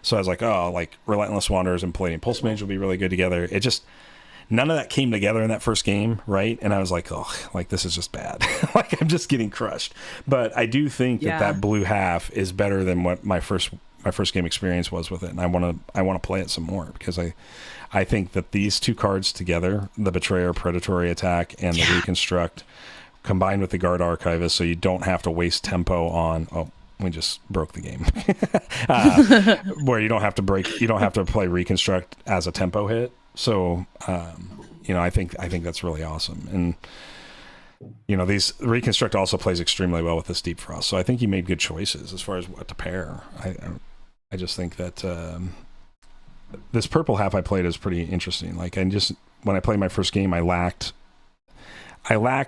So I was like, oh, like Relentless Wanderers and Palladium Pulse Mage will be really good together. It just... none of that came together in that first game, right? And I was like, oh, like this is just bad. Like I'm just getting crushed. But I do think that blue half is better than what my first game experience was with it, and I want to play it some more because I think that these two cards together, the Betrayer Predatory Attack and the Reconstruct, combined with the Guard Archivist, so you don't have to waste tempo on we just broke the game. Where you don't have to play Reconstruct as a tempo hit. So, you know, I think that's really awesome. And, you know, these Reconstruct also plays extremely well with this Deep Frost. So I think you made good choices as far as what to pair. I just think that this purple half I played is pretty interesting. Like when I played my first game, I lacked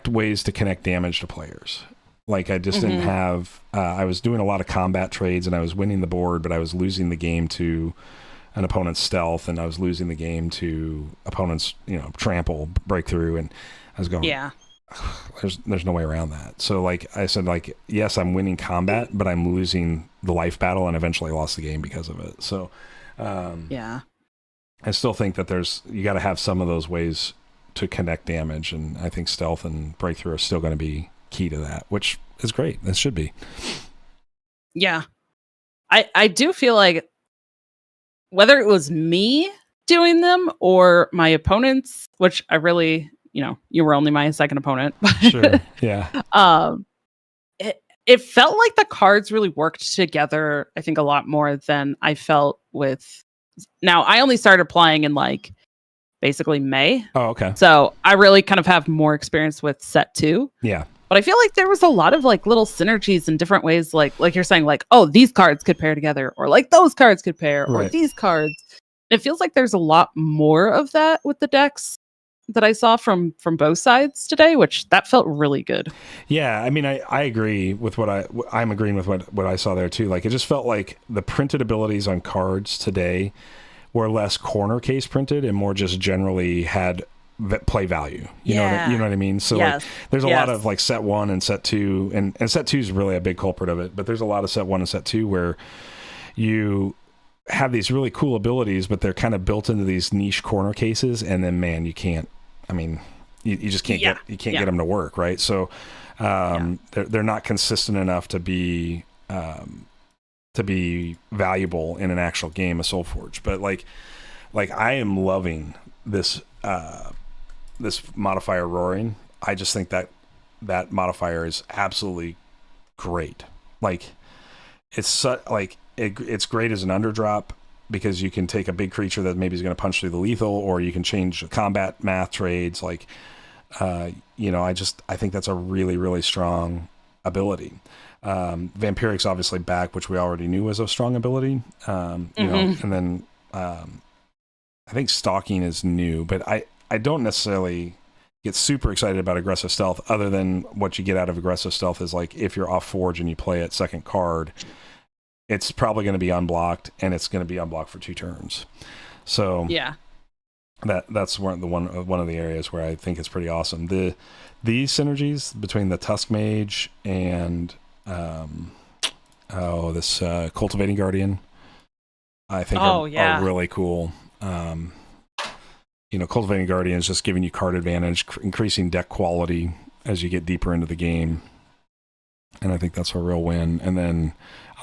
ways to connect damage to players. Like I just didn't have, I was doing a lot of combat trades and I was winning the board, but I was losing the game to an opponent's stealth, and I was losing the game to opponent's, you know, trample, breakthrough, and I was going, there's no way around that. So like I said, like, yes, I'm winning combat, but I'm losing the life battle and eventually lost the game because of it. So I still think that you got to have some of those ways to connect damage, and I think stealth and breakthrough are still going to be key to that, which is great. That should be. Yeah. I do feel like whether it was me doing them or my opponents, which I really, you know, you were only my second opponent. Sure. Yeah. It felt like the cards really worked together, I think, a lot more than I felt with. Now, I only started playing in like basically May. Oh, okay. So I really kind of have more experience with set 2. Yeah. But I feel like there was a lot of like little synergies in different ways, like you're saying, like, oh, these cards could pair together, or like those cards could pair, or these cards. It feels like there's a lot more of that with the decks that I saw from both sides today, which that felt really good. Yeah, I mean, I agree with I'm agreeing with what I saw there too. Like it just felt like the printed abilities on cards today were less corner case printed and more just generally had play value. You know what I mean? So like there's a lot of like set 1 and set 2, and set 2 is really a big culprit of it, but there's a lot of set 1 and set 2 where you have these really cool abilities, but they're kind of built into these niche corner cases, and then man, you can't, I mean, you just can't get them to work, right? So they're not consistent enough to be valuable in an actual game of Solforge. But like I am loving this this modifier Roaring. I just think that modifier is absolutely great. Like it's it's great as an underdrop because you can take a big creature that maybe is going to punch through the lethal, or you can change combat math trades. Like I think that's a really, really strong ability. Vampiric's obviously back, which we already knew was a strong ability. And then I think Stalking is new, but I don't necessarily get super excited about aggressive stealth, other than what you get out of aggressive stealth is like if you're off Forge and you play it second card, it's probably going to be unblocked, and it's going to be unblocked for 2 turns. So yeah, that's one of the areas where I think it's pretty awesome. These synergies between the Tusk Mage and this Cultivating Guardian, I think are really cool. Cultivating Guardian is just giving you card advantage, increasing deck quality as you get deeper into the game, and I think that's a real win. And then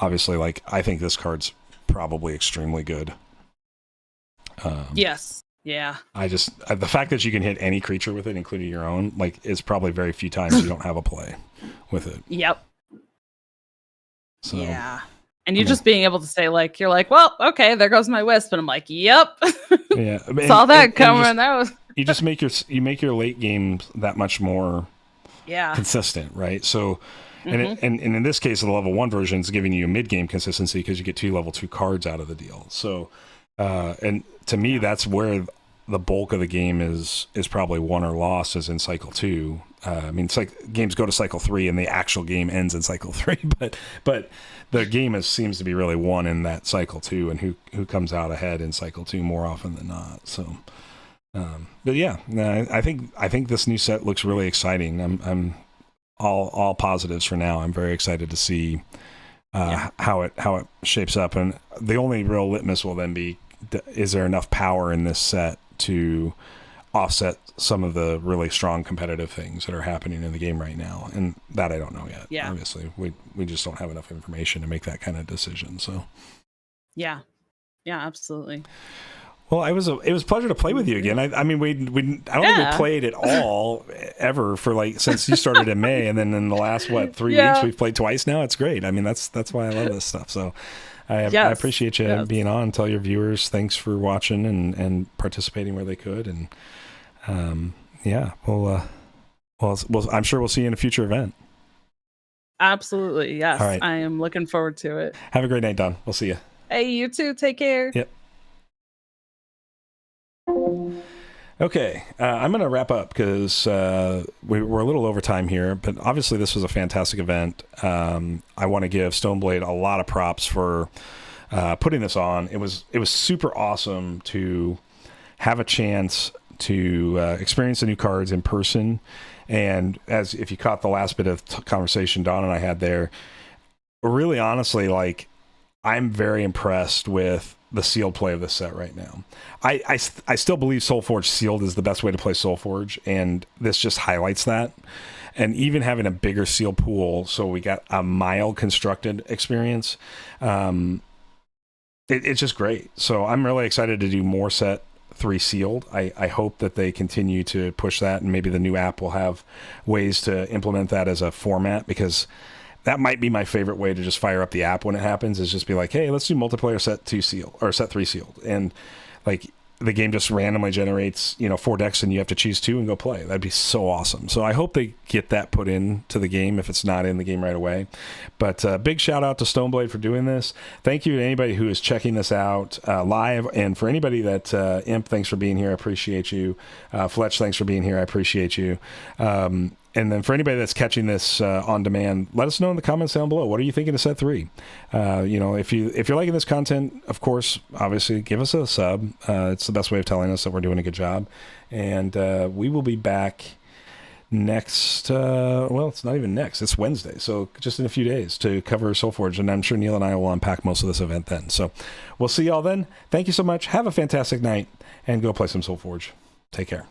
obviously, like, I think this card's probably extremely good. Yes. Yeah. The fact that you can hit any creature with it, including your own, like, is probably very few times you don't have a play with it. Yep. So, yeah. And you just being able to say, like, you're like, well, okay, there goes my wisp, and I'm like, yep. Yeah. Saw that coming. That was. You just make your late game that much more consistent, right? So, and in this case, the level 1 version is giving you a mid game consistency because you get 2 level 2 cards out of the deal. So, and to me, that's where the bulk of the game is probably won or lost, is in cycle 2. I mean, it's like games go to cycle 3 and the actual game ends in cycle 3, but the game seems to be really won in that cycle 2, and who comes out ahead in cycle 2 more often than not. So, but yeah, I think this new set looks really exciting. I'm all positives for now. I'm very excited to see how it shapes up, and the only real litmus will then be, is there enough power in this set to offset some of the really strong competitive things that are happening in the game right now, and that I don't know yet. Yeah, obviously we just don't have enough information to make that kind of decision. So yeah, absolutely. Well, it was a pleasure to play with you again. I mean, I don't think we played at all ever for since you started in May, and then in the last 3 weeks we've played twice now. It's great. I mean, that's why I love this stuff. So I appreciate you being on. Tell your viewers thanks for watching and participating where they could, and well, I'm sure we'll see you in a future event. Absolutely, yes. All right. I am looking forward to it. Have a great night, Don. We'll see you. Hey, you too. Take care. Yep. Okay, I'm going to wrap up because we're a little over time here, but obviously this was a fantastic event. I want to give Stoneblade a lot of props for putting this on. It was super awesome to have a chance to experience the new cards in person, and if you caught the last bit of conversation Don and I had there, really honestly, like, I'm very impressed with the sealed play of this set right now. I still believe Solforge sealed is the best way to play Solforge, and this just highlights that. And even having a bigger seal pool, so we got a mild constructed experience, it's just great. So I'm really excited to do more set 3 sealed. I hope that they continue to push that, and maybe the new app will have ways to implement that as a format, because that might be my favorite way to just fire up the app when it happens, is just be like, hey, let's do multiplayer set 2 sealed or set 3 sealed. And like the game just randomly generates, 4 decks and you have to choose 2 and go play. That'd be so awesome. So I hope they get that put into the game if it's not in the game right away. But big shout out to Stoneblade for doing this. Thank you to anybody who is checking this out live. And for anybody that, Imp, thanks for being here. I appreciate you. Fletch, thanks for being here. I appreciate you. And then for anybody that's catching this on demand, let us know in the comments down below. What are you thinking of set 3? If you're liking this content, of course, obviously give us a sub. It's the best way of telling us that we're doing a good job. And we will be back next. It's not even next. It's Wednesday, so just in a few days to cover Solforge. And I'm sure Neil and I will unpack most of this event then. So we'll see y'all then. Thank you so much. Have a fantastic night, and go play some Solforge. Take care.